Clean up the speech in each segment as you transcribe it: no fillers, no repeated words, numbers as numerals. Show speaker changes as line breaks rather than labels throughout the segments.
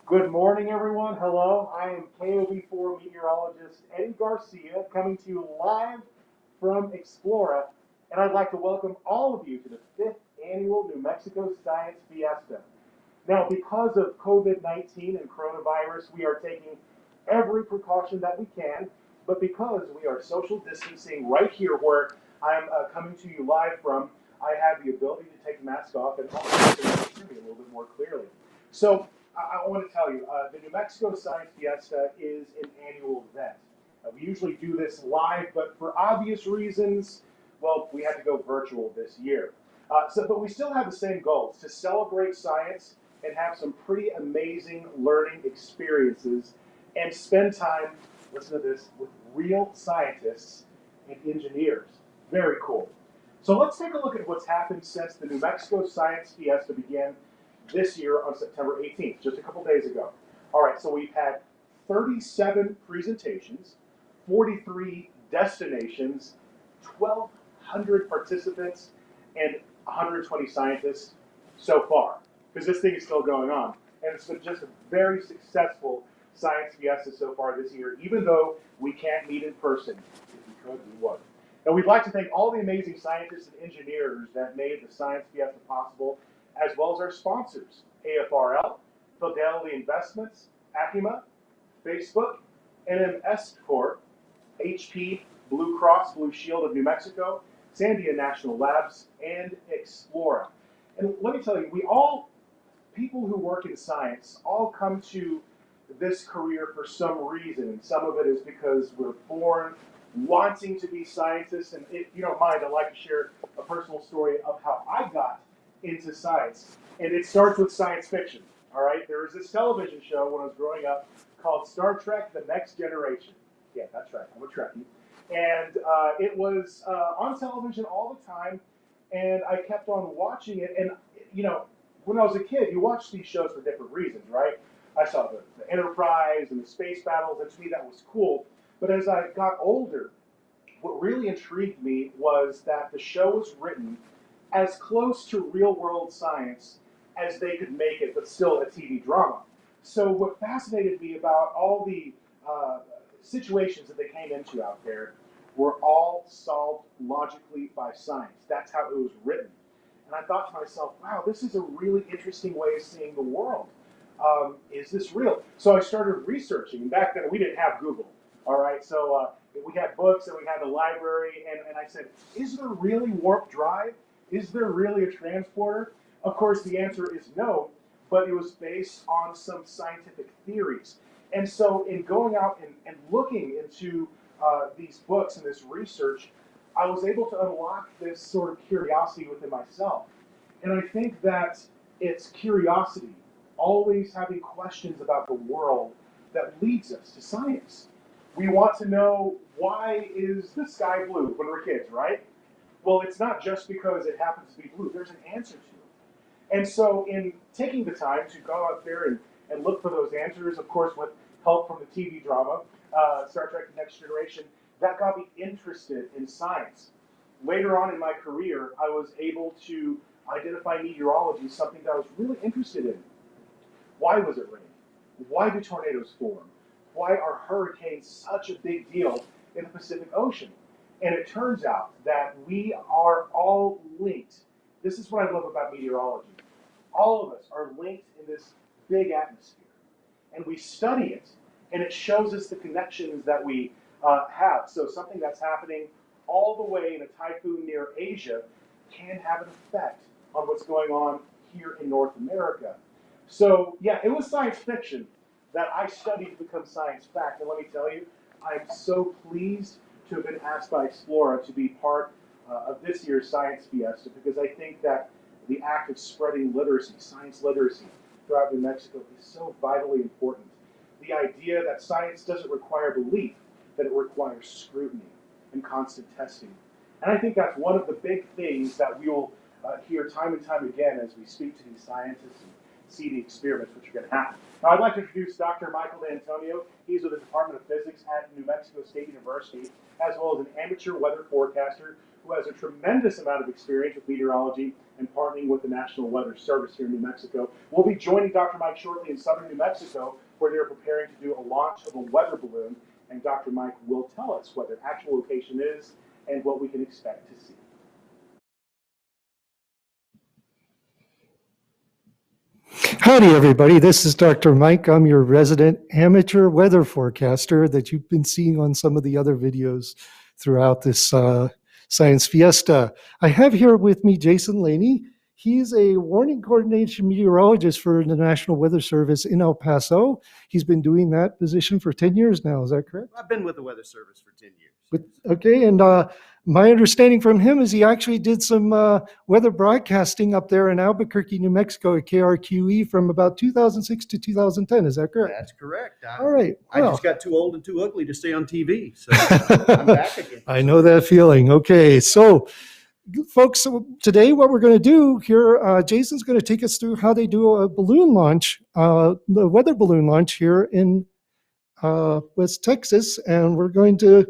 Good morning, everyone. Hello, I am KOB4 meteorologist Eddie Garcia coming to you live from Explora, and I'd like to welcome all of you to the 5th annual New Mexico Science Fiesta. Now, because of COVID-19 and coronavirus, we are taking every precaution that we can, but because we are social distancing right here where I'm coming to you live from, I have the ability to take the mask off and also hear me a little bit more clearly. So I want to tell you, the New Mexico Science Fiesta is an annual event. We usually do this live, but for obvious reasons, well, we had to go virtual this year. But we still have the same goals, to celebrate science and have some pretty amazing learning experiences and spend time, listen to this, with real scientists and engineers. Very cool. So let's take a look at what's happened since the New Mexico Science Fiesta began this year on September 18th, just a couple days ago. All right, so we've had 37 presentations, 43 destinations, 1,200 participants, and 120 scientists so far, because this thing is still going on. And it's been just a very successful Science Fiesta so far this year, even though we can't meet in person. If we could, we would. And we'd like to thank all the amazing scientists and engineers that made the Science Fiesta possible, as well as our sponsors, AFRL, Fidelity Investments, Acima, Facebook, NMS Corp, HP, Blue Cross Blue Shield of New Mexico, Sandia National Labs, and Explora. And let me tell you, people who work in science, all come to this career for some reason, and some of it is because we're born wanting to be scientists. And if you don't mind, I'd like to share a personal story of how I got into science. And it starts with science fiction. All right, there was this television show when I was growing up called Star Trek: The Next Generation. Yeah, that's right, I'm a Trekkie. And it was on television all the time, and I kept on watching it. And you know, when I was a kid, you watch these shows for different reasons, right? I saw the Enterprise and the space battles, and to me that was cool. But as I got older, what really intrigued me was that the show was written as close to real world science as they could make it, but still a TV drama. So what fascinated me about all the situations that they came into out there were all solved logically by science. That's how it was written. And I thought to myself, wow, this is a really interesting way of seeing the world. Is this real? So I started researching. And back then, we didn't have Google. All right, so we had books and we had the library. And I said, is there really warp drive? Is there really a transporter? Of course, the answer is no, but it was based on some scientific theories. And so in going out and looking into these books and this research, I was able to unlock this sort of curiosity within myself. And I think that it's curiosity, always having questions about the world, that leads us to science. We want to know, why is the sky blue when we're kids, right? Well, it's not just because it happens to be blue. There's an answer to it. And so in taking the time to go out there and look for those answers, of course, with help from the TV drama, Star Trek: The Next Generation, that got me interested in science. Later on in my career, I was able to identify meteorology, something that I was really interested in. Why was it raining? Why do tornadoes form? Why are hurricanes such a big deal in the Pacific Ocean? And it turns out that we are all linked. This is what I love about meteorology. All of us are linked in this big atmosphere. And we study it, and it shows us the connections that we have. So something that's happening all the way in a typhoon near Asia can have an effect on what's going on here in North America. So yeah, it was science fiction that I studied to become science fact. And let me tell you, I'm so pleased to have been asked by Explora to be part of this year's Science Fiesta, because I think that the act of spreading literacy, science literacy, throughout New Mexico is so vitally important. The idea that science doesn't require belief, that it requires scrutiny and constant testing. And I think that's one of the big things that we will hear time and time again as we speak to these scientists and see the experiments which are going to happen. Now, I'd like to introduce Dr. Michael D'Antonio. He's with the Department of Physics at New Mexico State University, as well as an amateur weather forecaster who has a tremendous amount of experience with meteorology and partnering with the National Weather Service here in New Mexico. We'll be joining Dr. Mike shortly in southern New Mexico, where they're preparing to do a launch of a weather balloon, and Dr. Mike will tell us what their actual location is and what we can expect to see.
Howdy, everybody. This is Dr. Mike. I'm your resident amateur weather forecaster that you've been seeing on some of the other videos throughout this Science Fiesta. I have here with me Jason Laney. He's a warning coordination meteorologist for the National Weather Service in El Paso. He's been doing that position for 10 years now. Is that correct?
I've been with the Weather Service for 10 years.
Okay, and my understanding from him is he actually did some weather broadcasting up there in Albuquerque, New Mexico at KRQE from about 2006 to 2010. Is that correct?
That's correct.
All right.
I just got too old and too ugly to stay on TV, so I'm back again.
I know that feeling. Okay, so folks, today what we're going to do here, Jason's going to take us through how they do a balloon launch, the weather balloon launch here in West Texas, and we're going to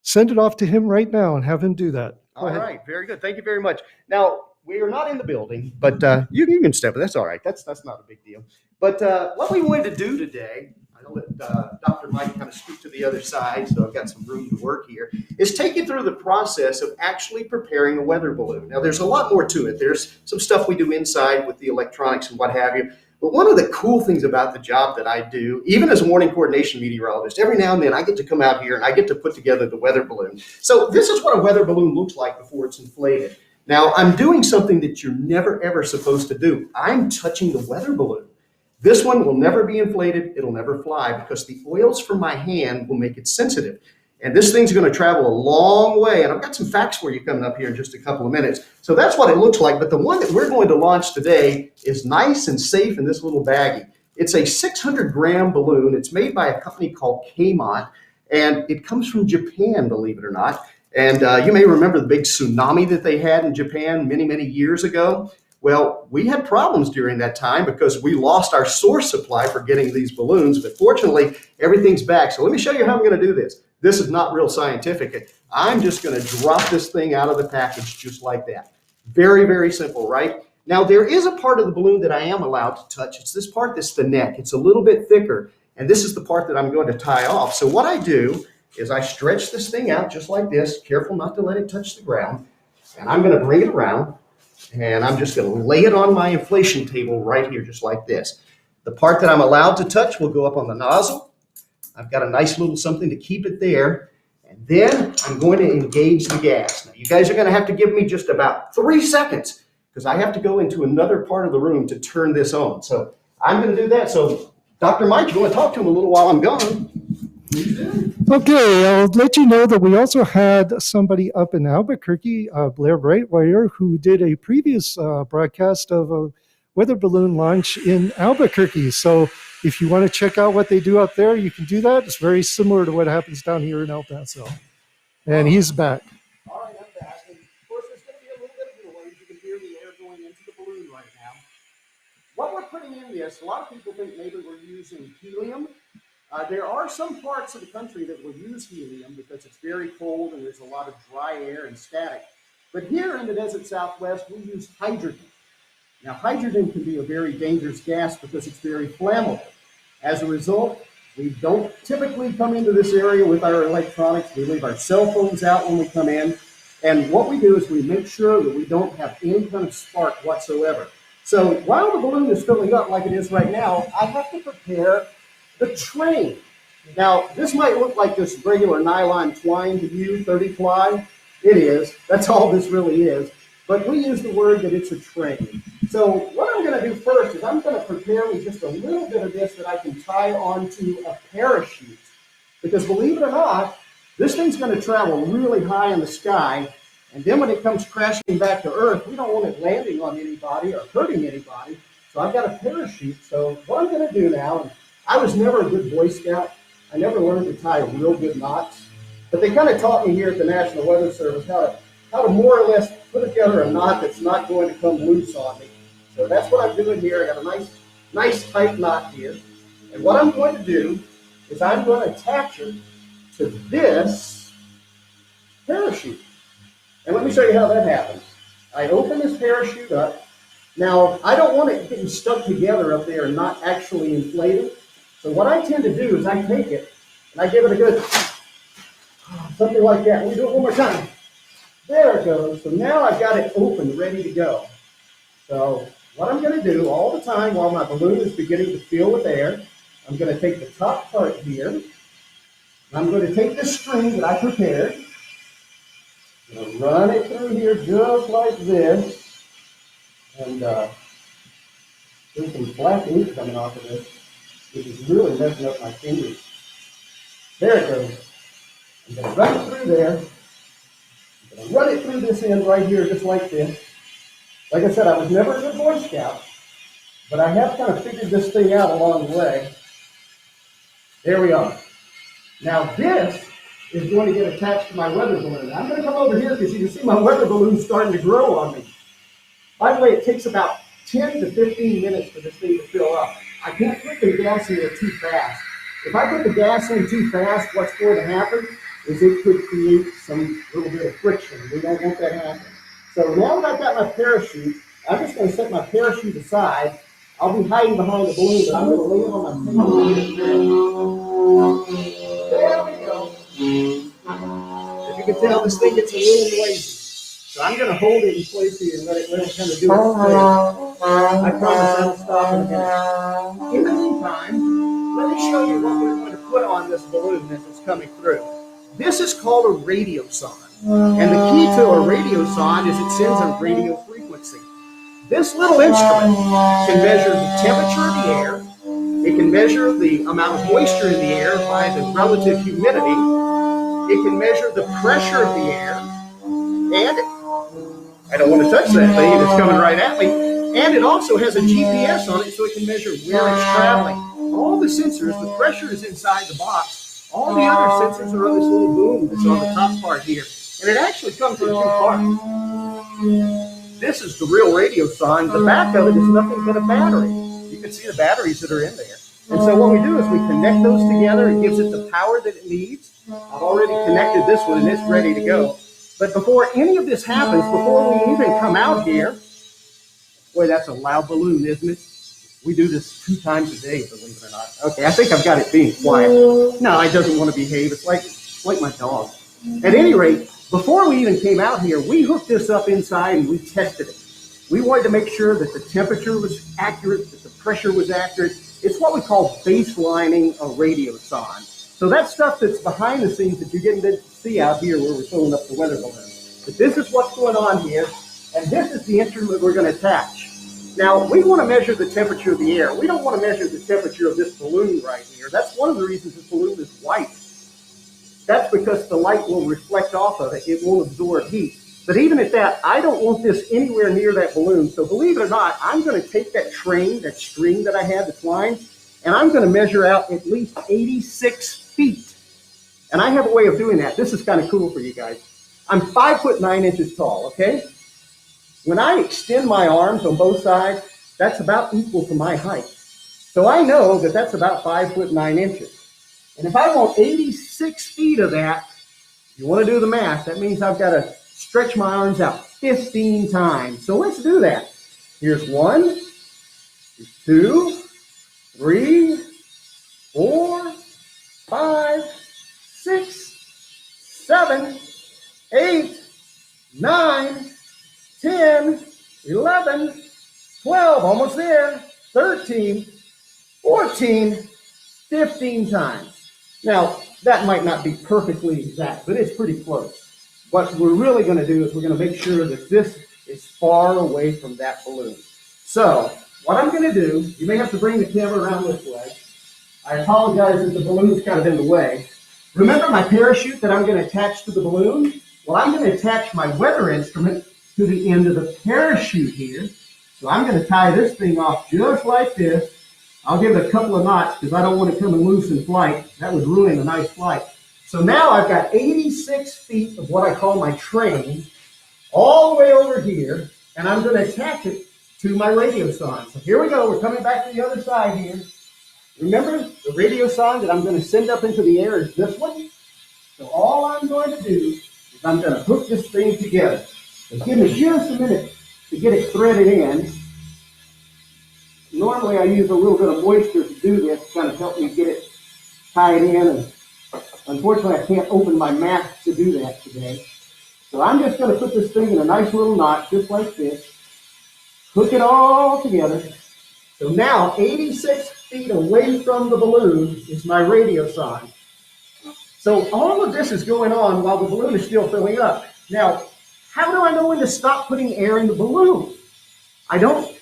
send it off to him right now and have him do that.
All right, very good. Thank you very much. Now, we are not in the building, but you can step. That's all right. That's not a big deal. But what we wanted to do today, I'll let Dr. Mike kind of scoot to the other side, so I've got some room to work here, is take you through the process of actually preparing a weather balloon. Now, there's a lot more to it. There's some stuff we do inside with the electronics and what have you. But one of the cool things about the job that I do, even as a warning coordination meteorologist, every now and then I get to come out here and I get to put together the weather balloon. So this is what a weather balloon looks like before it's inflated. Now, I'm doing something that you're never, ever supposed to do. I'm touching the weather balloon. This one will never be inflated. It'll never fly because the oils from my hand will make it sensitive. And this thing's going to travel a long way. And I've got some facts for you coming up here in just a couple of minutes. So that's what it looks like. But the one that we're going to launch today is nice and safe in this little baggie. It's a 600-gram balloon. It's made by a company called Kmont. And it comes from Japan, believe it or not. And you may remember the big tsunami that they had in Japan many, many years ago. Well, we had problems during that time because we lost our source supply for getting these balloons. But fortunately, everything's back. So let me show you how I'm going to do this. This is not real scientific. I'm just going to drop this thing out of the package just like that. Very, very simple, right? Now, there is a part of the balloon that I am allowed to touch. It's this part that's the neck. It's a little bit thicker, and this is the part that I'm going to tie off. So what I do is I stretch this thing out just like this, careful not to let it touch the ground, and I'm going to bring it around, and I'm just going to lay it on my inflation table right here just like this. The part that I'm allowed to touch will go up on the nozzle. I've got a nice little something to keep it there. And then I'm going to engage the gas. Now, you guys are going to have to give me just about 3 seconds because I have to go into another part of the room to turn this on. So I'm going to do that. So Dr. Mike, you want to talk to him a little while I'm gone?
Okay, I'll let you know that we also had somebody up in Albuquerque, Blair Brightwire, who did a previous broadcast of a weather balloon launch in Albuquerque. So if you want to check out what they do out there, you can do that. It's very similar to what happens down here in El Paso. And he's back.
All right, I'm back. And of course, there's going to be a little bit of noise. You can hear the air going into the balloon right now. What we're putting in this, a lot of people think maybe we're using helium. There are some parts of the country that will use helium because it's very cold and there's a lot of dry air and static. But here in the desert Southwest, we use hydrogen. Now, hydrogen can be a very dangerous gas because it's very flammable. As a result, we don't typically come into this area with our electronics. We leave our cell phones out when we come in. And what we do is we make sure that we don't have any kind of spark whatsoever. So while the balloon is filling up like it is right now, I have to prepare the train. Now, this might look like just regular nylon twine to you, 30 ply. It is. That's all this really is. But we use the word that it's a train. So what I'm going to do first is I'm going to prepare me just a little bit of this that I can tie onto a parachute. Because believe it or not, this thing's going to travel really high in the sky. And then when it comes crashing back to Earth, we don't want it landing on anybody or hurting anybody. So I've got a parachute. So what I'm going to do now, and I was never a good Boy Scout. I never learned to tie real good knots. But they kind of taught me here at the National Weather Service how to more or less put together a knot that's not going to come loose on me. So that's what I'm doing here. I got a nice tight knot here. And what I'm going to do is I'm going to attach it to this parachute. And let me show you how that happens. I open this parachute up. Now, I don't want it getting stuck together up there and not actually inflated. So what I tend to do is I take it and I give it a good, something like that. Let me do it one more time. There it goes. So now I've got it open, ready to go. So what I'm going to do all the time while my balloon is beginning to fill with air, I'm going to take the top part here. And I'm going to take the string that I prepared. I'm going to run it through here just like this. And there's some black ink coming off of this, which is really messing up my fingers. There it goes. I'm going to run it through there. I'm going to run it through this end right here just like this. Like I said, I was never a good Boy Scout, but I have kind of figured this thing out along the way. There we are. Now this is going to get attached to my weather balloon. I'm going to come over here because you can see my weather balloon starting to grow on me. By the way, it takes about 10 to 15 minutes for this thing to fill up. I can't put the gas in there too fast. If I put the gas in too fast, what's going to happen is it could create some little bit of friction. We don't want that happening. So now that I've got my parachute, I'm just going to set my parachute aside. I'll be hiding behind the balloon, but I'm going to lay it on my table. There we go. As you can tell, this thing gets a little noisy. So I'm going to hold it in place here and let it kind of do its thing. I promise I will stop in a minute. In the meantime, let me show you what we're going to put on this balloon as it's coming through. This is called a radiosonde. And the key to a radiosonde is it sends a radio frequency. This little instrument can measure the temperature of the air. It can measure the amount of moisture in the air by the relative humidity. It can measure the pressure of the air. And I don't want to touch that thing, it's coming right at me. And it also has a GPS on it so it can measure where it's traveling. All the sensors, the pressure is inside the box. All the other sensors are on this little boom that's on the top part here. And it actually comes in two parts. This is the real radiosonde. The back of it is nothing but a battery. You can see the batteries that are in there. And so what we do is we connect those together. It gives it the power that it needs. I've already connected this one and it's ready to go. But before any of this happens, before we even come out here, boy, that's a loud balloon, isn't it? We do this 2 times a day, believe it or not. Okay, I think I've got it being quiet. No, it doesn't want to behave. It's like my dog. At any rate, before we even came out here, we hooked this up inside and we tested it. We wanted to make sure that the temperature was accurate, that the pressure was accurate. It's what we call baselining a radiosonde. So that's stuff that's behind the scenes that you're getting to see out here where we're filling up the weather balloon. But this is what's going on here, and this is the instrument we're going to attach. Now, we want to measure the temperature of the air. We don't want to measure the temperature of this balloon right here. That's one of the reasons this balloon is white. That's because the light will reflect off of it. It won't absorb heat. But even at that, I don't want this anywhere near that balloon. So believe it or not, I'm going to take that train, that string that I had, the twine, and I'm going to measure out at least 86 feet. And I have a way of doing that. This is kind of cool for you guys. I'm 5 foot 9 inches tall, okay? When I extend my arms on both sides, that's about equal to my height. So I know that that's about 5 foot 9 inches. And if I want 86 feet of that, you want to do the math, that means I've got to stretch my arms out 15 times. So let's do that. Here's 1, here's 2, 3, 4, 5, 6, 7, 8, 9, 10, 11, 12, almost there, 13, 14, 15 times. Now, that might not be perfectly exact, but it's pretty close. What we're really going to do is we're going to make sure that this is far away from that balloon. So, what I'm going to do, you may have to bring the camera around this way. I apologize if the balloon's kind of in the way. Remember my parachute that I'm going to attach to the balloon? Well, I'm going to attach my weather instrument to the end of the parachute here. So I'm going to tie this thing off just like this. I'll give it a couple of knots because I don't want it coming loose in flight. That would ruin a nice flight. So now I've got 86 feet of what I call my train all the way over here, and I'm going to attach it to my radiosonde. So here we go. We're coming back to the other side here. Remember the radiosonde that I'm going to send up into the air is this one? So all I'm going to do is I'm going to hook this thing together. So give me just a minute to get it threaded in. Normally I use a little bit of moisture to do this, to kind of help me get it tied in. And unfortunately, I can't open my mask to do that today. So I'm just going to put this thing in a nice little knot, just like this. Hook it all together. So now, 86 feet away from the balloon is my radio sign. So all of this is going on while the balloon is still filling up. Now, how do I know when to stop putting air in the balloon? I don't.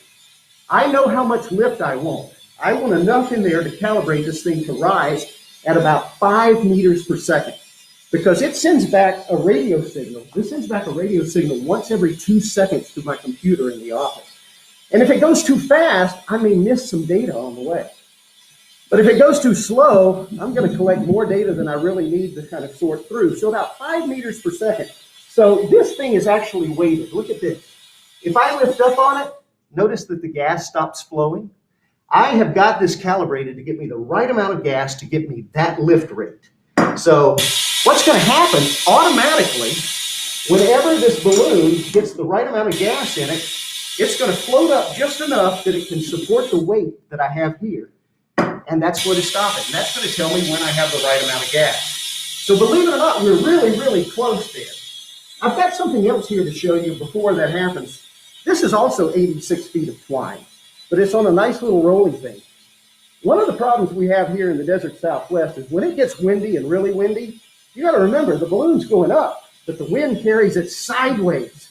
I know how much lift I want. I want enough in there to calibrate this thing to rise at about 5 meters per second, because it sends back a radio signal. This sends back a radio signal once every 2 seconds to my computer in the office. And if it goes too fast, I may miss some data on the way. But if it goes too slow, I'm going to collect more data than I really need to kind of sort through. So about 5 meters per second. So this thing is actually weighted. Look at this. If I lift up on it, notice that the gas stops flowing. I have got this calibrated to get me the right amount of gas to get me that lift rate. So what's going to happen automatically, whenever this balloon gets the right amount of gas in it, it's going to float up just enough that it can support the weight that I have here. And that's what is stopping. And that's going to tell me when I have the right amount of gas. So believe it or not, we're really, really close there. I've got something else here to show you before that happens. This is also 86 feet of twine, but it's on a nice little rolling thing. One of the problems we have here in the desert Southwest is when it gets windy and really windy, you got to remember the balloon's going up, but the wind carries it sideways.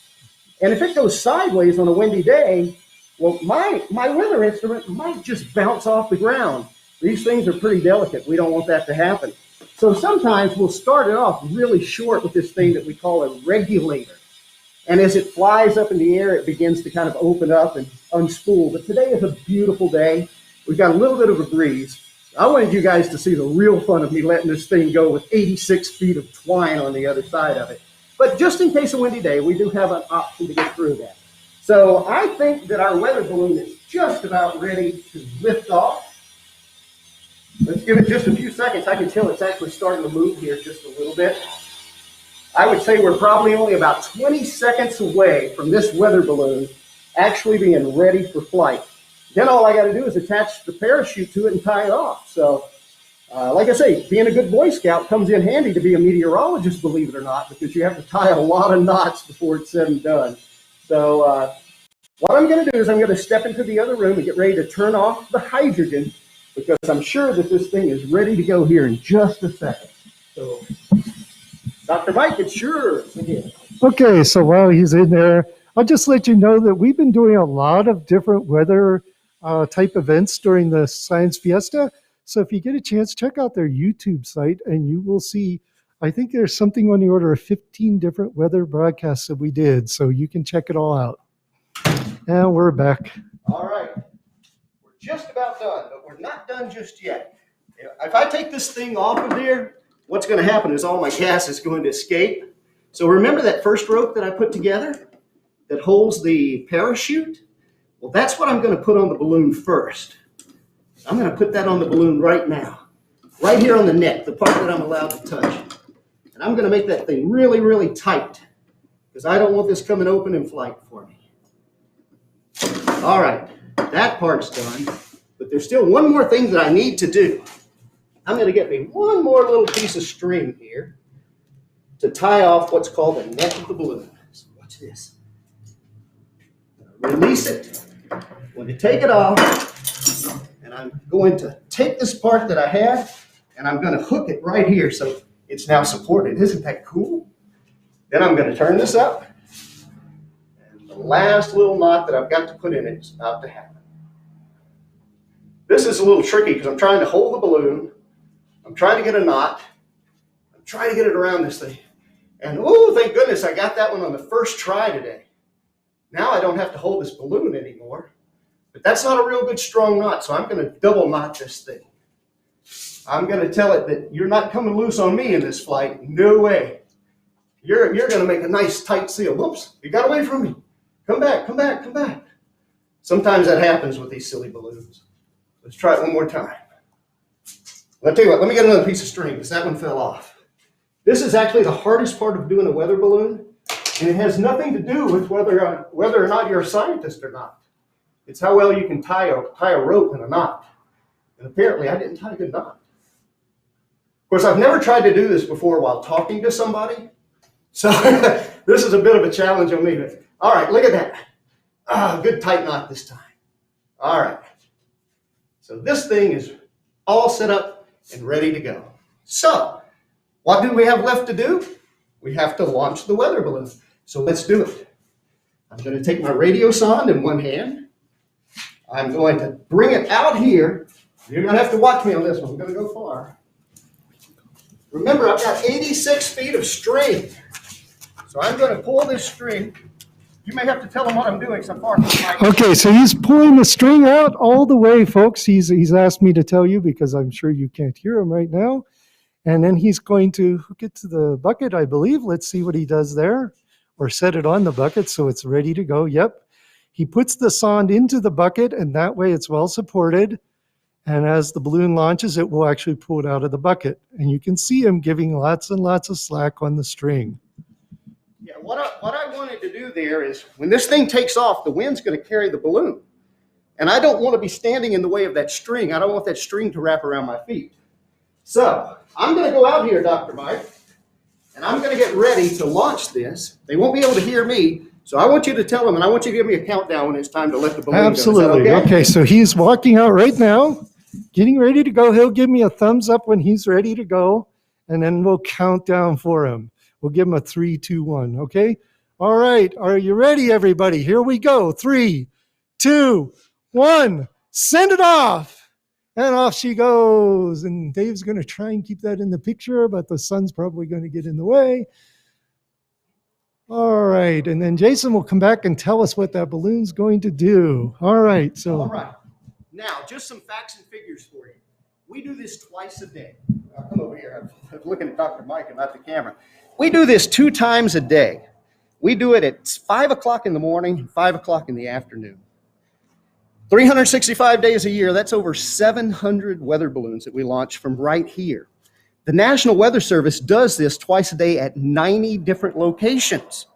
And if it goes sideways on a windy day, well, my weather instrument might just bounce off the ground. These things are pretty delicate. We don't want that to happen. So sometimes we'll start it off really short with this thing that we call a regulator. And as it flies up in the air, it begins to kind of open up and unspool. But today is a beautiful day. We've got a little bit of a breeze. I wanted you guys to see the real fun of me letting this thing go with 86 feet of twine on the other side of it. But just in case of a windy day, we do have an option to get through that. So I think that our weather balloon is just about ready to lift off. Let's give it just a few seconds. I can tell it's actually starting to move here just a little bit. I would say we're probably only about 20 seconds away from this weather balloon actually being ready for flight. Then all I got to do is attach the parachute to it and tie it off. So, like I say, being a good Boy Scout comes in handy to be a meteorologist, believe it or not, because you have to tie a lot of knots before it's said and done. So what I'm going to do is I'm going to step into the other room and get ready to turn off the hydrogen, because I'm sure that this thing is ready to go here in just a second. So, Dr. Mike, it's yours again.
Okay, so while he's in there, I'll just let you know that we've been doing a lot of different weather type events during the Science Fiesta. So if you get a chance, check out their YouTube site and you will see, I think there's something on the order of 15 different weather broadcasts that we did. So you can check it all out. And we're back.
All right. We're just about done, but we're not done just yet. If I take this thing off of there, what's going to happen is all my gas is going to escape. So remember that first rope that I put together that holds the parachute? Well, that's what I'm going to put on the balloon first. I'm going to put that on the balloon right now, right here on the neck, the part that I'm allowed to touch. And I'm going to make that thing really, really tight, because I don't want this coming open in flight for me. All right, that part's done, but there's still one more thing that I need to do. I'm going to get me one more little piece of string here to tie off what's called the neck of the balloon. So watch this. Release it. I'm going to take it off, and I'm going to take this part that I had, and I'm going to hook it right here so it's now supported. Isn't that cool? Then I'm going to turn this up, and the last little knot that I've got to put in it is about to happen. This is a little tricky because I'm trying to hold the balloon. I'm trying to get a knot. I'm trying to get it around this thing. And oh, thank goodness I got that one on the first try today. Now I don't have to hold this balloon anymore. But that's not a real good strong knot, so I'm going to double knot this thing. I'm going to tell it that you're not coming loose on me in this flight. No way. You're going to make a nice tight seal. Whoops, you got away from me. Come back, come back, come back. Sometimes that happens with these silly balloons. Let's try it one more time. I'll tell you what, let me get another piece of string because that one fell off. This is actually the hardest part of doing a weather balloon. And it has nothing to do with whether or not you're a scientist or not. It's how well you can tie a rope in a knot. And apparently I didn't tie a good knot. Of course, I've never tried to do this before while talking to somebody. So this is a bit of a challenge on me. All right, look at that. Good tight knot this time. All right. So this thing is all set up and ready to go. So what do we have left to do? We have to launch the weather balloon. So let's do it. I'm going to take my radio sonde in one hand. I'm going to bring it out here. You're going to have to watch me on this one. I'm going to go far. Remember, I've got 86 feet of string. So I'm going to pull this string. You may have to tell them what I'm doing so far.
Okay, so he's pulling the string out all the way, folks. He's asked me to tell you because I'm sure you can't hear him right now. And then he's going to hook it to the bucket, I believe. Let's see what he does there. Or set it on the bucket so it's ready to go. Yep. He puts the sonde into the bucket, and that way it's well supported. And as the balloon launches, it will actually pull it out of the bucket. And you can see him giving lots and lots of slack on the string.
Yeah, what I wanted to do there is when this thing takes off, the wind's going to carry the balloon. And I don't want to be standing in the way of that string. I don't want that string to wrap around my feet. So I'm going to go out here, Dr. Mike, and I'm going to get ready to launch this. They won't be able to hear me. So I want you to tell them, and I want you to give me a countdown when it's time to let the balloon
Absolutely.
go.
Okay, so he's walking out right now, getting ready to go. He'll give me a thumbs up when he's ready to go, and then we'll count down for him. We'll give him a 3, 2, 1, okay? All right, are you ready, everybody? Here we go. 3, 2, 1, send it off. And off she goes. And Dave's going to try and keep that in the picture, but the sun's probably going to get in the way. All right, and then Jason will come back and tell us what that balloon's going to do. All right, so.
All right. Now, just some facts and figures for you. We do this twice a day. Come over here. I'm looking at Dr. Mike and not the camera. We do this 2 times a day. We do it at 5 o'clock in the morning and 5 o'clock in the afternoon. 365 days a year, that's over 700 weather balloons that we launch from right here. The National Weather Service does this twice a day at 90 different locations.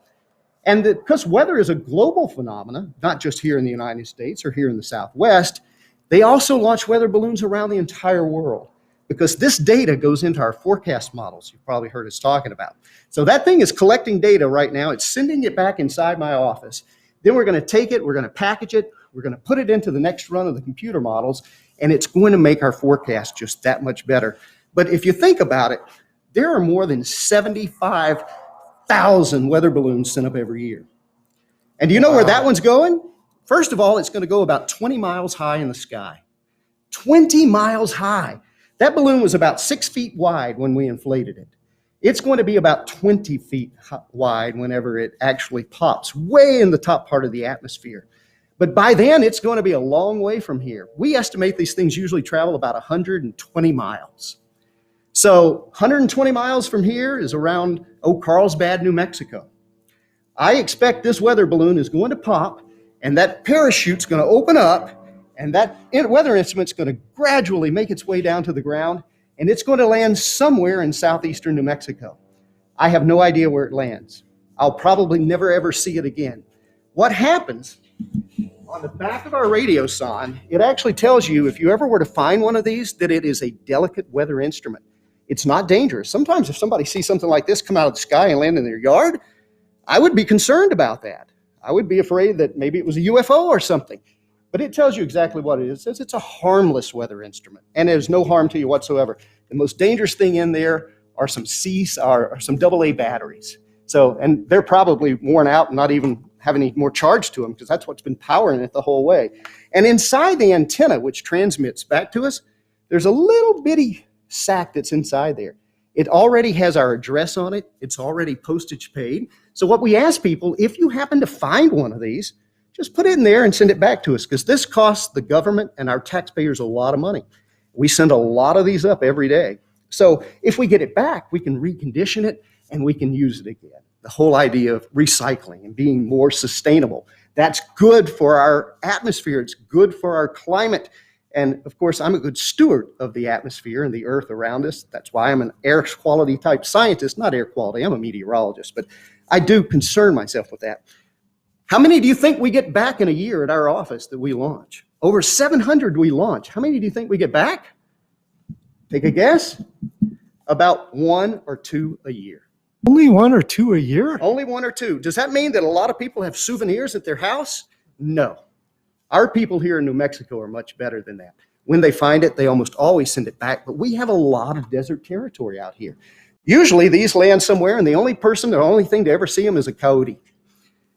And because weather is a global phenomenon, not just here in the United States or here in the Southwest, they also launch weather balloons around the entire world because this data goes into our forecast models you've probably heard us talking about. So that thing is collecting data right now. It's sending it back inside my office. Then we're going to take it, we're going to package it, we're going to put it into the next run of the computer models, and it's going to make our forecast just that much better. But if you think about it, there are more than 75,000 weather balloons sent up every year. And do you know where that one's going? First of all, it's going to go about 20 miles high in the sky. 20 miles high. That balloon was about 6 feet wide when we inflated it. It's going to be about 20 feet wide whenever it actually pops, way in the top part of the atmosphere. But by then, it's going to be a long way from here. We estimate these things usually travel about 120 miles. So 120 miles from here is around, Carlsbad, New Mexico. I expect this weather balloon is going to pop, and that parachute's going to open up, and that weather instrument's going to gradually make its way down to the ground, and it's going to land somewhere in southeastern New Mexico. I have no idea where it lands. I'll probably never ever see it again. What happens, on the back of our radio sonde, it actually tells you if you ever were to find one of these, that it is a delicate weather instrument. It's not dangerous. Sometimes if somebody sees something like this come out of the sky and land in their yard, I would be concerned about that. I would be afraid that maybe it was a UFO or something. But it tells you exactly what it is. It says it's a harmless weather instrument, and there's no harm to you whatsoever. The most dangerous thing in there are some AA batteries. So, and they're probably worn out and not even have any more charge to them because that's what's been powering it the whole way. And inside the antenna, which transmits back to us, there's a little bitty sack that's inside there. It already has our address on it. It's already postage paid. So what we ask people, if you happen to find one of these, just put it in there and send it back to us because this costs the government and our taxpayers a lot of money. We send a lot of these up every day. So if we get it back, we can recondition it and we can use it again. The whole idea of recycling and being more sustainable. That's good for our atmosphere. It's good for our climate. And of course, I'm a good steward of the atmosphere and the earth around us. That's why I'm an air quality type scientist, not air quality. I'm a meteorologist, but I do concern myself with that. How many do you think we get back in a year at our office that we launch? Over 700 we launch. How many do you think we get back? Take a guess. About 1 or 2 a year.
Only 1 or 2 a year?
Only 1 or 2. Does that mean that a lot of people have souvenirs at their house? No. Our people here in New Mexico are much better than that. When they find it, they almost always send it back, but we have a lot of desert territory out here. Usually these land somewhere, and the only thing to ever see them is a coyote.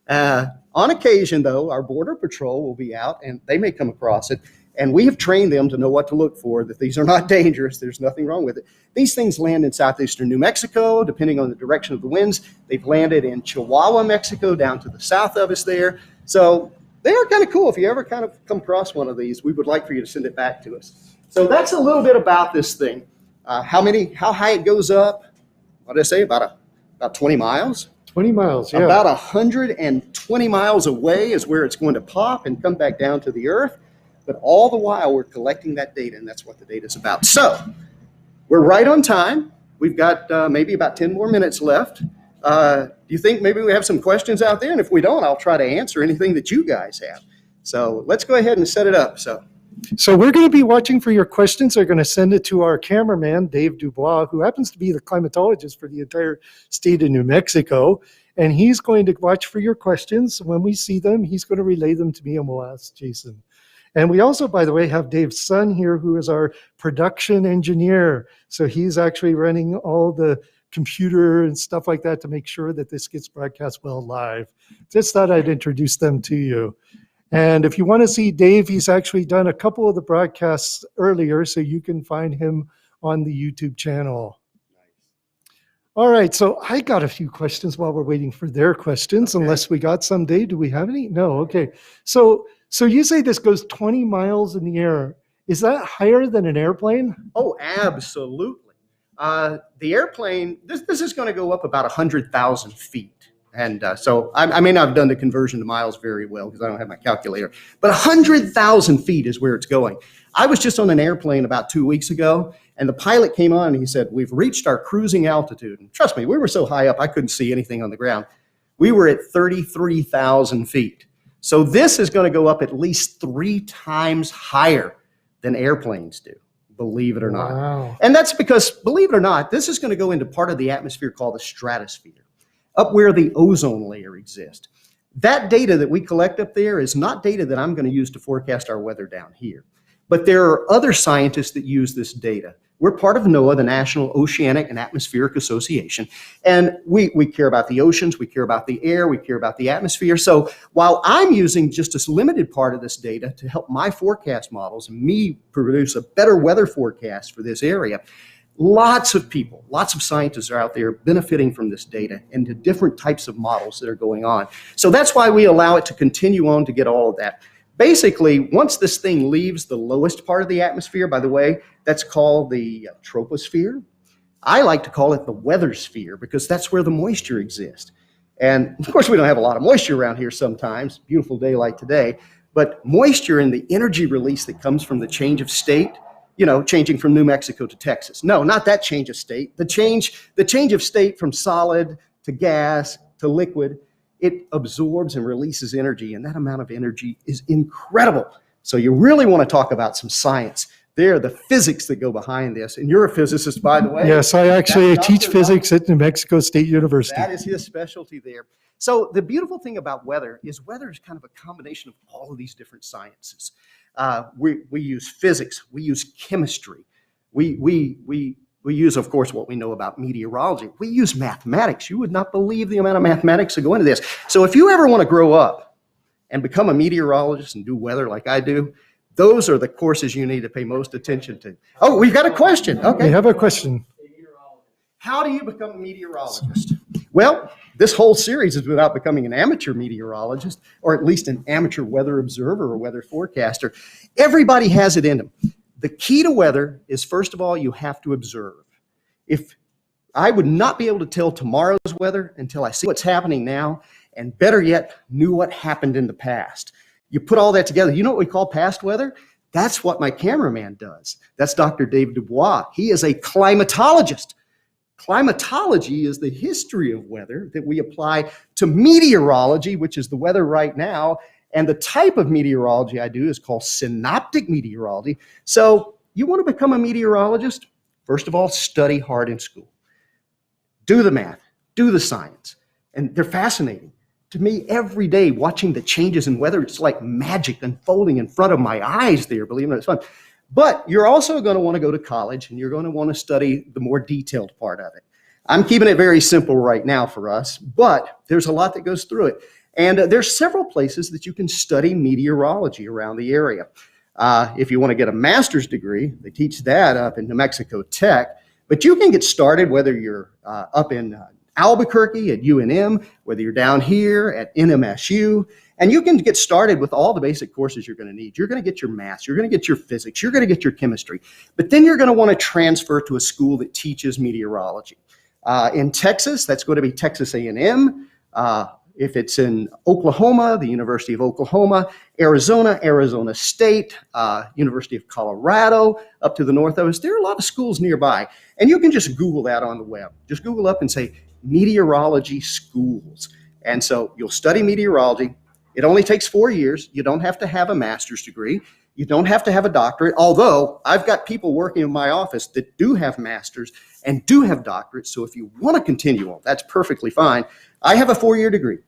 On occasion, though, our Border Patrol will be out, and they may come across it, and we have trained them to know what to look for, that these are not dangerous. There's nothing wrong with it. These things land in southeastern New Mexico, depending on the direction of the winds. They've landed in Chihuahua, Mexico, down to the south of us there. So they are kind of cool. If you ever kind of come across one of these, we would like for you to send it back to us. So that's a little bit about this thing. How high it goes up? What did I say? About 20 miles?
20 miles, yeah.
About 120 miles away is where it's going to pop and come back down to the earth. But all the while, we're collecting that data, and that's what the data is about. So we're right on time. We've got maybe about 10 more minutes left. Do you think maybe we have some questions out there? And if we don't, I'll try to answer anything that you guys have. So let's go ahead and set it up. So
we're going to be watching for your questions. They're going to send it to our cameraman, Dave Dubois, who happens to be the climatologist for the entire state of New Mexico. And he's going to watch for your questions. When we see them, he's going to relay them to me, and we'll ask Jason. And we also, by the way, have Dave's son here, who is our production engineer. So he's actually running all the computer and stuff like that to make sure that this gets broadcast well live. Just thought I'd introduce them to you. And if you want to see Dave, he's actually done a couple of the broadcasts earlier, so you can find him on the YouTube channel. All right, so I got a few questions while we're waiting for their questions, unless we got some. Dave, do we have any? No, okay. So you say this goes 20 miles in the air. Is that higher than an airplane?
Oh, absolutely. The airplane, this is going to go up about 100,000 feet. And so I may not have done the conversion to miles very well because I don't have my calculator, but 100,000 feet is where it's going. I was just on an airplane about 2 weeks ago, and the pilot came on and he said, "We've reached our cruising altitude." And trust me, we were so high up, I couldn't see anything on the ground. We were at 33,000 feet. So this is going to go up at least 3 times higher than airplanes do, believe it or not.
Wow.
And that's because, believe it or not, this is going to go into part of the atmosphere called the stratosphere, up where the ozone layer exists. That data that we collect up there is not data that I'm going to use to forecast our weather down here. But there are other scientists that use this data. We're part of NOAA, the National Oceanic and Atmospheric Association, and we care about the oceans, we care about the air, we care about the atmosphere. So while I'm using just a limited part of this data to help my forecast models and me produce a better weather forecast for this area, lots of people, lots of scientists are out there benefiting from this data and the different types of models that are going on. So that's why we allow it to continue on to get all of that. Basically, once this thing leaves the lowest part of the atmosphere, by the way, that's called the troposphere. I like to call it the weather sphere because that's where the moisture exists. And of course, we don't have a lot of moisture around here sometimes, beautiful day like today, but moisture and the energy release that comes from the change of state, you know, changing from New Mexico to Texas. No, not that change of state. The change of state from solid to gas to liquid, it absorbs and releases energy, and that amount of energy is incredible. So you really want to talk about some science. There, the physics that go behind this. And you're a physicist, by the way.
Yes, I teach physics at New Mexico State University.
That is his specialty there. So the beautiful thing about weather is kind of a combination of all of these different sciences. We use physics, we use chemistry, we use, of course, what we know about meteorology. We use mathematics. You would not believe the amount of mathematics that go into this. So if you ever want to grow up and become a meteorologist and do weather like I do, those are the courses you need to pay most attention to. Oh, we've got a question. Okay.
We have a question.
How do you become a meteorologist? Well, this whole series is about becoming an amateur meteorologist, or at least an amateur weather observer or weather forecaster. Everybody has it in them. The key to weather is, first of all, you have to observe. If I would not be able to tell tomorrow's weather until I see what's happening now, and better yet, knew what happened in the past. You put all that together. You know what we call past weather? That's what my cameraman does. That's Dr. David Dubois. He is a climatologist. Climatology is the history of weather that we apply to meteorology, which is the weather right now. And the type of meteorology I do is called synoptic meteorology. So you want to become a meteorologist? First of all, study hard in school. Do the math, do the science. And they're fascinating. To me, every day watching the changes in weather, it's like magic unfolding in front of my eyes there, believe it, it's fun. But you're also going to want to go to college, and you're going to want to study the more detailed part of it. I'm keeping it very simple right now for us, but there's a lot that goes through it. And there's several places that you can study meteorology around the area. If you want to get a master's degree, they teach that up in New Mexico Tech. But you can get started whether you're up in Albuquerque at UNM, whether you're down here at NMSU, and you can get started with all the basic courses you're going to need. You're going to get your math, you're going to get your physics, you're going to get your chemistry, but then you're going to want to transfer to a school that teaches meteorology. In Texas, that's going to be Texas A&M. If it's in Oklahoma, the University of Oklahoma, Arizona, Arizona State, University of Colorado, up to the north of us, there are a lot of schools nearby. And you can just Google that on the web. Just Google up and say meteorology schools. And so you'll study meteorology. It only takes 4 years. You don't have to have a master's degree. You don't have to have a doctorate, although I've got people working in my office that do have masters and do have doctorates. So if you want to continue on, that's perfectly fine. I have a 4-year degree,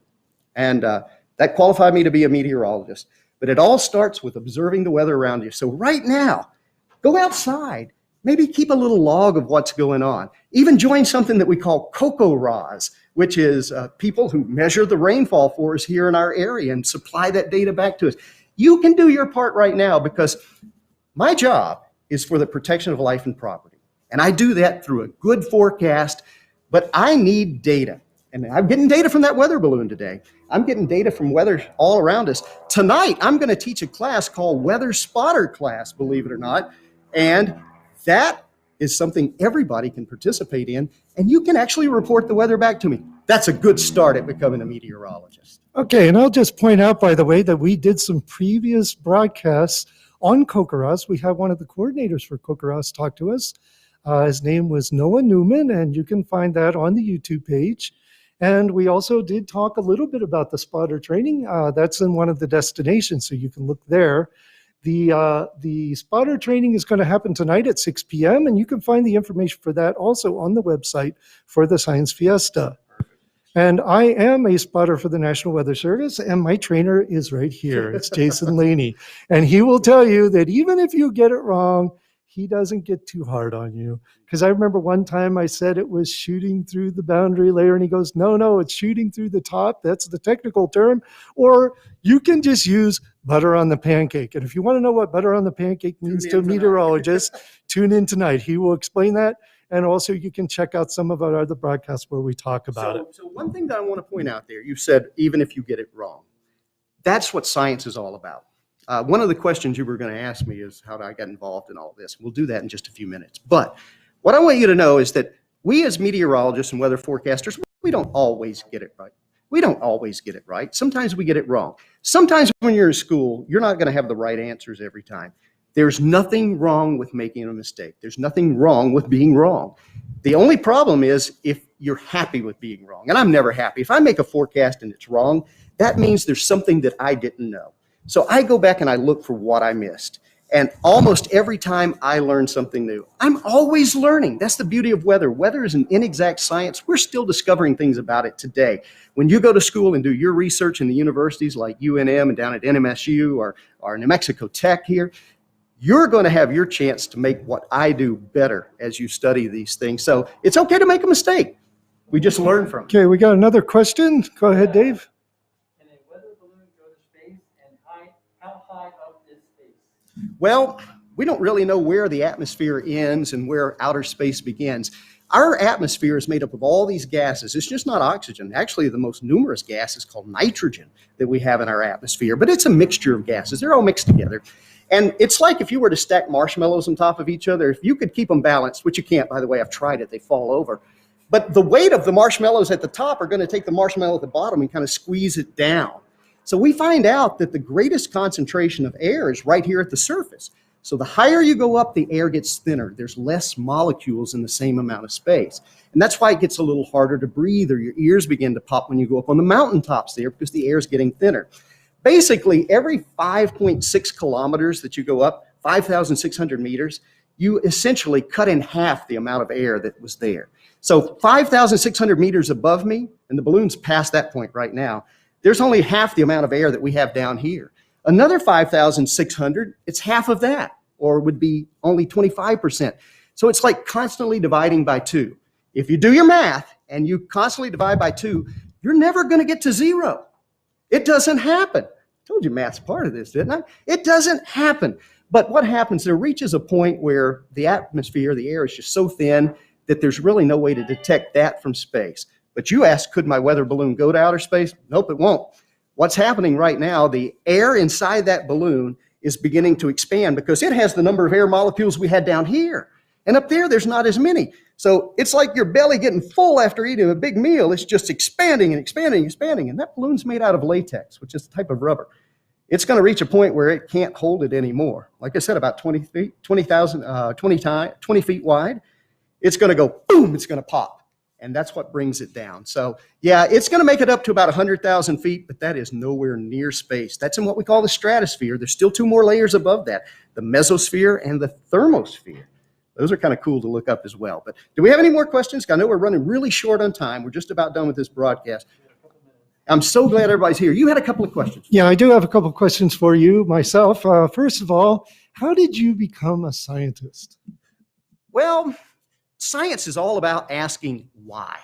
and that qualified me to be a meteorologist. But it all starts with observing the weather around you. So right now, go outside. Maybe keep a little log of what's going on. Even join something that we call CocoRAS, which is people who measure the rainfall for us here in our area and supply that data back to us. You can do your part right now, because my job is for the protection of life and property. And I do that through a good forecast, but I need data. And I'm getting data from that weather balloon today. I'm getting data from weather all around us. Tonight, I'm going to teach a class called Weather Spotter class, believe it or not. And that is something everybody can participate in, and you can actually report the weather back to me. That's a good start at becoming a meteorologist.
Okay, and I'll just point out, by the way, that we did some previous broadcasts on CocoRAS. We had one of the coordinators for CocoRAS talk to us. His name was Noah Newman, and you can find that on the YouTube page. And we also did talk a little bit about the spotter training. That's in one of the destinations, so you can look there. The spotter training is going to happen tonight at 6 p.m., and you can find the information for that also on the website for the Science Fiesta. And I am a spotter for the National Weather Service, and my trainer is right here. It's Jason Laney. And he will tell you that even if you get it wrong, he doesn't get too hard on you. Because I remember one time I said it was shooting through the boundary layer, and he goes, no, it's shooting through the top. That's the technical term. Or you can just use butter on the pancake. And if you want to know what butter on the pancake means to a meteorologist, tune in tonight. He will explain that. And also you can check out some of our other broadcasts where we talk about it.
So one thing that I want to point out there, you said, even if you get it wrong, that's what science is all about. One of the questions you were going to ask me is how I got involved in all this. We'll do that in just a few minutes. But what I want you to know is that we as meteorologists and weather forecasters, we don't always get it right. We don't always get it right. Sometimes we get it wrong. Sometimes when you're in school, you're not going to have the right answers every time. There's nothing wrong with making a mistake. There's nothing wrong with being wrong. The only problem is if you're happy with being wrong. And I'm never happy. If I make a forecast and it's wrong, that means there's something that I didn't know. So I go back and I look for what I missed. And almost every time I learn something new. I'm always learning. That's the beauty of weather. Weather is an inexact science. We're still discovering things about it today. When you go to school and do your research in the universities like UNM and down at NMSU or New Mexico Tech here, you're going to have your chance to make what I do better as you study these things. So it's okay to make a mistake. We just learn from it.
Okay, we got another question. Go ahead, Dave.
Can a weather balloon go to space, and how high up is space?
Well, we don't really know where the atmosphere ends and where outer space begins. Our atmosphere is made up of all these gases. It's just not oxygen. Actually, the most numerous gas is called nitrogen that we have in our atmosphere, but it's a mixture of gases. They're all mixed together. And it's like if you were to stack marshmallows on top of each other, if you could keep them balanced, which you can't, by the way, I've tried it, they fall over. But the weight of the marshmallows at the top are going to take the marshmallow at the bottom and kind of squeeze it down. So we find out that the greatest concentration of air is right here at the surface. So the higher you go up, the air gets thinner. There's less molecules in the same amount of space. And that's why it gets a little harder to breathe, or your ears begin to pop when you go up on the mountaintops there, because the air is getting thinner. Basically, every 5.6 kilometers that you go up, 5,600 meters, you essentially cut in half the amount of air that was there. So 5,600 meters above me, and the balloon's past that point right now, there's only half the amount of air that we have down here. Another 5,600, it's half of that, or would be only 25%. So it's like constantly dividing by 2. If you do your math and you constantly divide by 2, you're never going to get to 0. It doesn't happen. I told you math's part of this, didn't I? It doesn't happen. But what happens, there reaches a point where the atmosphere, the air is just so thin that there's really no way to detect that from space. But you asked, could my weather balloon go to outer space? Nope, it won't. What's happening right now, the air inside that balloon is beginning to expand because it has the number of air molecules we had down here. And up there, there's not as many. So it's like your belly getting full after eating a big meal. It's just expanding and expanding and expanding. And that balloon's made out of latex, which is a type of rubber. It's going to reach a point where it can't hold it anymore. Like I said, about 20 feet, 20 feet wide. It's going to go boom, it's going to pop. And that's what brings it down. So yeah, it's going to make it up to about 100,000 feet, but that is nowhere near space. That's in what we call the stratosphere. There's still 2 more layers above that, the mesosphere and the thermosphere. Those are kind of cool to look up as well. But do we have any more questions? I know we're running really short on time. We're just about done with this broadcast. I'm so glad everybody's here. You had a couple of questions.
Yeah, I do have a couple of questions for you myself. First of all, how did you become a scientist?
Well, science is all about asking why.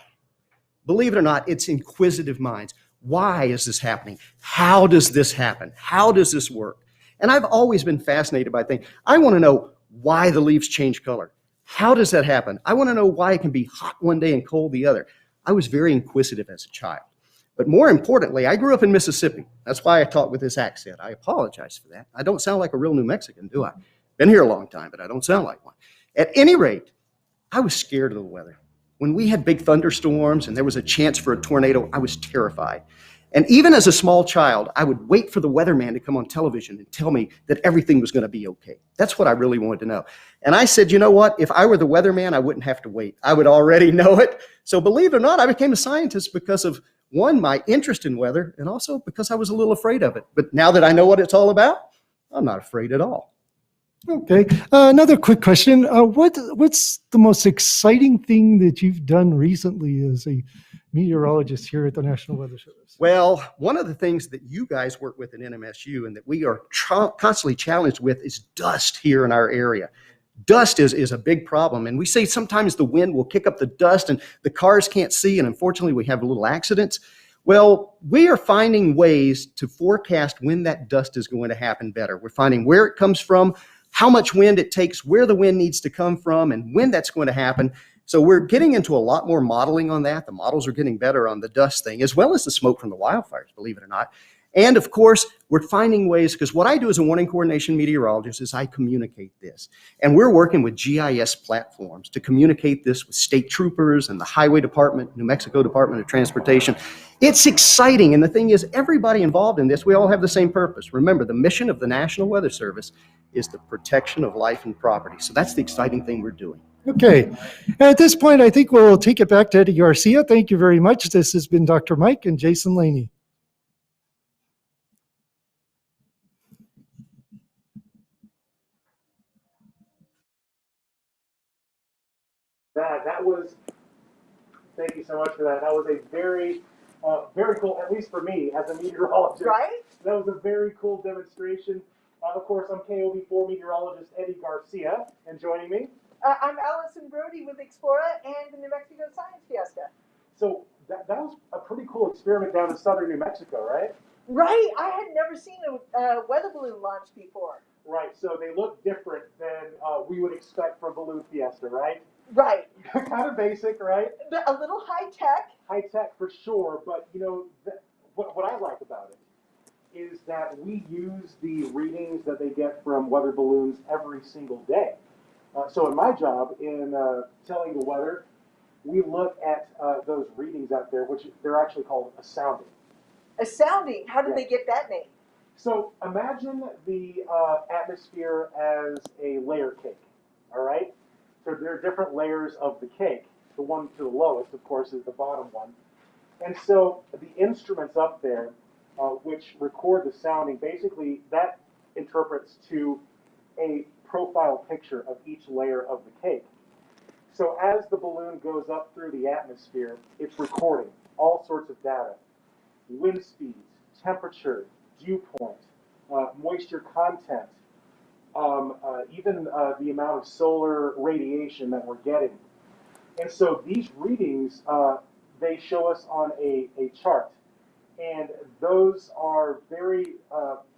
Believe it or not, it's inquisitive minds. Why is this happening? How does this happen? How does this work? And I've always been fascinated by things. I want to know why the leaves change color. How does that happen? I want to know why it can be hot one day and cold the other. I was very inquisitive as a child. But more importantly, I grew up in Mississippi. That's why I talk with this accent. I apologize for that. I don't sound like a real New Mexican, do I? Been here a long time, but I don't sound like one. At any rate, I was scared of the weather. When we had big thunderstorms and there was a chance for a tornado, I was terrified. And even as a small child, I would wait for the weatherman to come on television and tell me that everything was going to be okay. That's what I really wanted to know. And I said, you know what? If I were the weatherman, I wouldn't have to wait. I would already know it. So believe it or not, I became a scientist because of, one, my interest in weather, and also because I was a little afraid of it. But now that I know what it's all about, I'm not afraid at all.
Okay. Another quick question. What's the most exciting thing that you've done recently as a meteorologist here at the National Weather Service?
Well, one of the things that you guys work with in NMSU and that we are constantly challenged with is dust here in our area. Dust is a big problem. And we say sometimes the wind will kick up the dust and the cars can't see. And unfortunately, we have little accidents. Well, we are finding ways to forecast when that dust is going to happen better. We're finding where it comes from, how much wind it takes, where the wind needs to come from, and when that's going to happen. So we're getting into a lot more modeling on that. The models are getting better on the dust thing, as well as the smoke from the wildfires, believe it or not. And of course, we're finding ways, because what I do as a warning coordination meteorologist is I communicate this. And we're working with GIS platforms to communicate this with state troopers and the Highway Department, New Mexico Department of Transportation. It's exciting. And the thing is, everybody involved in this, we all have the same purpose. Remember, the mission of the National Weather Service is the protection of life and property. So that's the exciting thing we're doing.
Okay. At this point, I think we'll take it back to Eddie Garcia. Thank you very much. This has been Dr. Mike and Jason Laney.
That was, thank you so much for that. That was a very cool, at least for me as a meteorologist.
Right?
That was a very cool demonstration. Of course, I'm KOB4 meteorologist Eddie Garcia, and joining me.
I'm Allison Brody with Explora and the New Mexico Science Fiesta.
So that was a pretty cool experiment down in southern New Mexico, right?
Right, I had never seen a weather balloon launch before.
Right, so they look different than we would expect from Balloon Fiesta, right?
Right.
Kind of basic, right?
A little high tech.
High tech for sure, but you know, what I like about it is that we use the readings that they get from weather balloons every single day. So in my job, in telling the weather, we look at those readings out there, which they're actually called a sounding.
A sounding. How did
Yeah.
they get that name?
So imagine the atmosphere as a layer cake, all right? So there are different layers of the cake. The one to the lowest, of course, is the bottom one. And so the instruments up there, which record the sounding, basically that interprets to a profile picture of each layer of the cake. So as the balloon goes up through the atmosphere, it's recording all sorts of data: wind speeds, temperature, dew point, moisture content, even the amount of solar radiation that we're getting. And so these readings, they show us on a chart. And those are very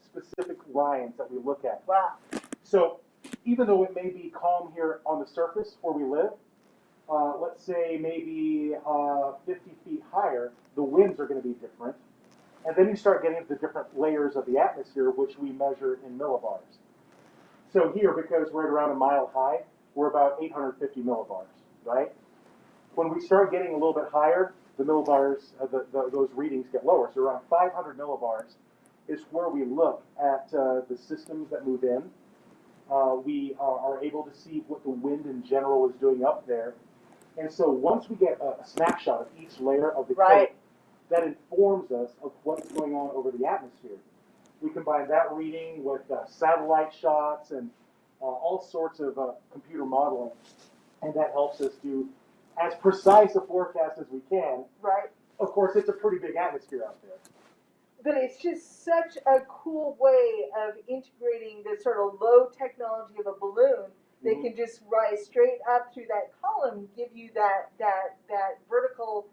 specific lines that we look at.
Wow.
So even though it may be calm here on the surface where we live, let's say maybe 50 feet higher, the winds are going to be different. And then you start getting into the different layers of the atmosphere, which we measure in millibars. So here, because we're at around a mile high, we're about 850 millibars, right? When we start getting a little bit higher, the millibars, those readings get lower. So around 500 millibars is where we look at the systems that move in. We are able to see what the wind in general is doing up there. And so once we get a snapshot of each layer of the
Right.
cake, that informs us of what's going on over the atmosphere. We combine that reading with satellite shots and all sorts of computer modeling, and that helps us do as precise a forecast as we can.
Right.
Of course, it's a pretty big atmosphere out there.
But it's just such a cool way of integrating this sort of low technology of a balloon that
Mhm.
can just rise straight up through that column, give you that vertical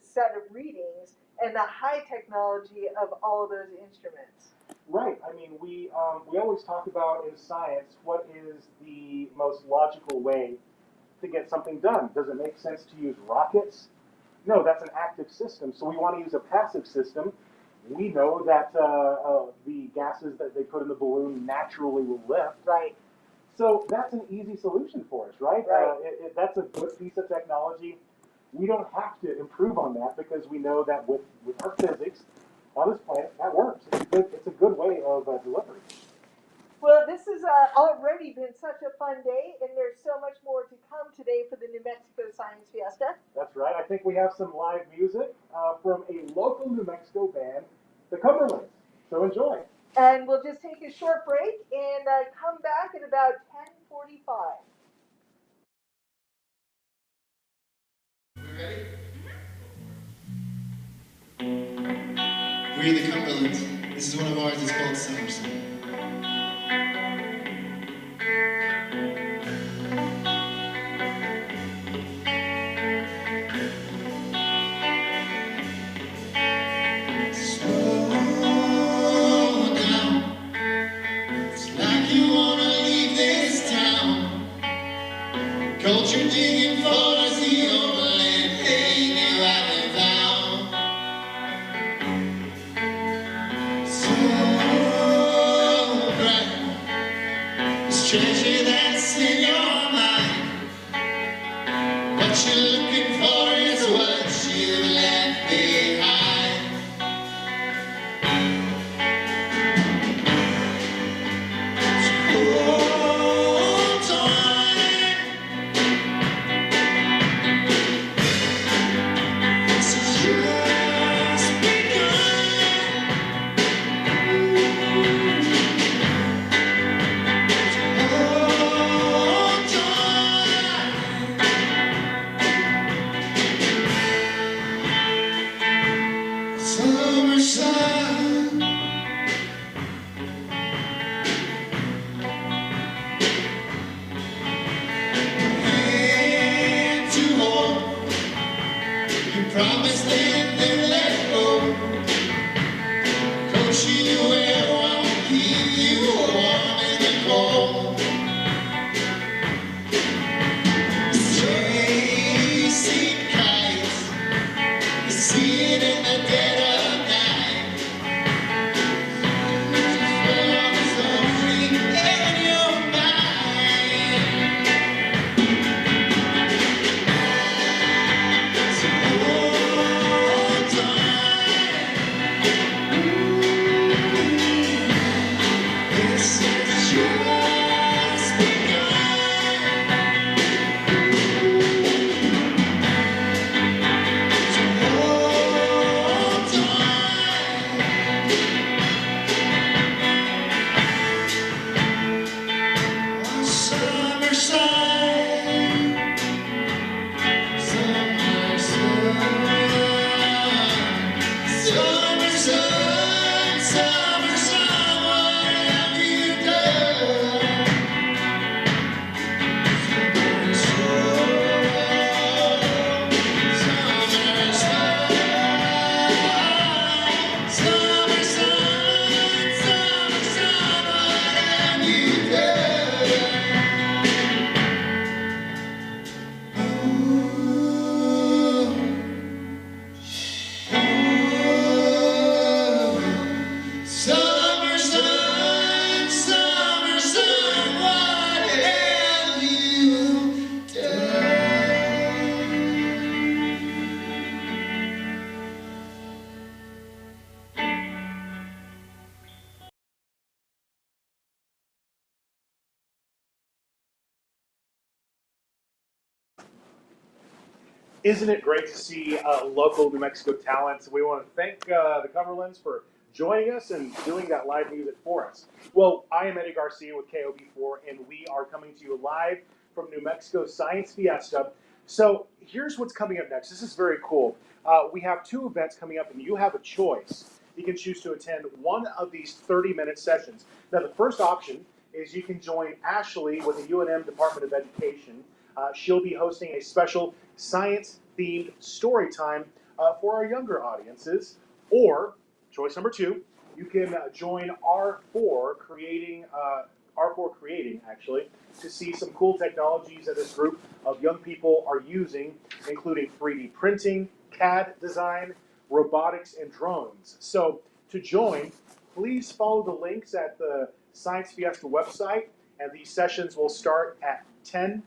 set of readings, and the high technology of all of those instruments.
Right. I mean, we always talk about in science what is the most logical way to get something done. Does it make sense to use rockets? No, that's an active system. So we want to use a passive system. We know that the gases that they put in the balloon naturally will lift.
Right.
So that's an easy solution for us, right?
Right.
That's a good piece of technology. We don't have to improve on that because we know that with our physics on this planet, that works. It's a good way of delivery.
Well, this has already been such a fun day, and there's so much more to come today for the New Mexico Science Fiesta.
That's right. I think we have some live music from a local New Mexico band, the Cumberlands. So enjoy.
And we'll just take a short break and come back at about 10:45.
We're the Cumberlands. This is one of ours. It's called Somerset. Slow down. It's like you wanna leave this town. Culture digging for us, the overland, laying you out and down. So bright, this treasure that's in your mind. What you're looking for is what you left behind. Hold on, this is just begun. Hold on. side, summer sun, summer sun, what have you done? Summer sun, what have you done?
Isn't it great to see local New Mexico talents? We want to thank the Cumberlands for joining us and doing that live music for us. Well, I am Eddie Garcia with KOB4, and we are coming to you live from New Mexico Science Fiesta. So here's what's coming up next. This is very cool. We have two events coming up, and you have a choice. You can choose to attend one of these 30-minute sessions. Now, the first option is you can join Ashley with the UNM Department of Education. She'll be hosting a special science-themed story time for our younger audiences. Or, choice number two, you can join R4 Creating, actually, to see some cool technologies that this group of young people are using, including 3D printing, CAD design, robotics, and drones. So to join, please follow the links at the Science Fiesta website, and these sessions will start at 10:50.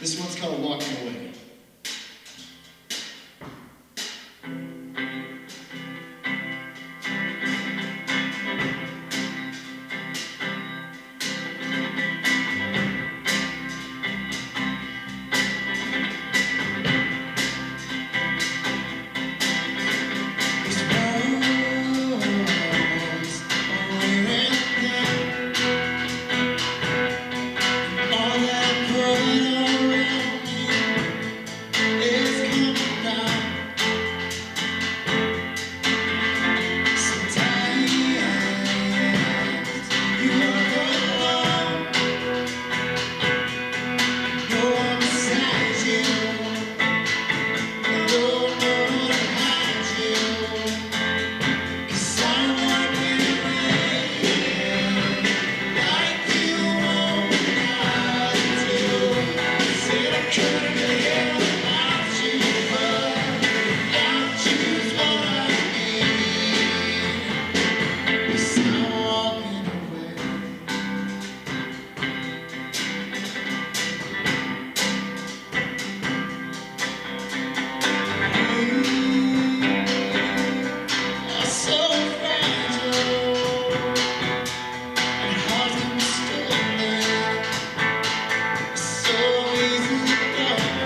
This one's called Walking Away. So easy to go.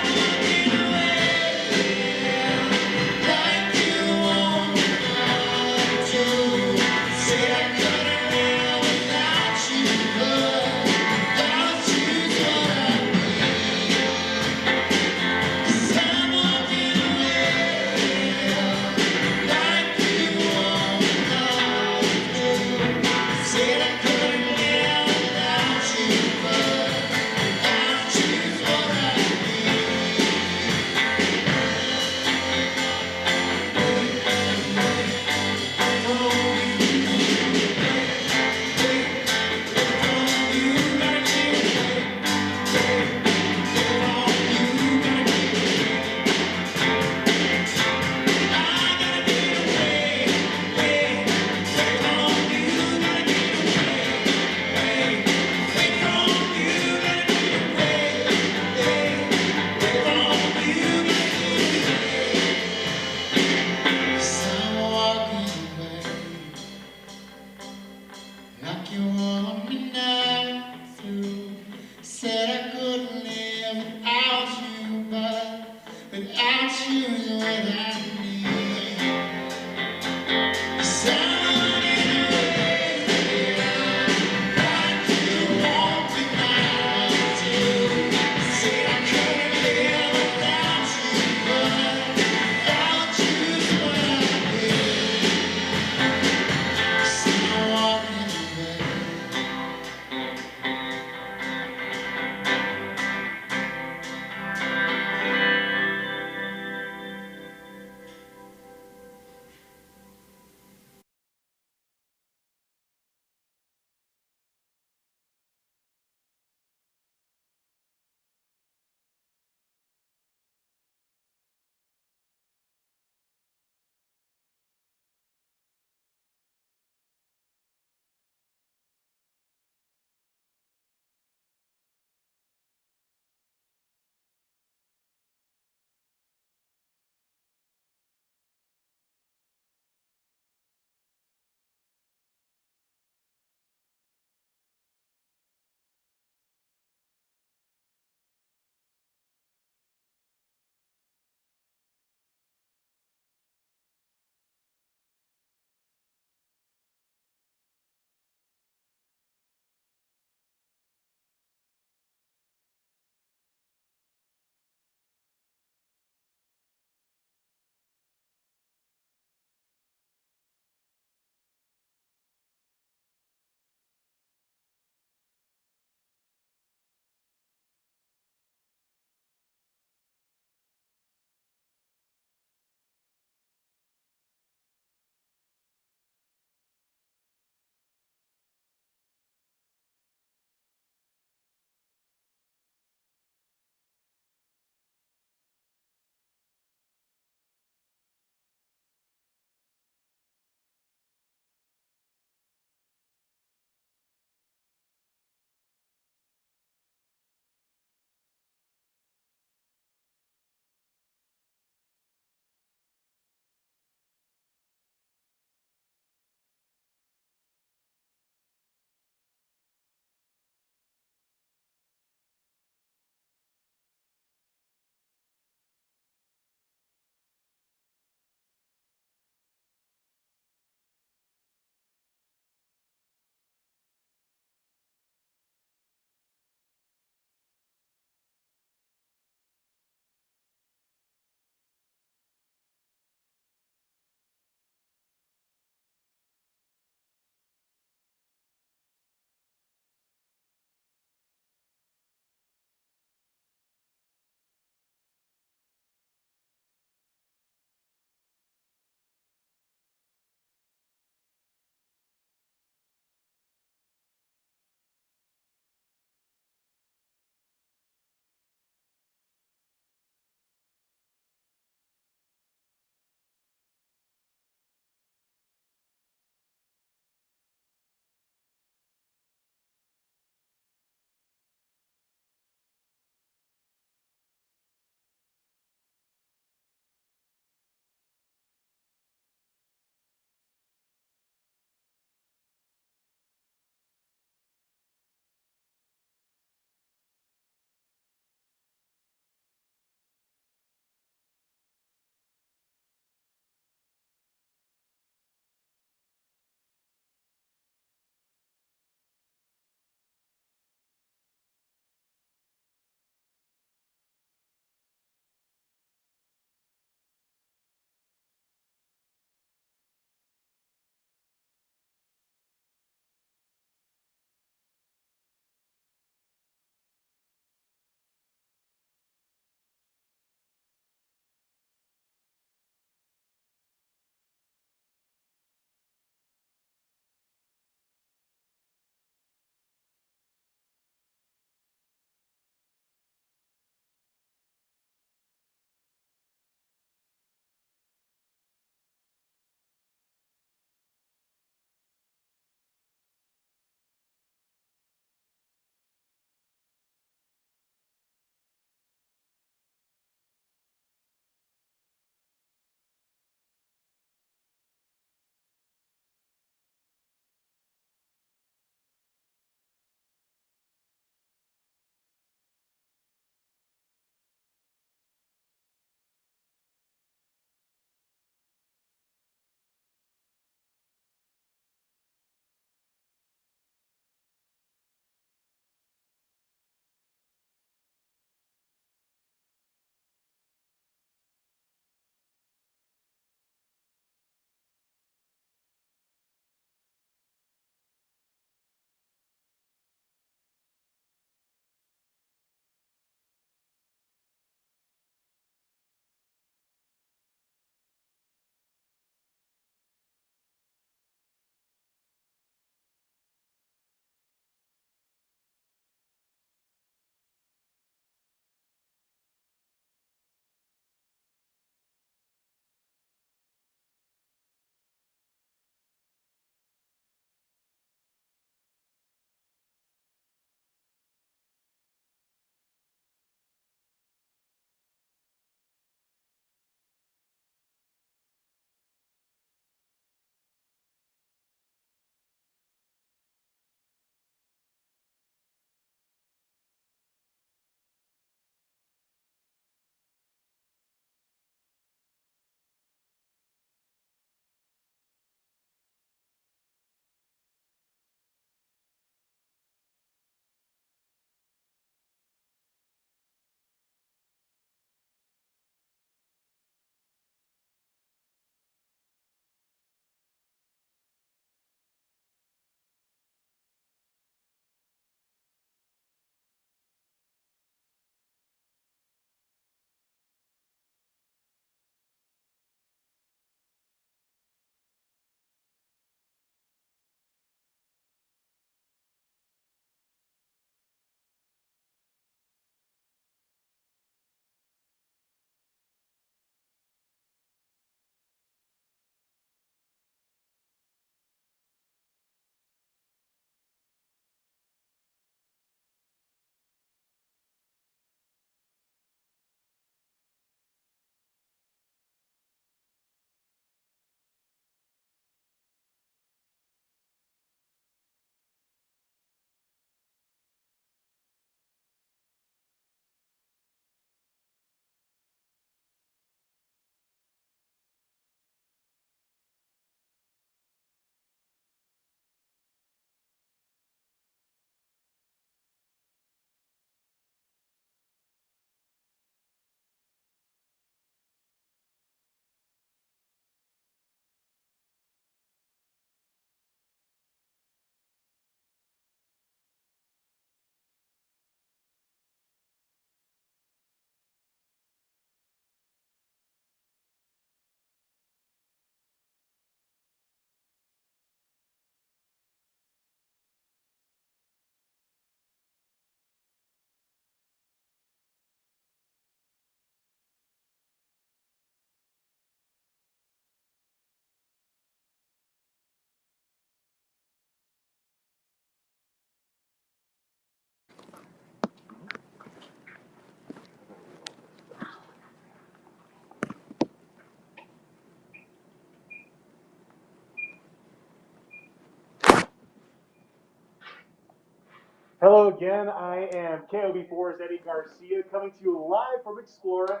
Hello again. I am KOB4's Eddie Garcia coming to you live from Explora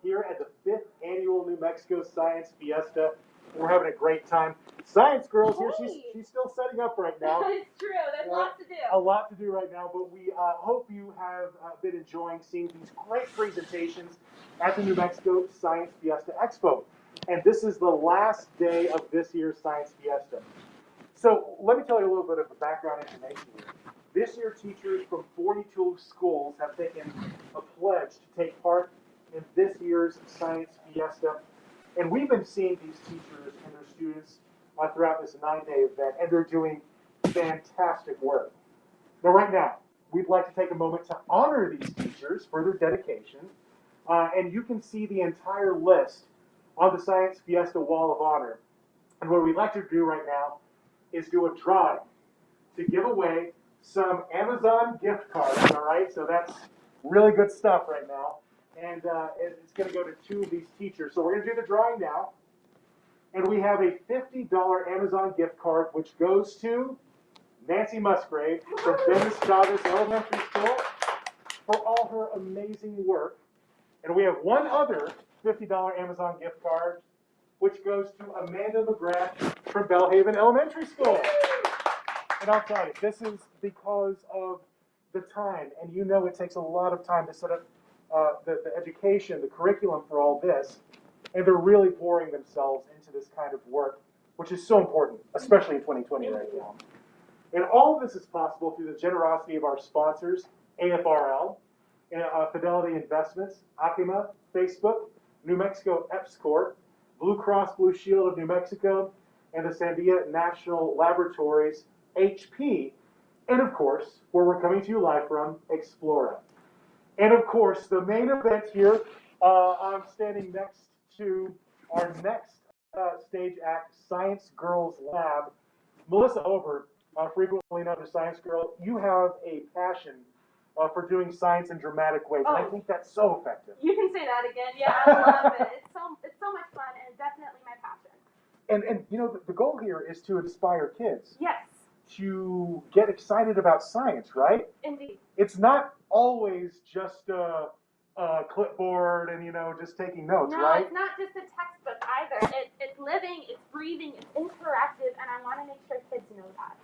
here at the 5th Annual New Mexico Science Fiesta. We're having a great time. Science Girl's here. She's still setting up right now.
It's true. There's lots to do.
A lot to do right now, but we hope you have been enjoying seeing these great presentations at the New Mexico Science Fiesta Expo. And this is the last day of this year's Science Fiesta. So let me tell you a little bit of the background information here. This year, teachers from 42 schools have taken a pledge to take part in this year's Science Fiesta. And we've been seeing these teachers and their students throughout this 9-day event, and they're doing fantastic work. Now, right now, we'd like to take a moment to honor these teachers for their dedication. And you can see the entire list on the Science Fiesta Wall of Honor. And what we'd like to do right now is do a drawing to give away some Amazon gift cards, all right? So that's really good stuff right now. And it's going to go to 2 of these teachers. So we're going to do the drawing now. And we have a $50 Amazon gift card, which goes to Nancy Musgrave from Dennis Chavez Elementary School for all her amazing work. And we have one other $50 Amazon gift card, which goes to Amanda McGrath from Bellhaven Elementary School. And I'll tell you, this is because of the time. And you know it takes a lot of time to set up the education, the curriculum for all this. And they're really pouring themselves into this kind of work, which is so important, especially in 2020 right now. And all of this is possible through the generosity of our sponsors, AFRL, Fidelity Investments, Acima, Facebook, New Mexico EPSCoR, Blue Cross Blue Shield of New Mexico, and the Sandia National Laboratories, HP, and of course, where we're coming to you live from, Explora. And of course, the main event here, I'm standing next to our next stage act, Science Girls Lab. Melissa Over, frequently known as Science Girl, you have a passion for doing science in dramatic ways, and I think that's so effective.
You can say that again. Yeah, I love it. It's so much fun, and definitely my passion.
And you know, the goal here is to inspire kids.
Yes.
To get excited about science, right?
Indeed.
It's not always just a clipboard and, you know, just taking notes,
no,
right?
No, it's not just a textbook either. It's living, it's breathing, it's interactive, and I want to make sure kids know that.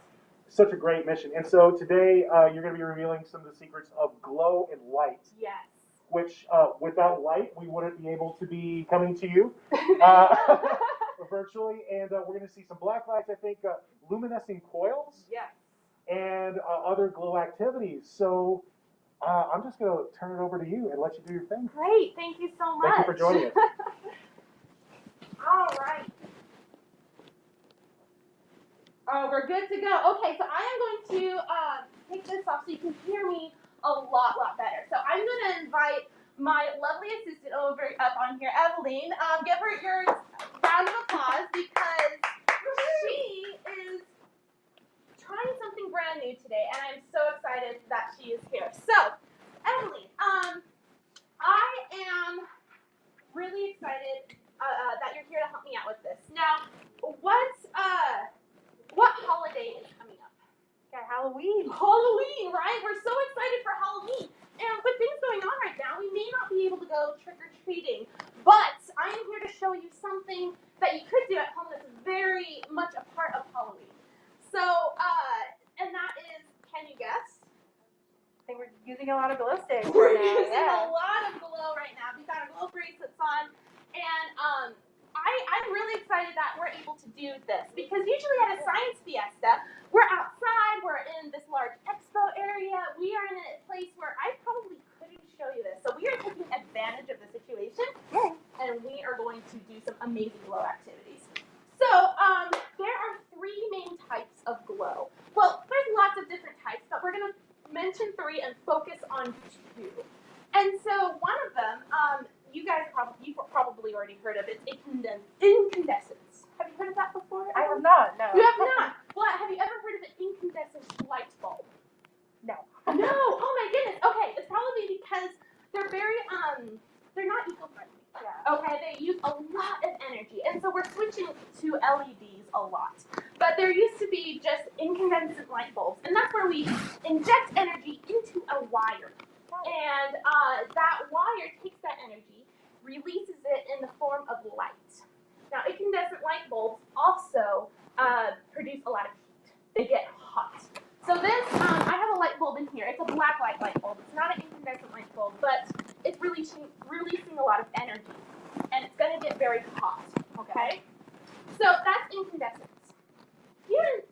Such a great mission. And so today you're going to be revealing some of the secrets of glow and light.
Yes.
Which without light, we wouldn't be able to be coming to you virtually. And we're going to see some black lights, I think, luminescing coils.
Yes.
And other glow activities. So I'm just going to turn it over to you and let you do your thing.
Great. Thank you so much.
Thank you for joining us.
All right. Oh, we're good to go. Okay, so I am going to take this off so you can hear me a lot better. So I'm going to invite my lovely assistant over up on here, Evelyn. Give her your round of applause because she is trying something brand new today, and I'm so excited that she is here. So, Evelyn, I am really excited that you're here to help me out with this. Now, what holiday is coming up?
Got Halloween.
Halloween, right? We're so excited for Halloween. And with things going on right now, we may not be able to go trick-or-treating, but I am here to show you something that you could do at home that's very much a part of Halloween. So, and that is, can you guess?
I think we're using a lot of glow sticks
We're
right now.
using
Yeah.
a lot of glow right now. We've got our glow bracelets on, and I'm really excited that we're able to do this because usually at a science fiesta, we're outside, we're in this large expo area, we are in a place where I probably couldn't show you this. So we are taking advantage of the situation, and we are going to do some amazing glow activities. So there are 3 main types of glow. Well, there's lots of different types, but we're going to mention 3 and focus on 2. And so one of them, you've probably already heard of it, incandescence. Have you heard of that before?
I have not, no.
You have not? Well, have you ever heard of an incandescent light bulb?
No.
No. Oh my goodness. Okay, it's probably because they're very they're not eco-friendly.
Yeah.
Okay, they use a lot of energy, and so we're switching to LEDs a lot. But there used to be just incandescent light bulbs, and that's where we inject energy wire. And that wire takes that energy, releases it in the form of light. Now, incandescent light bulbs also produce a lot of heat. They get hot. So this, I have a light bulb in here. It's a black light bulb. It's not an incandescent light bulb, but it's releasing a lot of energy. And it's going to get very hot, okay? So that's incandescence.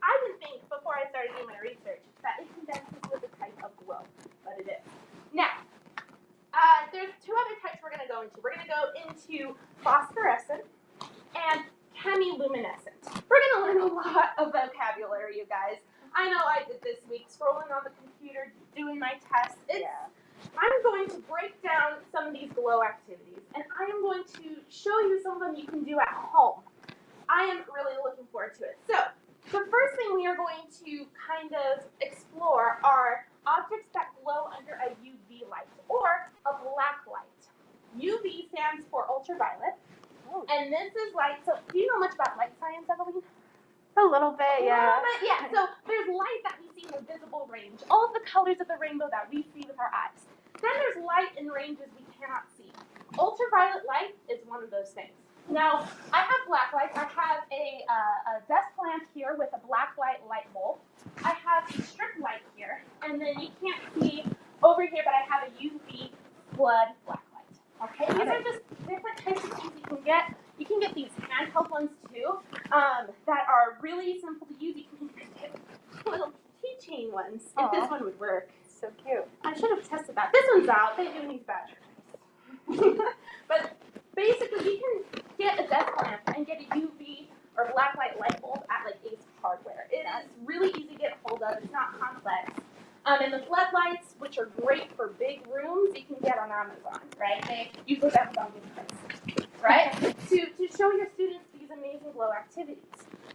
I didn't think before I started doing my research that incandescence was a type of glow, but it is. Now, there's two other types we're going to go into. We're going to go into phosphorescent and chemiluminescent. We're going to learn a lot of vocabulary, you guys. I know I did this week, scrolling on the computer, doing my tests. I'm going to break down some of these glow activities, and I am going to show you some of them you can do at home. I am really looking forward to it. So, the first thing we are going to kind of explore are objects that glow under a UV light or a black light. UV stands for ultraviolet, and this is light. So, do you know much about light science, Evelyn?
A little bit, yeah.
Yeah. So, there's light that we see in the visible range, all of the colors of the rainbow that we see with our eyes. Then there's light in ranges we cannot see. Ultraviolet light is one of those things. Now, I have black lights. I have a desk lamp here with a black light bulb. I have a strip light here, and then you can't see over here, but I have a UV flood black light. Okay, these are just different types of things you can get. You can get these handheld ones too, that are really simple to use. You can get little keychain ones. If this one would work.
So cute.
I should have tested that. This one's out. They do need batteries. But basically, you can get a desk lamp and get a UV or black light bulb at like Ace Hardware. It is really easy to get hold of. It's not complex. And the floodlights, which are great for big rooms, you can get on Amazon, right? They use those Amazon gift cards, right? to show your students these amazing glow activities.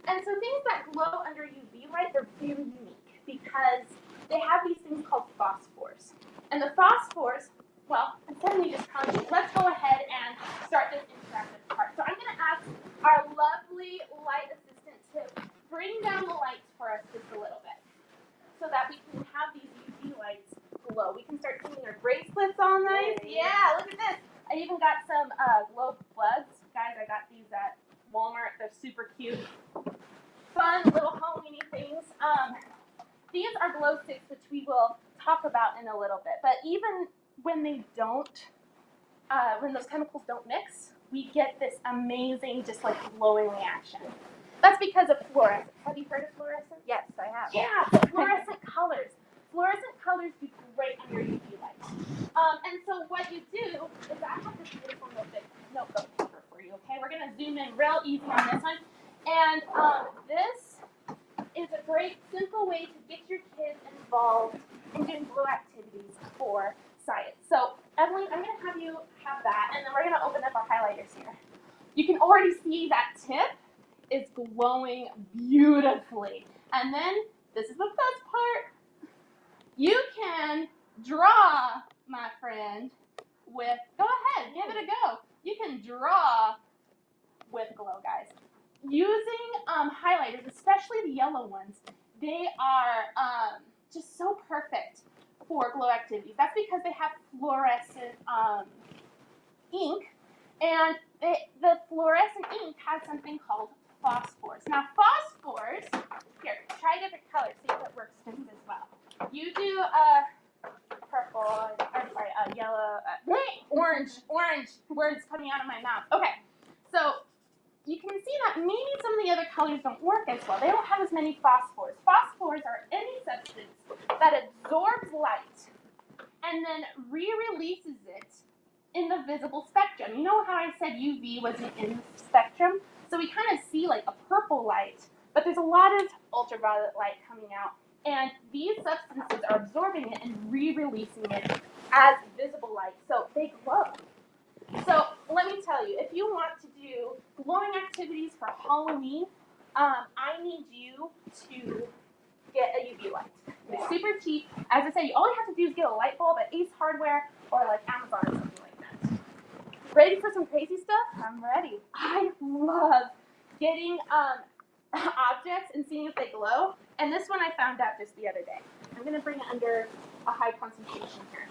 And so things that glow under UV light, they're very unique because they have these things called phosphors. And the phosphors, well, instead of me just telling you, let's go ahead and start this interactive part. So I'm going to ask our lovely light assistant to bring down the lights for us just a little bit so that we can have these UV lights glow. We can start putting our bracelets on nice. Yeah, look at this. I even got some glow plugs. Guys, I got these at Walmart. They're super cute. Fun little Halloweeny things. These are glow sticks, which we will talk about in a little bit. But even when they don't, when those chemicals don't mix, we get this amazing, just like glowing reaction. That's because of fluorescence. Have you heard of fluorescence?
Yes, I have.
Yeah, so fluorescent colors. Fluorescent colors do great under UV light. And so what you do is I have this beautiful notebook paper for you, okay? We're going to zoom in real easy on this one. And this is a great, simple way to get your kids involved in doing glow activities for science. So, Evelyn, I'm going to have you have that, and then we're going to open up our highlighters here. You can already see that tip is glowing beautifully. And then, this is the best part. You can draw, my friend, with, go ahead, give it a go. You can draw with glow, guys. Using highlighters, especially the yellow ones, they are just so perfect for glow activities. That's because they have fluorescent ink, and the fluorescent ink has something called phosphors. Now, phosphors, here, try a different color, see if it works just as well. You do purple, yellow, orange, words coming out of my mouth. Okay, so you can see that maybe some of the other colors don't work as well. They don't have as many phosphors. Phosphors are any substance that absorbs light and then re-releases it in the visible spectrum. You know how I said UV wasn't in the spectrum? So we kind of see like a purple light, but there's a lot of ultraviolet light coming out, and these substances are absorbing it and re-releasing it as visible light, so they glow. So let me tell you, if you want to do glowing activities for Halloween, I need you to get a UV light. It's super cheap. As I said, all you have to do is get a light bulb at Ace Hardware or like Amazon or something like that. Ready for some crazy stuff?
I'm ready.
I love getting objects and seeing if they glow. And this one I found out just the other day. I'm going to bring it under a high concentration here.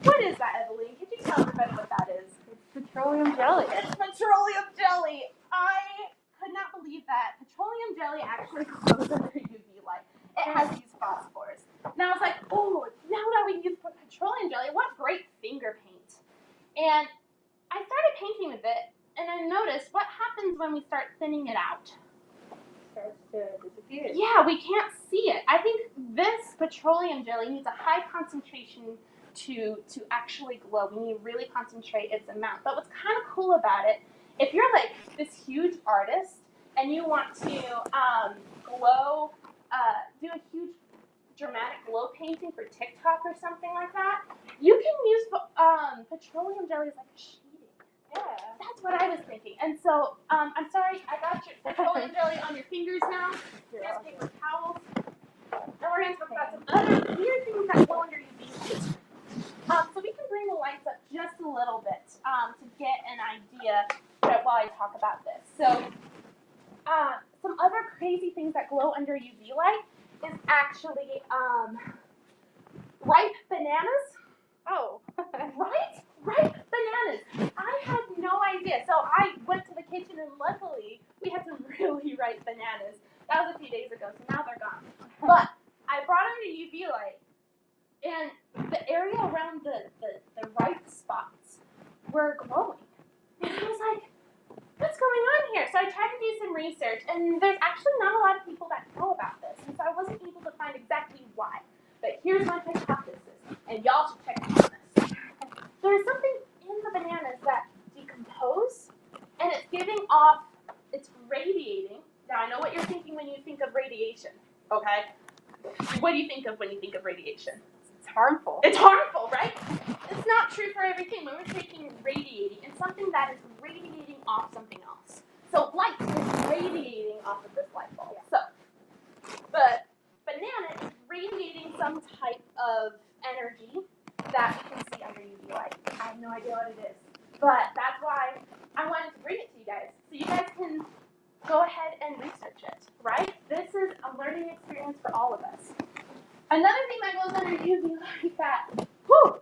What is that, Evelyn? Could you tell everybody what that is?
Petroleum jelly.
It's petroleum jelly. I could not believe that petroleum jelly actually glows under UV light. It has these phosphors. Now I was like, oh, now that we use petroleum jelly, what great finger paint. And I started painting with it, and I noticed what happens when we start thinning it out.
Starts to disappear.
Yeah, we can't see it. I think this petroleum jelly needs a high concentration to actually glow. We need to really concentrate its amount. But what's kind of cool about it, if you're like this huge artist and you want to glow, do a huge dramatic glow painting for TikTok or something like that, you can use petroleum jelly as like a sheeting.
Yeah.
That's what I was thinking. And so, I'm sorry, I got your petroleum jelly on your fingers now. Here's paper towels. And we're going to talk about some other weird things that glow under UV light. So we can bring the lights up just a little bit to get an idea while I talk about this. So, some other crazy things that glow under UV light is actually ripe bananas.
Oh.
Right? Ripe bananas. I had no idea. So I went to the kitchen and luckily we had some really ripe bananas. That was a few days ago, so now they're gone. But I brought them to UV light and the area around the ripe spots were glowing. And I was like, what's going on here? So I tried to do some research and there's actually not a lot of people that know about this. And so I wasn't able to find exactly why. But here's my hypothesis, and y'all should check me on this. There's something in the bananas that decompose, and it's giving off, it's radiating. Now, I know what you're thinking when you think of radiation, okay? What do you think of when you think of radiation?
It's harmful.
It's harmful, right? It's not true for everything. When we're taking radiating, it's something that is radiating off something else. So light is radiating off of this light bulb.
Yeah.
So the banana is radiating some type of energy that we can see under UV light. I have no idea what it is. But that's why I wanted to bring it to you guys. So you guys can go ahead and research it, right? This is a learning experience for all of us. Another thing that goes under UV light that,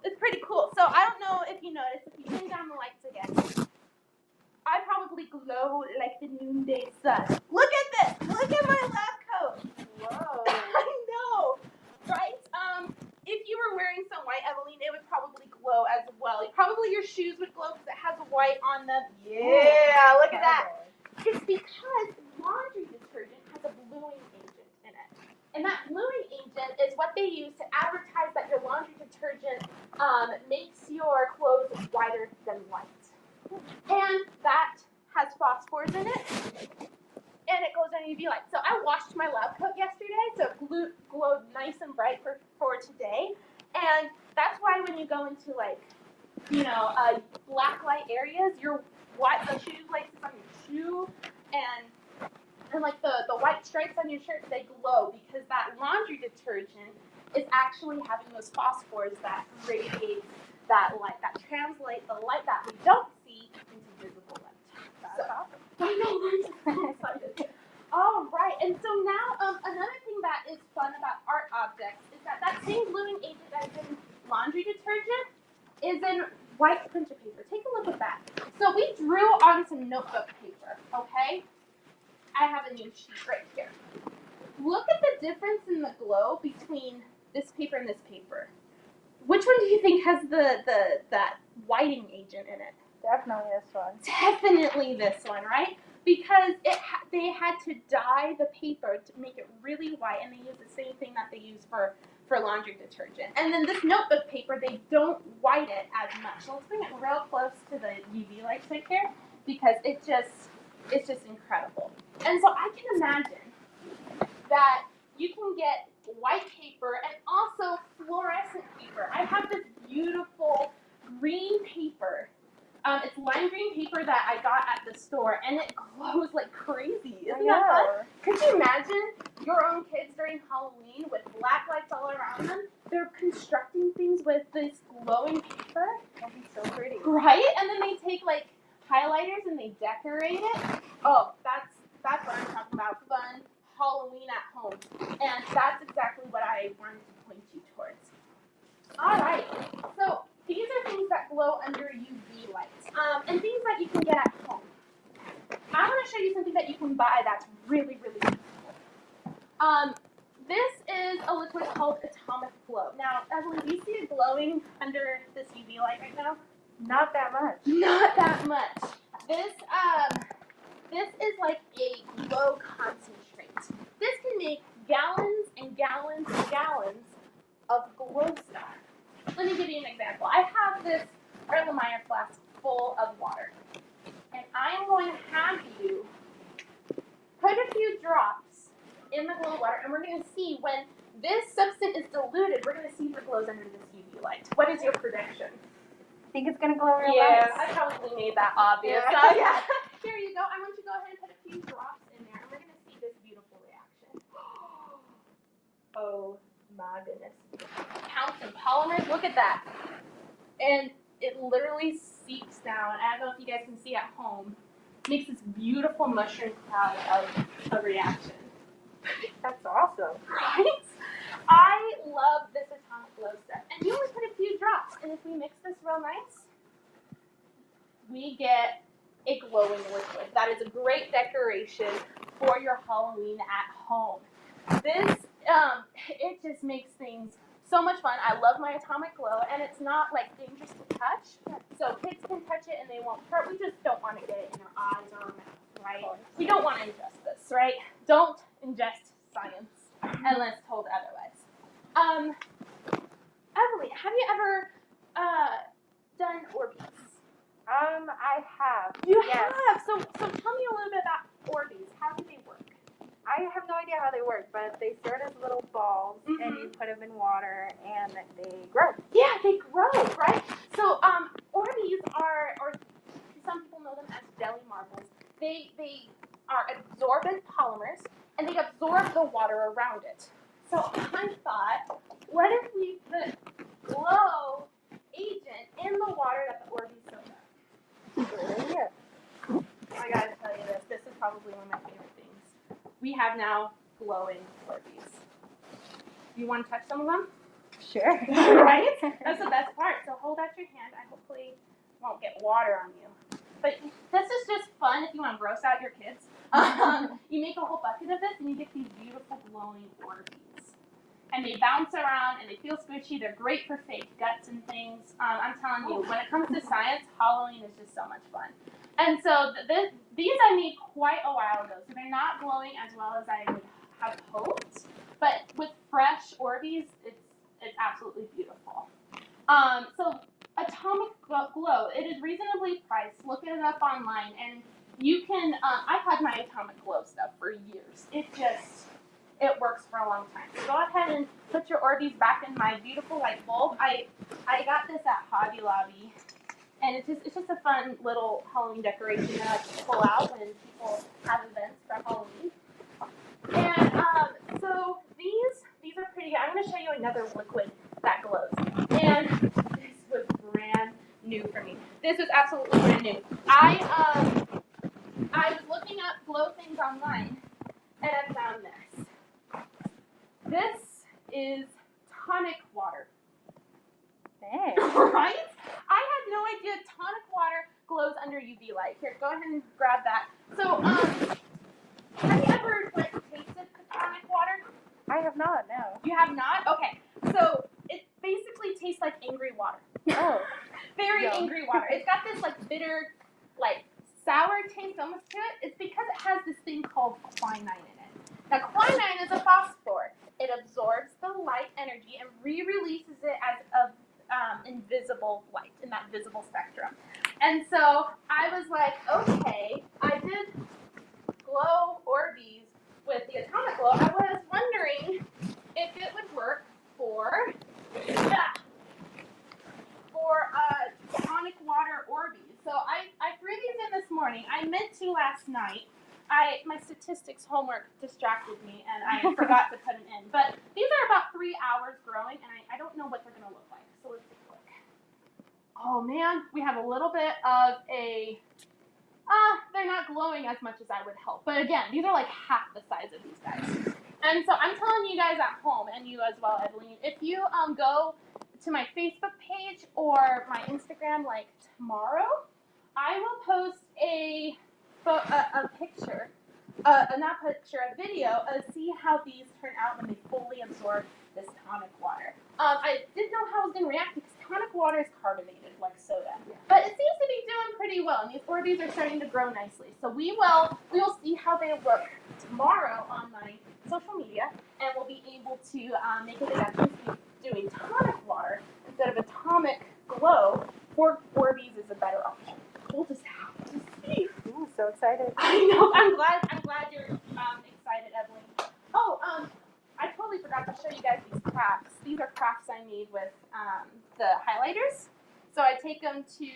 it's pretty cool. So I don't know if you noticed, if you turn down the lights again, I probably glow like the noonday sun. Look at this. Look at my lab coat.
Whoa.
I know, right? If you were wearing some white, Evelyn, it would probably glow as well. Probably your shoes would glow because it has white on them. Yeah, look at that. It's because laundry detergent has a bluing agent in it. And that bluing agent is what they use to advertise that your laundry detergent makes your clothes whiter than white. And that has phosphors in it. And it goes under UV light. So I washed my lab coat yesterday, so it glowed nice and bright for today. And that's why when you go into black light areas, the shoe laces on your shoe and like the white stripes on your shirt, they glow because that laundry detergent is actually having those phosphors that radiate that light, that translate the light that we don't see into visible light.
That's awesome.
I know, I'm so excited. All right, and so now another thing that is fun about art objects is that same gluing agent that is in laundry detergent is in white printer paper. Take a look at that. So we drew on some notebook paper, okay? I have a new sheet right here. Look at the difference in the glow between this paper and this paper. Which one do you think has that whiting agent in it?
Definitely this one.
Definitely this one, right? Because they had to dye the paper to make it really white, and they use the same thing that they use for laundry detergent. And then this notebook paper, they don't white it as much. So let's bring it real close to the UV light right here because it's just incredible. And so I can imagine that you can get white paper and also fluorescent paper. I have this beautiful green paper. It's lime green paper that I got at the store, and it glows like crazy. Isn't that fun? Could you imagine your own kids during Halloween with black lights all around them? They're constructing things with this glowing paper.
That'd be so pretty.
Right? And then they take like highlighters and they decorate it. Oh, that's what I'm talking about. Fun Halloween at home. And that's exactly what I wanted to point you towards. see it glowing under this UV light right now?
Not that much.
Not that much. This is like a glow concentrate. This can make gallons and gallons and gallons of glow stuff. Let me give you an example. I have this Erlenmeyer flask full of water, and I am going to have you put a few drops in the glow water, and we're going to see when this substance is diluted, we're going to see if it glows under this UV light. What is your prediction?
I think it's gonna glow real
Yeah,
nice.
I probably made that obvious.
Yeah.
So, yeah. Here you go. I want you to go ahead and put a few drops in there, and we're going to see this beautiful reaction. Oh my goodness. Calcium polymers, look at that. And it literally seeps down. I don't know if you guys can see at home. Makes this beautiful mushroom cloud of a reaction.
That's awesome.
Right? I love this atomic glow stuff. And you only put a few drops. And if we mix this real nice, we get a glowing liquid. That is a great decoration for your Halloween at home. This, it just makes things so much fun. I love my atomic glow, and it's not like dangerous to touch. So kids can touch it and they won't hurt. We just don't want to get it in our eyes or our mouth, right? We don't want to ingest this, right? Don't ingest science unless told otherwise. Emily, have you ever done Orbeez?
I have.
You
Yes.
have. So tell me a little bit about Orbeez. How do they work?
I have no idea how they work, but they start as little balls, and you put them in water, and they grow.
Yeah, they grow, right? So Orbeez are, or some people know them as jelly marbles. They are absorbent polymers, and they absorb the water around it. So I thought, what if we put glow agent in the water that the Orbeez soak up?
Yeah.
I gotta tell you this. This is probably one of my favorite things. We have now glowing Orbeez. You want to touch some of them?
Sure.
Right? That's the best part. So hold out your hand. I hopefully won't get water on you. But this is just fun if you want to gross out your kids. You make a whole bucket of this and you get these beautiful glowing Orbeez. And they bounce around and they feel squishy. They're great for fake guts and things. I'm telling you, when it comes to science, Halloween is just so much fun. And so these I made quite a while ago. So they're not glowing as well as I would have hoped. But with fresh Orbeez, it's absolutely beautiful. So Atomic Glow, it is reasonably priced. Look it up online, and you can. I've had my Atomic Glow stuff for years. It works for a long time. So go ahead and put your Orbeez back in my beautiful light bulb. I got this at Hobby Lobby, and it's just a fun little Halloween decoration that I can pull out when people have events for Halloween. And so these are pretty good. I'm going to show you another liquid that glows. And this was brand new for me. This was absolutely brand new. I was looking up glow things online, and I found this. This is tonic water.
Dang.
Right? I had no idea tonic water glows under UV light. Here, go ahead and grab that. So, have you ever tasted tonic water?
I have not, no.
You have not? Okay. So it basically tastes like angry water.
Oh.
Very
Yum.
angry water. It's got this bitter, sour taste almost to it. It's because it has this thing called quinine in it. Now quinine is a phosphor. It absorbs the light energy and re-releases it as a invisible light in that visible spectrum. And so I was like, okay, I did glow Orbeez with the Atomic Glow. I was wondering if it would work for tonic water Orbeez. So I threw these in this morning. I meant to last night. My statistics homework distracted me and I forgot to put them in. But these are about 3 hours growing, and I don't know what they're going to look like. So let's take a look. Oh man, we have a little bit of they're not glowing as much as I would hope. But again, these are like half the size of these guys. And so I'm telling you guys at home, and you as well, Evelyn, if you go to my Facebook page or my Instagram tomorrow, I will post a picture, a video, see how these turn out when they fully absorb this tonic water. I didn't know how I was going to react because tonic water is carbonated like soda. But it seems to be doing pretty well, and these Orbeez are starting to grow nicely. So we will see how they look tomorrow on my social media, and we'll be able to make a deduction doing tonic water instead of Atomic Glow for Orbeez is a better option. We'll just have to see.
Ooh, so excited.
I know. I'm glad you're excited, Evelyn. Oh, I totally forgot to show you guys these crafts. These are crafts I made with the highlighters. So I take them to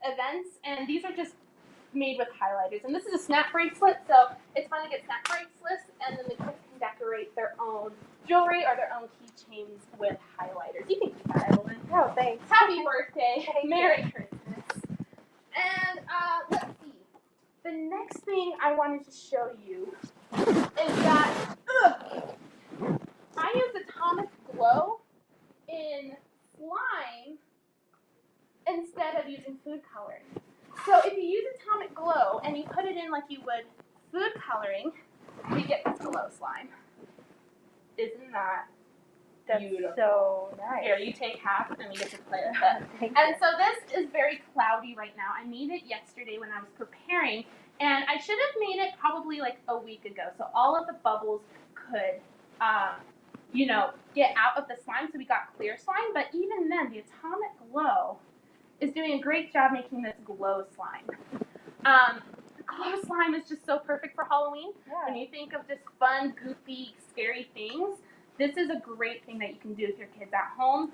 events, and these are just made with highlighters. And this is a snap bracelet, so it's fun to get snap bracelets, and then the kids can decorate their own jewelry or their own keychains with highlighters. You can keep that, Evelyn.
Oh, thanks.
Happy birthday.
Thank
Merry Christmas. And let's see. The next thing I wanted to show you is that I use Atomic Glow in slime instead of using food coloring. So if you use Atomic Glow and you put it in like you would food coloring, you get this glow slime. Isn't that
That's
beautiful?
so nice.
Here, you take half and you get to play with it.
Thank
And
you.
so this is very cloudy right now. I made it yesterday when I was preparing, and I should have made it probably like a week ago, so all of the bubbles could, get out of the slime, so we got clear slime. But even then, the Atomic Glow is doing a great job making this glow slime. Glow slime is just so perfect for Halloween.
Yeah.
When you think of just fun, goofy, scary things, this is a great thing that you can do with your kids at home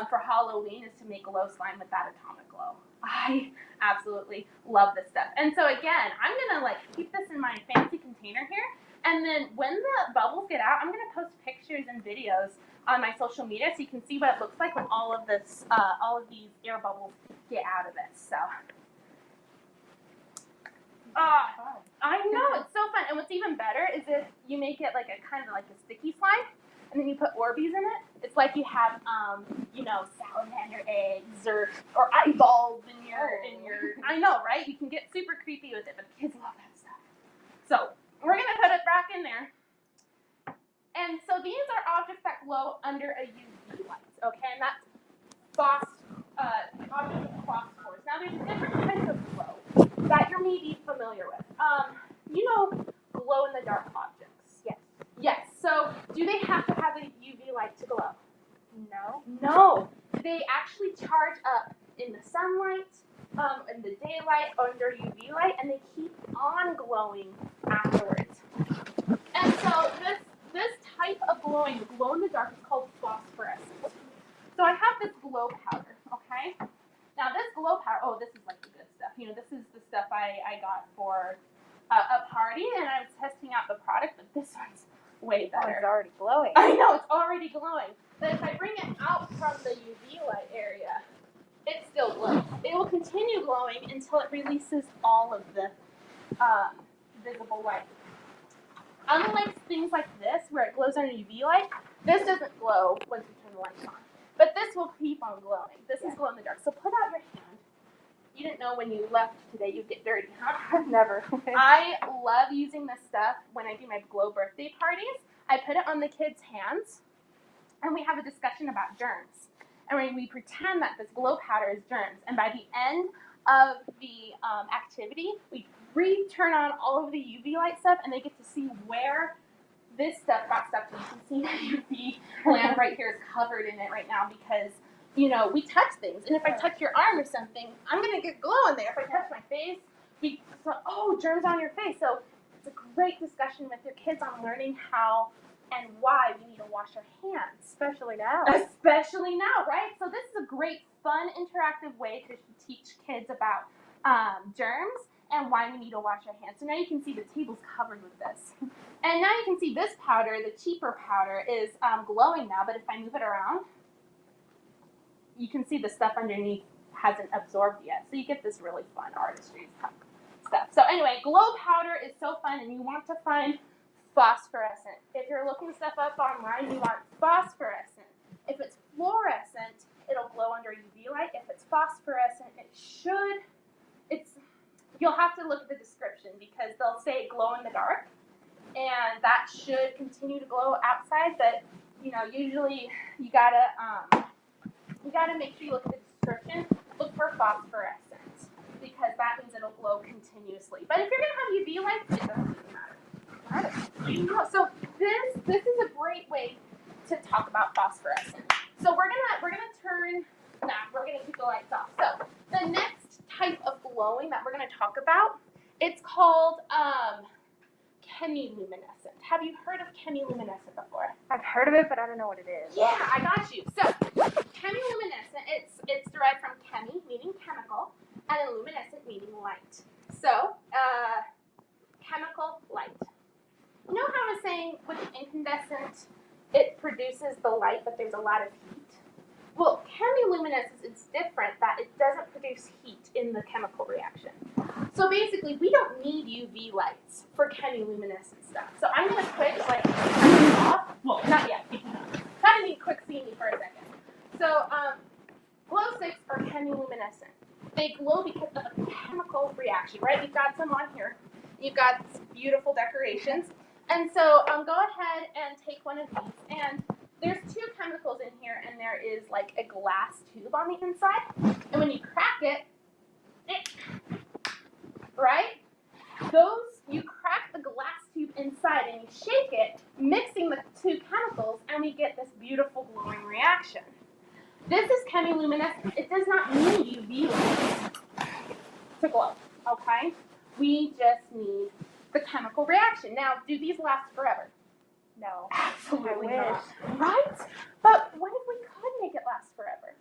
for Halloween, is to make glow slime with that Atomic Glow. I absolutely love this stuff. And so again, I'm gonna keep this in my fancy container here, and then when the bubbles get out, I'm gonna post pictures and videos on my social media so you can see what it looks like when all of these air bubbles get out of it. So. I know, it's so fun. And what's even better is if you make it like a kind of like a sticky slime, and then you put Orbeez in it. It's like you have, salamander eggs or eyeballs in your. I know, right? You can get super creepy with it, but the kids love that stuff. So we're gonna put it back in there. And so these are objects that glow under a UV light, okay? And that's objects of phosphorus. Now there's different types of glow that you're maybe familiar with. Glow in the dark objects.
Yes.
Yes. So do they have to have a UV light to glow?
No.
No. They actually charge up in the sunlight, in the daylight, under UV light, and they keep on glowing afterwards. And so this type of glowing, the glow in the dark, is called phosphorescent. So I have this glow powder, okay? Now this glow powder, this is like the good stuff. This is the stuff I got for a party, and I was testing out the product, but this one's way
Oh,
better.
it's already glowing.
I know, it's already glowing. But if I bring it out from the UV light area, it still glows. It will continue glowing until it releases all of the visible light. Unlike things like this, where it glows under UV light, this doesn't glow once you turn the lights on. But this will keep on glowing. This is glow in the dark. So put out your hand. You didn't know when you left today you'd get dirty, huh?
Never.
I love using this stuff when I do my glow birthday parties. I put it on the kids' hands, and we have a discussion about germs. And we pretend that this glow powder is germs. And by the end of the activity, we turn on all of the UV light stuff, and they get to see where this stuff got stuck. You can see my UV lamp right here is covered in it right now because, we touch things. And if I touch your arm or something, I'm going to get glow in there. If I touch my face, germs on your face. So it's a great discussion with your kids on learning how and why we need to wash our hands.
Especially now.
Especially now, right? So this is a great, fun, interactive way to teach kids about germs and why we need to wash our hands. So now you can see the table's covered with this. And now you can see this powder, the cheaper powder, is glowing now, but if I move it around, you can see the stuff underneath hasn't absorbed yet. So you get this really fun artistry stuff. So anyway, glow powder is so fun, and you want to find phosphorescent. If you're looking stuff up online, you want phosphorescent. If it's fluorescent, it'll glow under UV light. If it's phosphorescent, you'll have to look at the description because they'll say glow in the dark, and that should continue to glow outside. But usually you gotta make sure you look at the description. Look for phosphorescent because that means it'll glow continuously. But if you're gonna have UV lights, it doesn't really matter. So this is a great way to talk about phosphorescent. So we're gonna turn. We're gonna keep the lights off. So the next type of glowing that we're gonna talk about, it's called chemiluminescent. Have you heard of chemiluminescent before?
I've heard of it, but I don't know what it is.
Yeah, I got you. So chemiluminescent, it's derived from chemi, meaning chemical, and then luminescent, meaning light. So chemical light. You know how I was saying with incandescent, it produces the light, but there's a lot of heat? Well, chemiluminescence is different, that it doesn't produce heat in the chemical reaction. So basically, we don't need UV lights for chemiluminescent stuff. So I'm going to quick, turn it off. Well, not yet. Kind of need quick see me for a second. So glow sticks are chemiluminescent. They glow because of a chemical reaction, right? We've got some on here. You've got beautiful decorations. And so go ahead and take one of these. And there's two chemicals in here, and there is like a glass tube on the inside. And when you crack it, right? You crack the glass tube inside and you shake it, mixing the two chemicals, and we get this beautiful glowing reaction. This is chemiluminescence. It does not need UV lights to glow, okay? We just need the chemical reaction. Now, do these last forever?
No.
Absolutely
I
not. Right? But what if we could make it last forever?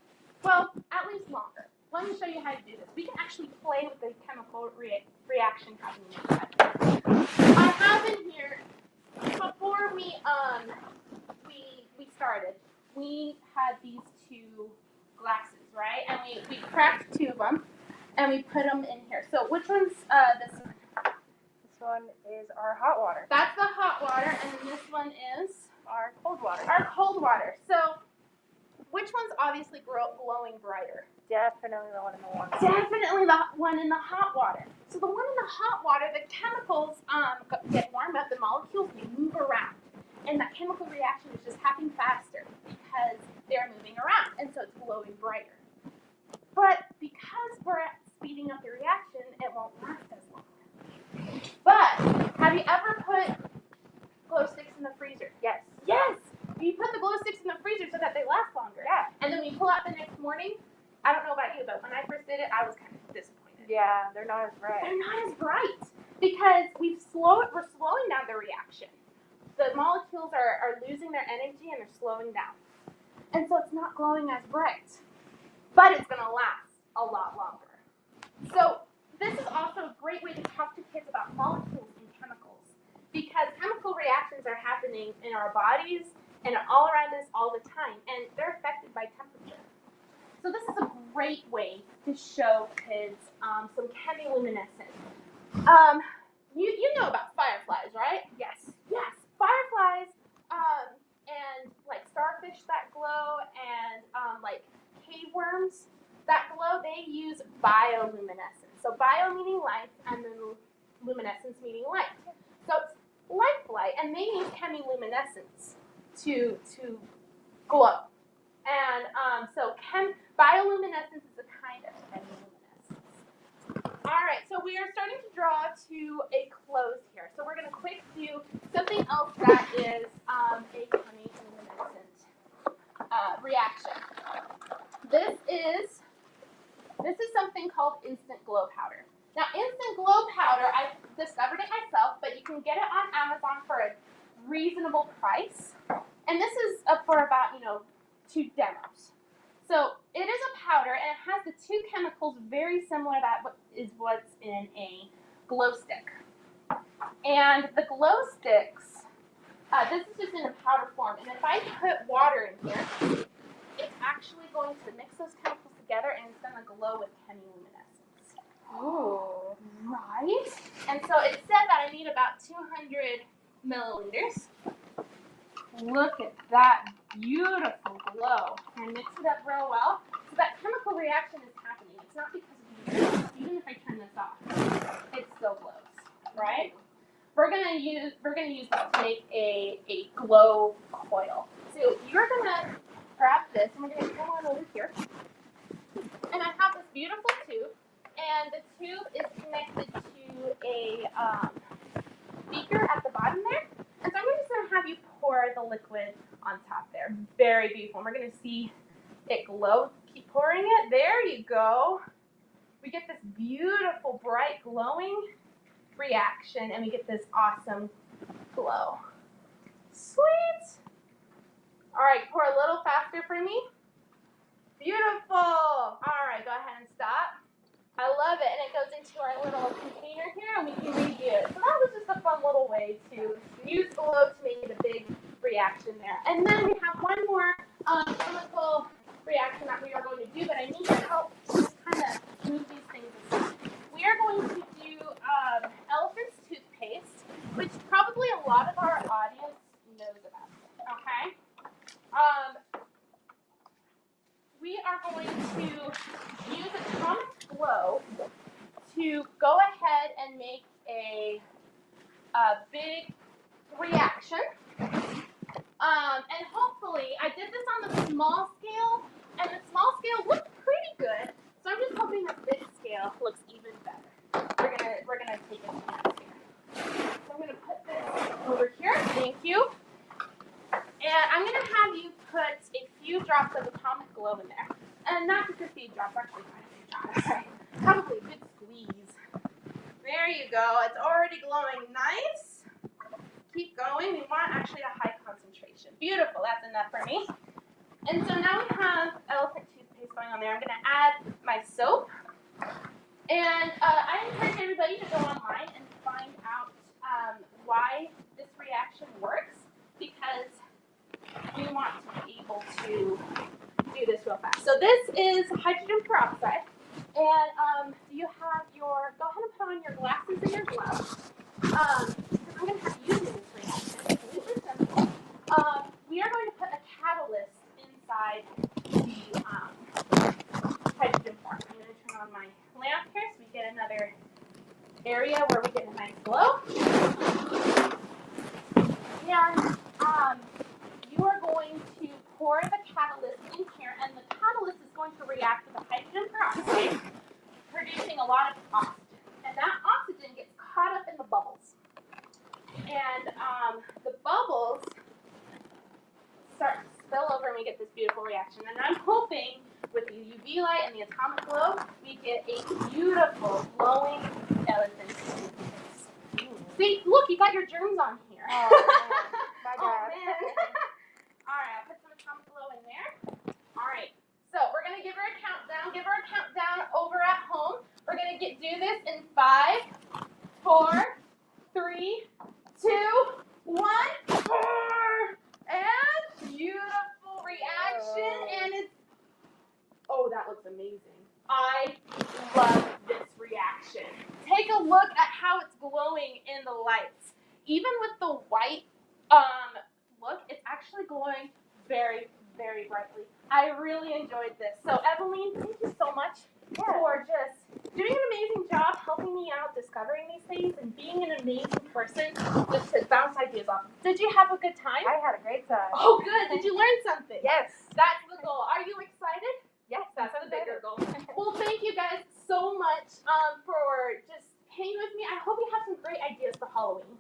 Well, at least longer. Let me show you how to do this. We can actually play with the chemical reaction happening inside. I have in here, before we started, we had these two glasses, right? And we cracked two of them, and we put them in here. So which one's this one?
This one is our hot water.
That's the hot water, and then this one is
Our cold water.
our cold water. So which one's obviously glowing brighter?
Definitely the one in the warm.
Definitely the one in the hot water. So the one in the hot water, the chemicals get warmed up, the molecules move around. And that chemical reaction is just happening faster because they're moving around, and so it's glowing brighter. But because we're speeding up the reaction, it won't last as long. But have you ever put glow sticks in the freezer?
Yes.
Yes! You put the glow sticks in the freezer so that they last longer.
Yeah.
And then when you pull out the next morning, I don't know about you, but when I first did it, I was kind of disappointed.
Yeah, they're not as bright.
They're not as bright because we're slowing down the reaction. The molecules are losing their energy and they're slowing down. And so it's not glowing as bright. But it's going to last a lot longer. So this is also a great way to talk to kids about molecules and chemicals because chemical reactions are happening in our bodies and all around us all the time, and they're affected by temperature. So this is a great way to show kids some chemiluminescence. You know about fireflies, right?
Yes.
Yes, fireflies and like starfish that glow and like cave worms that glow, they use bioluminescence. So bio meaning light and then luminescence meaning light. So it's like light, and they use chemiluminescence to glow. And so bioluminescence is a kind of chemiluminescence. All right, so we are starting to draw to a close here. So we're going to quick do something else that is a chemiluminescent reaction. This is something called instant glow powder. Now, instant glow powder, I discovered it myself, but you can get it on Amazon for a reasonable price. And this is for about, 2 demos. So it is a powder, and it has the two chemicals very similar that is what's in a glow stick. And the glow sticks, this is just in a powder form. And if I put water in here, it's actually going to mix those chemicals together, and it's going to glow with chemiluminescence.
Ooh.
Right? And so it said that I need about 200 milliliters. Look at that beautiful glow. And mix it up real well. So that chemical reaction is happening. It's not because of the even if I turn this off, it still glows. Right? we're gonna use this to make a glow coil. So you're gonna grab this, and we're gonna come on over here. And I have this beautiful tube, and the tube is connected to a beaker at the bottom there. And so I'm just gonna have you pour the liquid on top there. Very beautiful. And we're gonna see it glow. Keep pouring it. There you go. We get this beautiful, bright, glowing reaction, and we get this awesome glow. Sweet. All right, pour a little faster for me. Beautiful. All right, go ahead and stop. I love it, and it goes into our little container here, and we can redo it. So that was just a fun little way to use glow to make it a big reaction there. And then we have one more chemical reaction that we are going to do, but I need your help to just kind of move these things aside. We are going to do elephant's toothpaste, which probably a lot of our audience knows about. Okay. We are going to use atomic glow to go ahead and make a big reaction. And hopefully, I did this on the small scale, and the small scale looked pretty good. So I'm just hoping the big scale looks even better. We're gonna take a chance here. So I'm gonna put this over here. Thank you. And I'm gonna have you put a few drops of atomic glow in there. And not just a few drops, actually quite a few drops. Right? Probably a good squeeze. There you go. It's already glowing nice. Keep going. We want actually a high concentration. Beautiful. That's enough for me. And so now we have elephant toothpaste going on there. I'm going to add my soap. And I encourage everybody to go online and find out why this reaction works, because we want to be able to do this real fast. So this is hydrogen peroxide, and you have your, go ahead and put on your glasses and your gloves, because I'm going to have you do this reaction. This is simple. We are going to put a catalyst inside the hydrogen peroxide. I'm going to turn on my lamp here so we get another area where we get a nice glow. And you are going to pour the catalyst in here, and the catalyst is going to react with the hydrogen peroxide, producing a lot of oxygen. And that oxygen gets caught up in the bubbles. And the bubbles start to spill over, and we get this beautiful reaction. And I'm hoping with the UV light and the atomic glow, we get a beautiful, glowing elephant toothpaste. See, look, you got your germs on here.
Oh, man. My
Oh,
God.
man. All right, I'll put some atomic glow in there. All right, so we're going to give her a countdown. Give her a countdown over at home. We're going to do this in 5, 4, 3, 2, 1. And beautiful reaction. And it's, oh, that looks amazing. I love this reaction. Take a look at how it's glowing in the lights. Even with the white look, it's actually glowing very, very brightly. I really enjoyed this. So Eveline, thank you so much for just doing an amazing job helping me out, discovering these things, and being an amazing person just to bounce ideas off. Did you have a good time?
I had a great time.
Oh, good. Did you learn something?
Yes.
That's the goal. Are you excited?
Yes.
That's the bigger goal. Well, thank you guys so much for just hanging with me. I hope you have some great ideas for Halloween.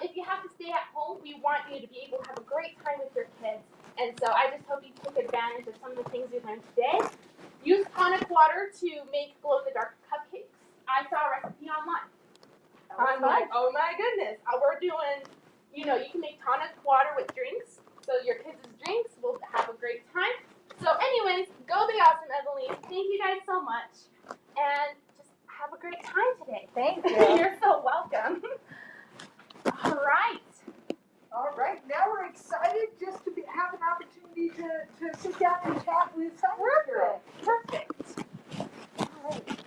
If you have to stay at home, we want you to be able to have a great time with your kids. And so I just hope you take advantage of some of the things we learned today. Use tonic water to make glow-in-the-dark cupcakes. I saw a recipe online. I'm like, oh my goodness. We're doing, you can make tonic water with drinks. So your kids' drinks will have a great time. So anyways, go be awesome, Eveline. Thank you guys so much. And just have a great time today.
Thank you.
You're so welcome. All right.
All right, now we're excited just to have an opportunity to sit down and chat with Science Girl.
Perfect. All right.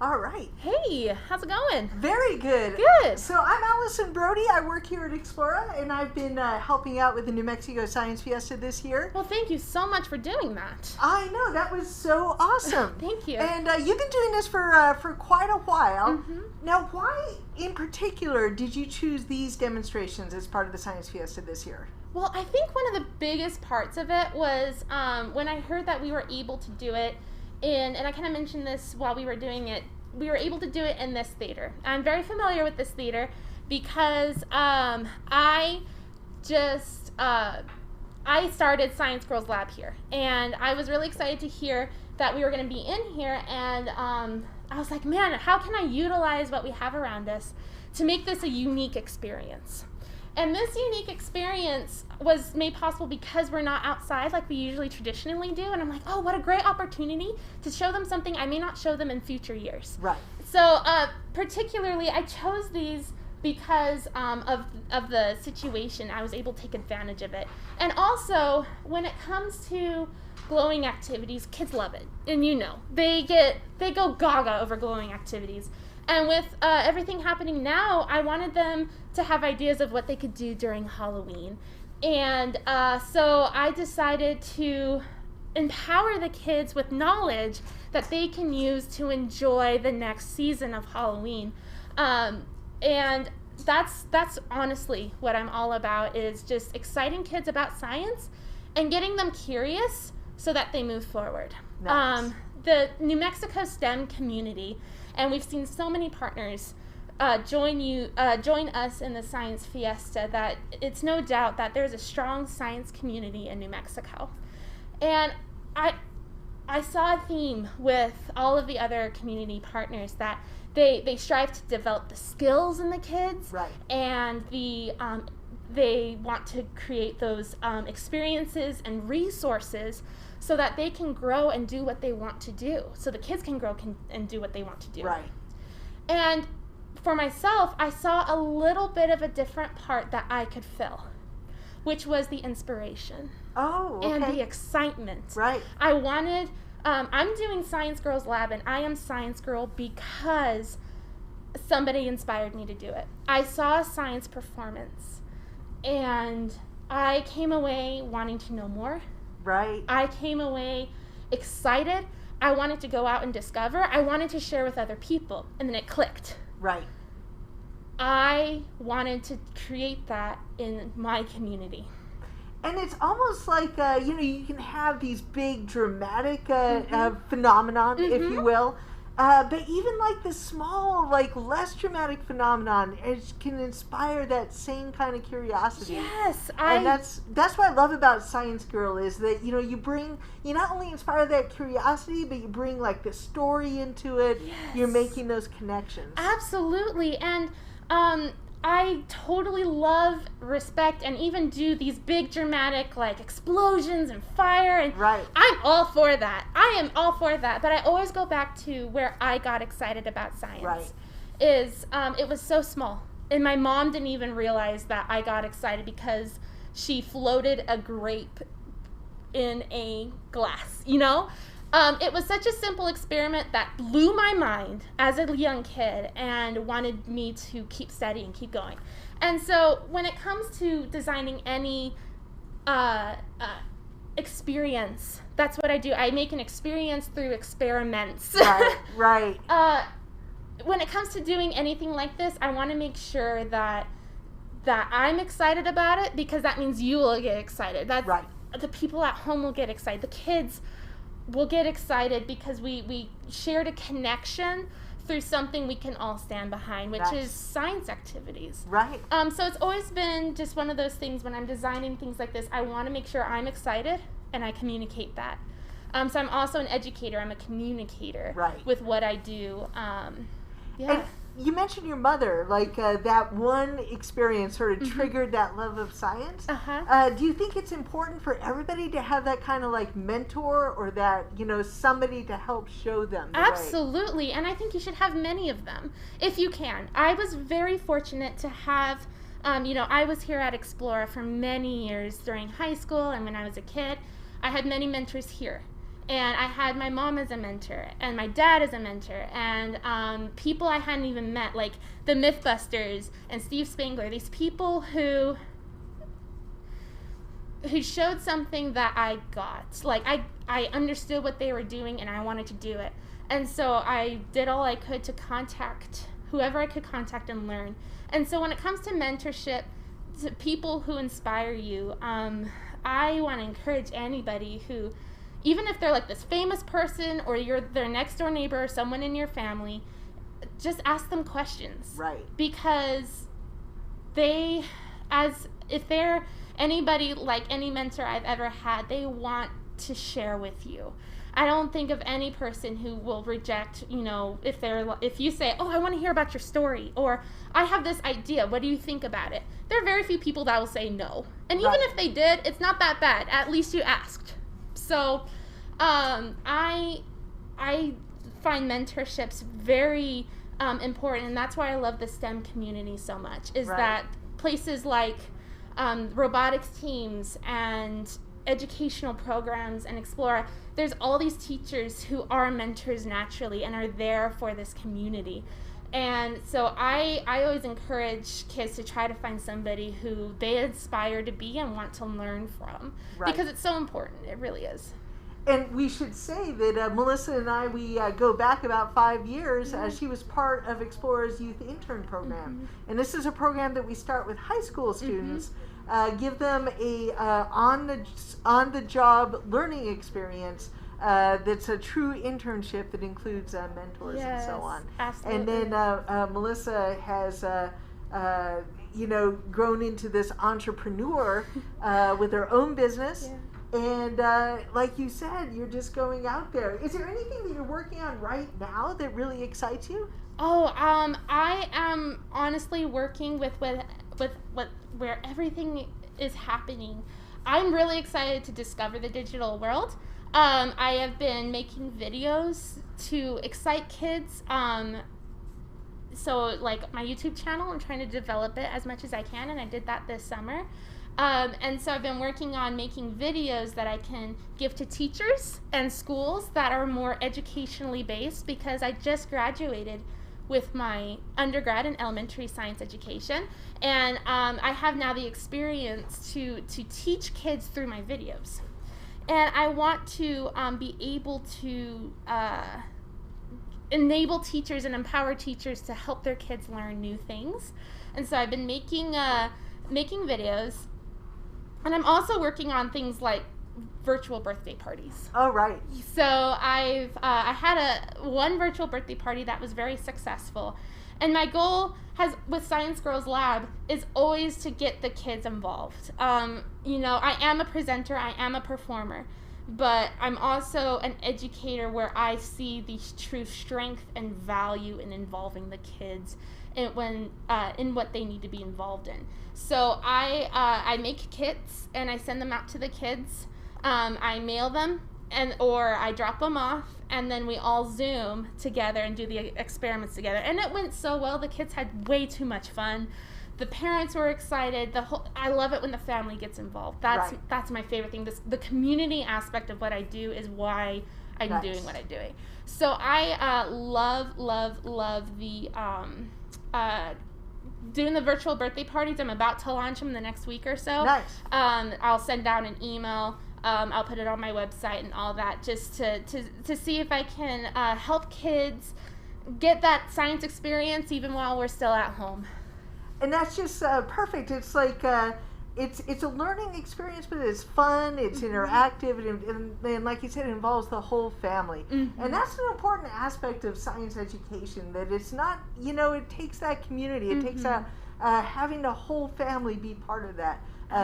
All right.
Hey, how's it going?
Very good.
Good.
So I'm Allison Brody. I work here at Explora, and I've been helping out with the New Mexico Science Fiesta this year.
Well, thank you so much for doing that.
I know, that was so awesome.
Thank you.
And you've been doing this for quite a while.
Mm-hmm.
Now, why in particular did you choose these demonstrations as part of the Science Fiesta this year?
Well, I think one of the biggest parts of it was when I heard that we were able to do it and I kind of mentioned this while we were doing it, we were able to do it in this theater. I'm very familiar with this theater because I started Science Girls Lab here, and I was really excited to hear that we were going to be in here, and I was like, man, how can I utilize what we have around us to make this a unique experience? And this unique experience was made possible because we're not outside like we usually traditionally do. And I'm like, oh, what a great opportunity to show them something I may not show them in future years.
Right.
So particularly, I chose these because of the situation. I was able to take advantage of it. And also, when it comes to glowing activities, kids love it. And you know, they go gaga over glowing activities. And with everything happening now, I wanted them to have ideas of what they could do during Halloween. And so I decided to empower the kids with knowledge that they can use to enjoy the next season of Halloween. And that's honestly what I'm all about, is just exciting kids about science and getting them curious so that they move forward.
Nice.
The New Mexico STEM community, and we've seen so many partners join us in the Science Fiesta, that it's no doubt that there's a strong science community in New Mexico. And I saw a theme with all of the other community partners that they strive to develop the skills in the kids,
right,
and they want to create those experiences and resources so that they can grow and do what they want to do, so the kids can grow and do what they want to do.
Right.
And for myself, I saw a little bit of a different part that I could fill, which was the inspiration.
Oh, okay.
And the excitement.
Right.
I wanted, I'm doing Science Girls Lab, and I am Science Girl because somebody inspired me to do it. I saw a science performance, and I came away wanting to know more.
Right.
I came away excited. I wanted to go out and discover. I wanted to share with other people, and then it clicked.
Right.
I wanted to create that in my community.
And it's almost like, you can have these big dramatic phenomenon, if you will, but even like the small, like less dramatic phenomenon, it can inspire that same kind of curiosity.
Yes.
And that's what I love about Science Girl, is that, you not only inspire that curiosity, but you bring like the story into it.
Yes.
You're making those connections.
Absolutely. And I totally love, respect, and even do these big dramatic like explosions and fire, and
right.
I'm all for that. I am all for that. But I always go back to where I got excited about science.
Right.
It was so small, and my mom didn't even realize that I got excited because she floated a grape in a glass, It was such a simple experiment that blew my mind as a young kid and wanted me to keep studying, keep going. And so when it comes to designing any experience, that's what I do. I make an experience through experiments.
Right, right.
When it comes to doing anything like this, I want to make sure that I'm excited about it, because that means you will get excited. That's
right.
The people at home will get excited. The kids will get excited because we shared a connection through something we can all stand behind, which
Nice.
is science activities.
Right.
So it's always been just one of those things when I'm designing things like this, I want to make sure I'm excited and I communicate that. So I'm also an educator. I'm a communicator
Right.
with what I do. Yeah.
And you mentioned your mother, like that one experience sort of triggered that love of science.
Uh-huh.
Do you think it's important for everybody to have that kind of like mentor, or that, somebody to help show them the way?
Absolutely, and I think you should have many of them if you can. I was very fortunate to have, I was here at Explora for many years during high school and when I was a kid. I had many mentors here. And I had my mom as a mentor, and my dad as a mentor, and people I hadn't even met, like the Mythbusters and Steve Spangler. These people who showed something that I got. Like I understood what they were doing, and I wanted to do it. And so I did all I could to contact whoever I could contact and learn. And so when it comes to mentorship, to people who inspire you, I want to encourage anybody who, even if they're like this famous person or you're their next door neighbor or someone in your family, just ask them questions.
Right.
Because if they're anybody like any mentor I've ever had, they want to share with you. I don't think of any person who will reject, if you say, oh, I want to hear about your story, or I have this idea, what do you think about it? There are very few people that will say no. And even if they did, it's not that bad. At least you asked. So I find mentorships very important, and that's why I love the STEM community so much, is that places like robotics teams and educational programs and Explora, there's all these teachers who are mentors naturally and are there for this community. And so I always encourage kids to try to find somebody who they aspire to be and want to learn from, because it's so important. It really is.
And we should say that Melissa and I, we go back about 5 years. She was part of Explora's Youth Intern Program. And this is a program that we start with high school students, give them a on-the-job learning experience that's a true internship that includes mentors and so on.
Absolutely.
And then Melissa has grown into this entrepreneur with her own business. And like you said, you're just going out there. Is there anything that you're working on right now that really excites you?
Oh, I am honestly working with where everything is happening. I'm really excited to discover the digital world. I have been making videos to excite kids. So like my YouTube channel, I'm trying to develop it as much as I can, and I did that this summer. And so I've been working on making videos that I can give to teachers and schools that are more educationally based, because I just graduated with my undergrad in elementary science education, and I have now the experience to teach kids through my videos. And I want to be able to enable teachers and empower teachers to help their kids learn new things. And so I've been making videos. And I'm also working on things like virtual birthday parties.
Oh, right.
So I had one virtual birthday party that was very successful. And my goal with Science Girls Lab is always to get the kids involved. I am a presenter, I am a performer, but I'm also an educator where I see the true strength and value in involving the kids in what they need to be involved in. So I make kits and I send them out to the kids. I mail them or I drop them off, and then we all Zoom together and do the experiments together. And it went so well. The kids had way too much fun. The parents were excited. I love it when the family gets involved. That's my favorite thing. The community aspect of what I do is why I'm doing what I'm doing. So I love the doing the virtual birthday parties. I'm about to launch them the next week or so.
Nice.
I'll send out an email. I'll put it on my website and all that, just to see if I can help kids get that science experience even while we're still at home.
And that's just perfect. It's like it's a learning experience, but it's fun, it's interactive, and like you said, it involves the whole family. And that's an important aspect of science education, that it's not, it takes that community, it takes having the whole family be part of that.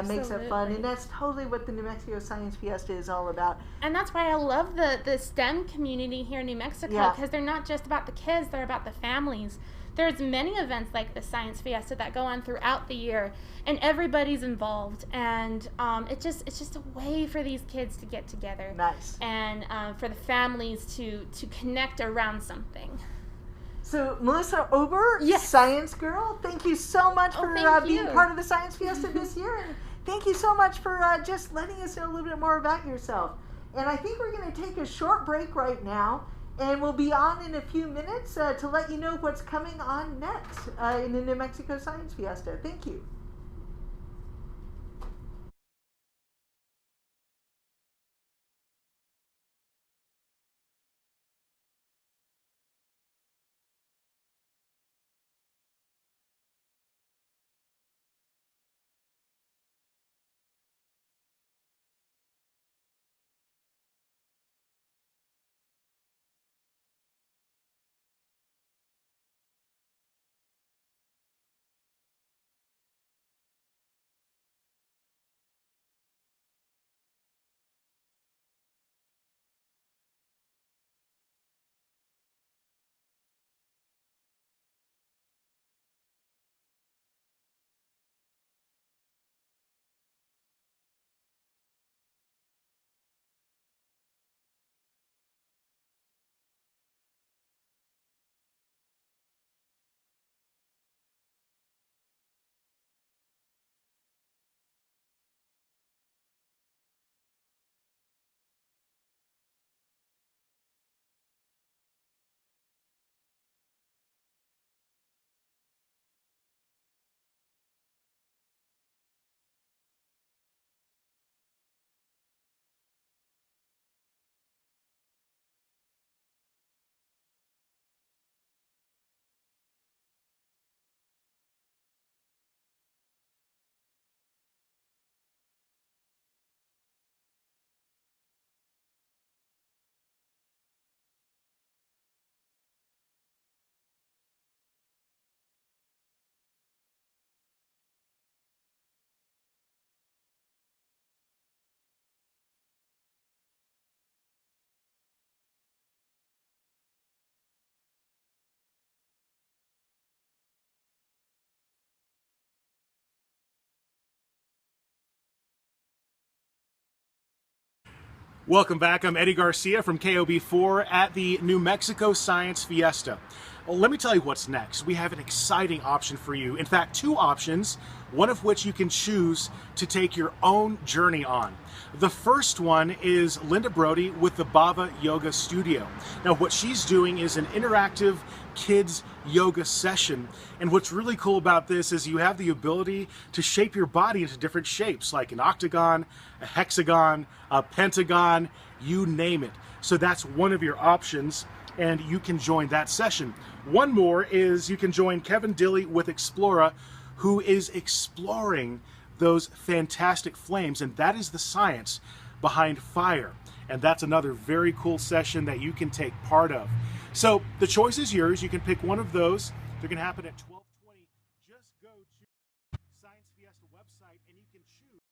Makes it fun, and that's totally what the New Mexico Science Fiesta is all about.
And that's why I love the STEM community here in New Mexico, because they're not just about the kids, they're about the families. There's many events like the Science Fiesta that go on throughout the year, and everybody's involved, and it's just a way for these kids to get together.
Nice.
And for the families to connect around something.
So, Melissa Ober, Science Girl, thank you so much for being part of the Science Fiesta this year, and thank you so much for just letting us know a little bit more about yourself. And I think we're going to take a short break right now, and we'll be on in a few minutes to let you know what's coming on next in the New Mexico Science Fiesta. Thank you.
Welcome back. I'm Eddie Garcia from KOB4 at the New Mexico Science Fiesta. Well, let me tell you what's next. We have an exciting option for you. In fact, two options, one of which you can choose to take your own journey on. The first one is Linda Brody with the Bava Yoga Studio. Now, what she's doing is an interactive kids yoga session. And what's really cool about this is you have the ability to shape your body into different shapes, like an octagon, a hexagon, a pentagon, you name it. So that's one of your options, and you can join that session. One more is you can join Kevin Dilley with Explora, who is exploring those fantastic flames, and that is the science behind fire. And that's another very cool session that you can take part of. So the choice is yours. You can pick one of those. They're going to happen at 12:20. Just go to Science Fiesta website and you can choose.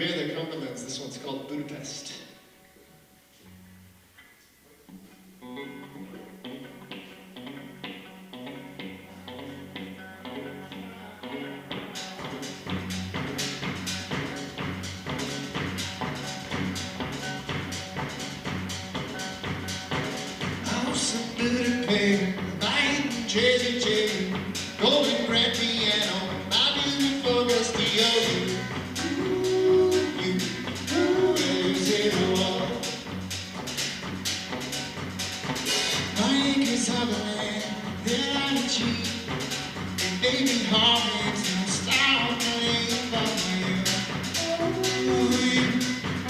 We're the Cumberlands. This one's called Budapest. House in Budapest, buying Jersey chain, golden grand piano, my beautiful Castillo. Baby heart makes no style playing for you.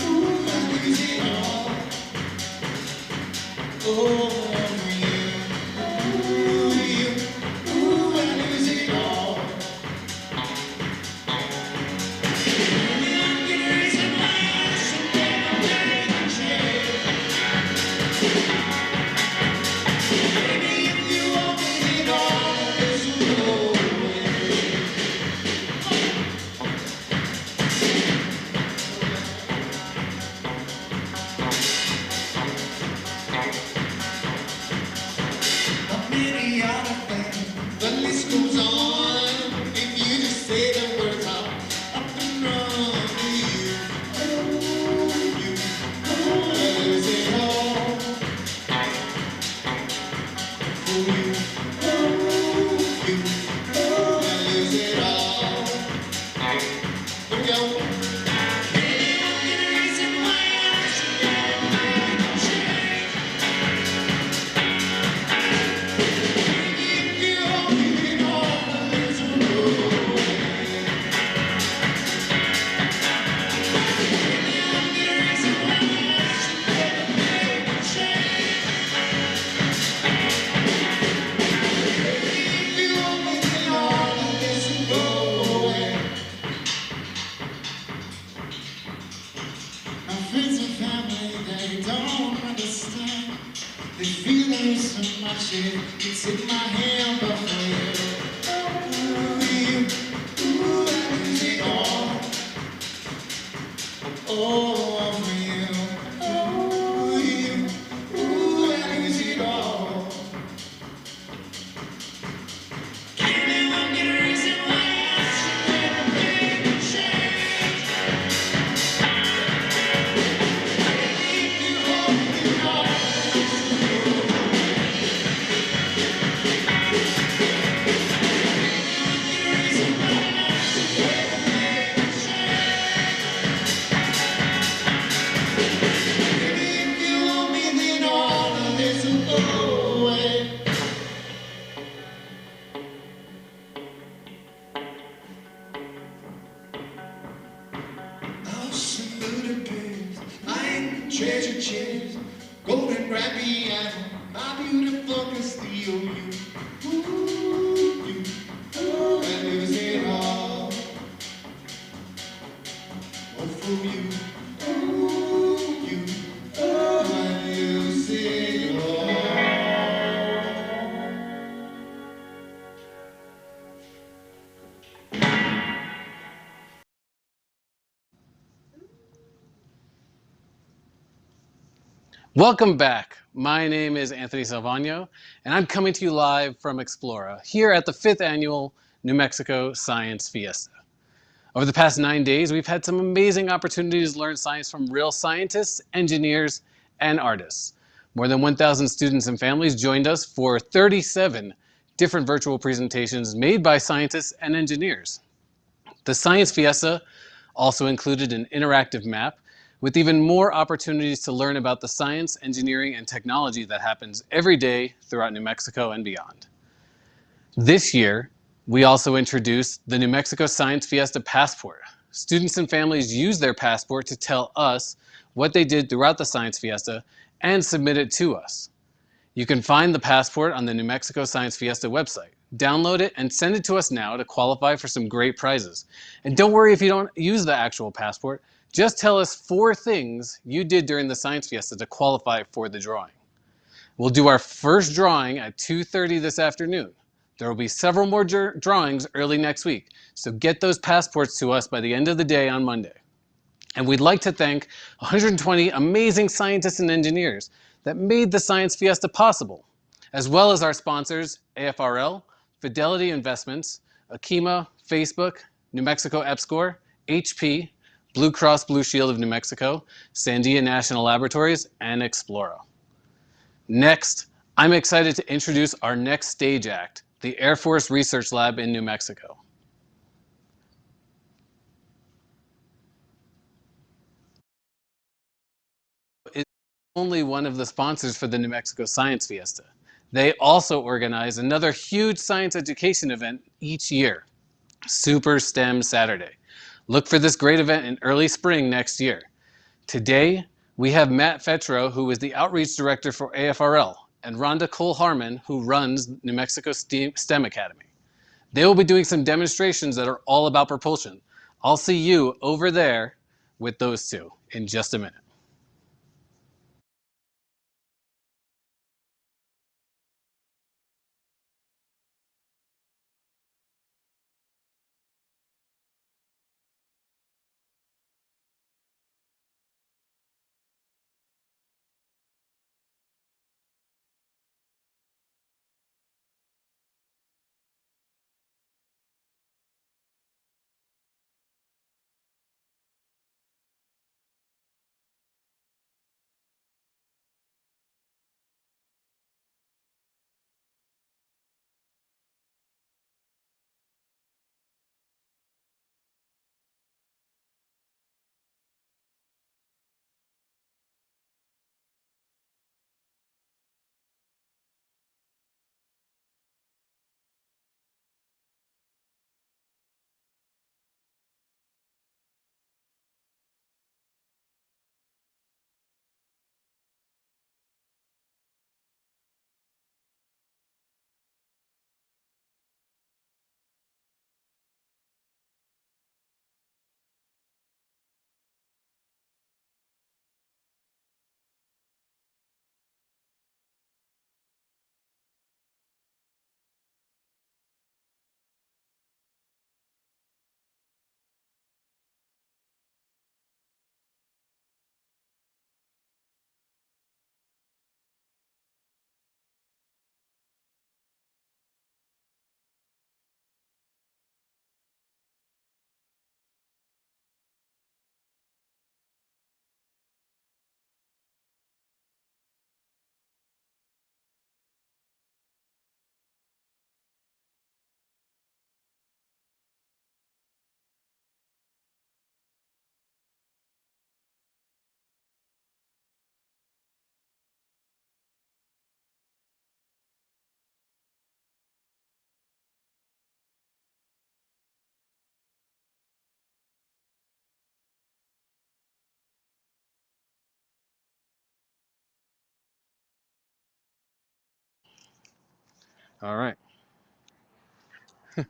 Ooh, I lose it all. Oh, ooh, I lose it all. Maybe I'm the reason why I should never make a change. Maybe if you open it all, this will go. The list goes on. If you just say the words, I'll up and run to you. I lose it all for you. I lose it all. Here we go. They feel there is so much it's in my hand, but for you, I lose it all. Oh, for you, I lose it all. Give me one good reason why I should never make a change. If you hold me all. Treasure chest, golden grand piano, my beautiful Castillo. I lose it all. Oh, for you, I lose it all.
Welcome back. My name is Anthony Salvano, and I'm coming to you live from Explora, here at the 5th Annual New Mexico Science Fiesta. Over the past 9 days, we've had some amazing opportunities to learn science from real scientists, engineers, and artists. More than 1,000 students and families joined us for 37 different virtual presentations made by scientists and engineers. The Science Fiesta also included an interactive map with even more opportunities to learn about the science, engineering, and technology that happens every day throughout New Mexico and beyond. This year, we also introduced the New Mexico Science Fiesta Passport. Students and families use their passport to tell us what they did throughout the Science Fiesta and submit it to us. You can find the passport on the New Mexico Science Fiesta website. Download it and send it to us now to qualify for some great prizes. And don't worry if you don't use the actual passport. Just tell us 4 things you did during the Science Fiesta to qualify for the drawing. We'll do our first drawing at 2:30 this afternoon. There will be several more drawings early next week, so get those passports to us by the end of the day on Monday. And we'd like to thank 120 amazing scientists and engineers that made the Science Fiesta possible, as well as our sponsors, AFRL, Fidelity Investments, Akima, Facebook, New Mexico EPSCoR, HP, Blue Cross Blue Shield of New Mexico, Sandia National Laboratories, and Explora. Next, I'm excited to introduce our next stage act, the Air Force Research Lab in New Mexico. It's only one of the sponsors for the New Mexico Science Fiesta. They also organize another huge science education event each year, Super STEM Saturday. Look for this great event in early spring next year. Today, we have Matt Fetro, who is the Outreach Director for AFRL, and Rhonda Cole-Harmon, who runs New Mexico STEM Academy. They will be doing some demonstrations that are all about propulsion. I'll see you over there with those two in just a minute. All right. Are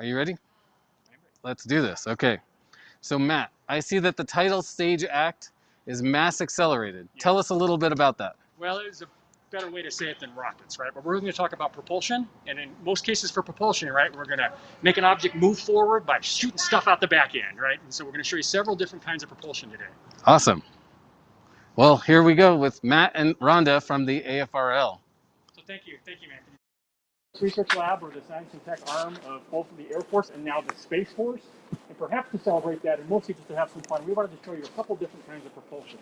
you ready? Let's do this. Okay. So Matt, I see that the title stage act is mass accelerated.
Yeah.
Tell us a little bit about that.
Well, it's a better way to say it than rockets, right? But we're going to talk about propulsion, and in most cases for propulsion, right, we're going to make an object move forward by shooting stuff out the back end, right? And so we're going to show you several different kinds of propulsion today.
Awesome. Well, here we go with Matt and Rhonda from the AFRL.
So thank you, Anthony. Research Lab, or the science and tech arm of both the Air Force and now the Space Force. And perhaps to celebrate that, and mostly just to have some fun, we wanted to show you a couple different kinds of propulsion.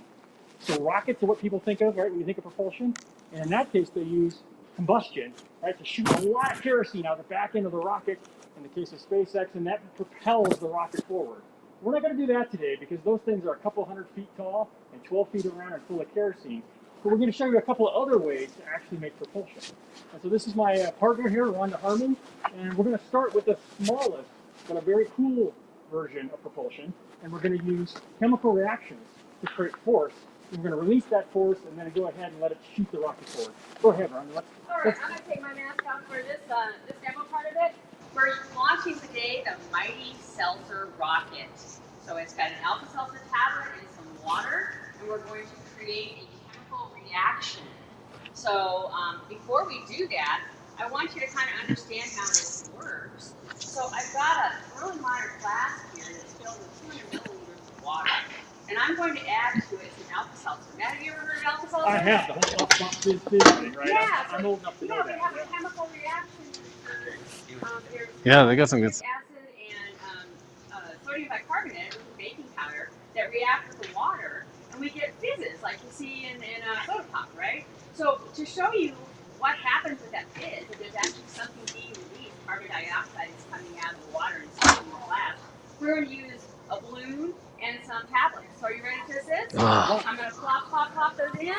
So rockets are what people think of, right, when you think of propulsion. And in that case, they use combustion, right, to shoot a lot of kerosene out the back end of the rocket, in the case of SpaceX, and that propels the rocket forward. We're not going to do that today because those things are a couple 100 feet tall and 12 feet around and full of kerosene. But we're going to show you a couple of other ways to actually make propulsion. And so this is my partner here, Rhonda Harmon, and we're going to start with the smallest but a very cool version of propulsion, and we're going to use chemical reactions to create force. And we're going to release that force and then go ahead and let it shoot the rocket forward. Go ahead, Rhonda.
All right, I'm going to take my mask off for this demo part of it. We're launching today the Mighty Seltzer rocket. So it's got an Alka-Seltzer tablet and some water, and we're going to create a chemical reaction. So before we do that, I want you to kind of understand how this works. So I've got a really minor flask here that's filled with
I have the whole up, bump, fizz thing, right?
Yeah,
I'm old enough to know
yeah,
that.
we have
Yeah.
a chemical reaction that occurs. There's
Yeah, they got some good.
citric acid and sodium bicarbonate, which is baking powder, that react with the water, and we get fizzes like you see in soda pop, right? So to show you what happens with that fizz, if there's actually something being released, carbon dioxide is coming out of the water and sitting in the glass, we're going to use a balloon and some tablets. So are you ready to assist? I'm going to plop those in.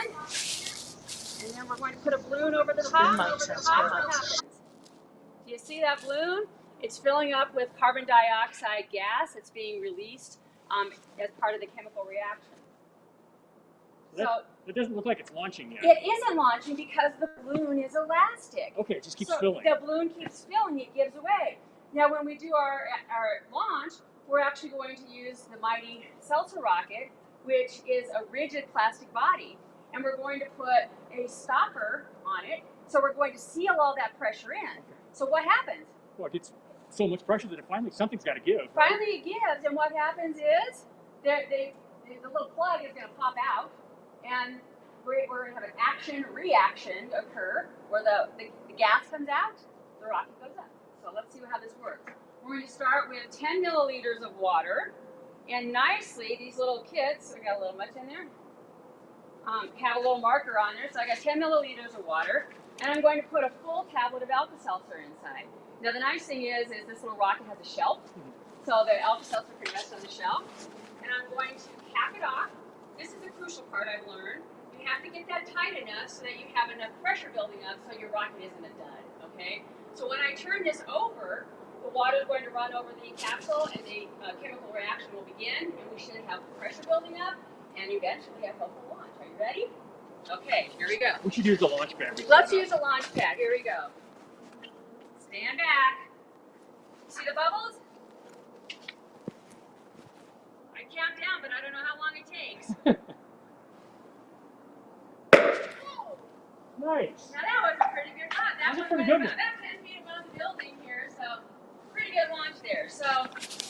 And then we're going to put a balloon over the top. What happens? Do you see that balloon? It's filling up with carbon dioxide gas. It's being released as part of the chemical reaction.
It doesn't look like it's launching yet.
It isn't launching because the balloon is elastic.
Okay, it just keeps filling.
The balloon keeps filling, it gives away. Now when we do our launch, we're actually going to use the mighty seltzer rocket, which is a rigid plastic body. And we're going to put a stopper on it. So we're going to seal all that pressure in. So what happens?
Well, it gets so much pressure that something's got to give. Right?
Finally it gives, and what happens is the little plug is going to pop out, and we're going to have an action-reaction occur where the gas comes out, the rocket goes up. So let's see how this works. We're going to start with 10 milliliters of water, and nicely, these little kits, I got a little much in there, have a little marker on there. So I got 10 milliliters of water, and I'm going to put a full tablet of Alka-Seltzer inside. Now the nice thing is this little rocket has a shelf, so the Alka-Seltzer can rest on the shelf. And I'm going to cap it off. This is the crucial part I've learned. You have to get that tight enough so that you have enough pressure building up so your rocket isn't a dud, okay? So when I turn this over, the water is going to run over the capsule and the chemical reaction will begin, and we should have pressure building up and eventually have a full launch. Are you ready? Okay, here we go.
We should use the launch pad.
Let's use a launch pad. Here we go. Stand back. See the bubbles? I count down, but I don't know how long it takes.
Nice.
Now that was a pretty good run. That was
pretty good.
about 10 feet above the building here, so pretty good launch there. So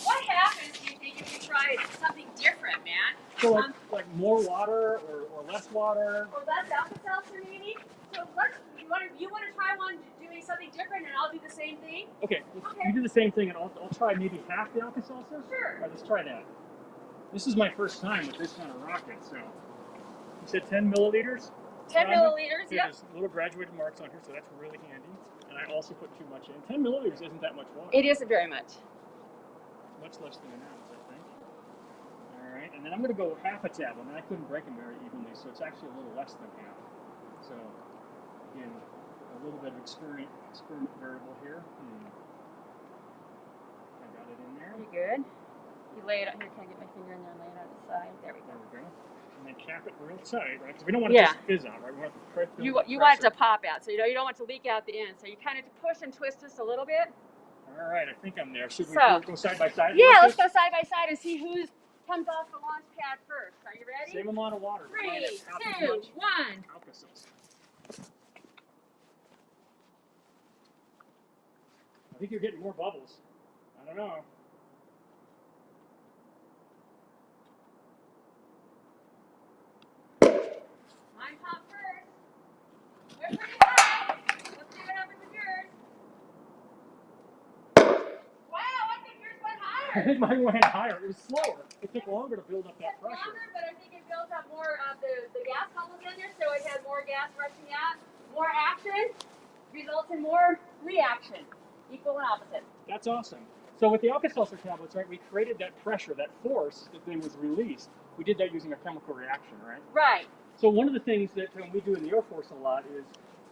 what happens, do you think, if you try something different, man?
So like more water or less water?
Or less Alka-Seltzer maybe? So you want to try one doing something different and I'll do the same thing?
Okay, you do the same thing and I'll try maybe half the Alka-Seltzer?
Sure.
All right, let's try that. This is my first time with this kind of rocket, so. You said 10 milliliters?
10 milliliters,
yep. There's little graduated marks on here, so that's really handy. And I also put too much in. 10 milliliters isn't that much water.
It isn't very much.
Much less than an ounce, I think. All right, and then I'm going to go half a tablet, and I couldn't break them very evenly, so it's actually a little less than half. So, again, a little bit of experiment variable here. I got it in there.
Pretty good. You lay it out here. Can I get my finger in there and lay it on the side? There we go.
There we go. And then cap it real tight, right? Because we don't want it to just fizz out, right? We want the
you want it to pop out, so you don't want it to leak out the end. So you kind of push and twist just a little bit.
All right, I think I'm there. Should we go side by side?
Yeah, let's go side by side and see who comes off the launch pad first. Are you ready?
Same amount of water.
3, 2, 1.
Alka-Seltzer. I think you're getting more bubbles. I don't know.
Mine popped first. We're pretty high. Let's see what happens with yours. Wow, I think yours went higher.
I think mine went higher. It was slower. It took longer to build up that pressure.
Longer, but I think it built up more of the gas bubbles in there, so it had more gas rushing out. More action results in more reaction. Equal and opposite.
That's awesome. So with the Alka-Seltzer tablets, right, we created that pressure, that force that then was released. We did that using a chemical reaction, right?
Right.
So one of the things that we do in the Air Force a lot is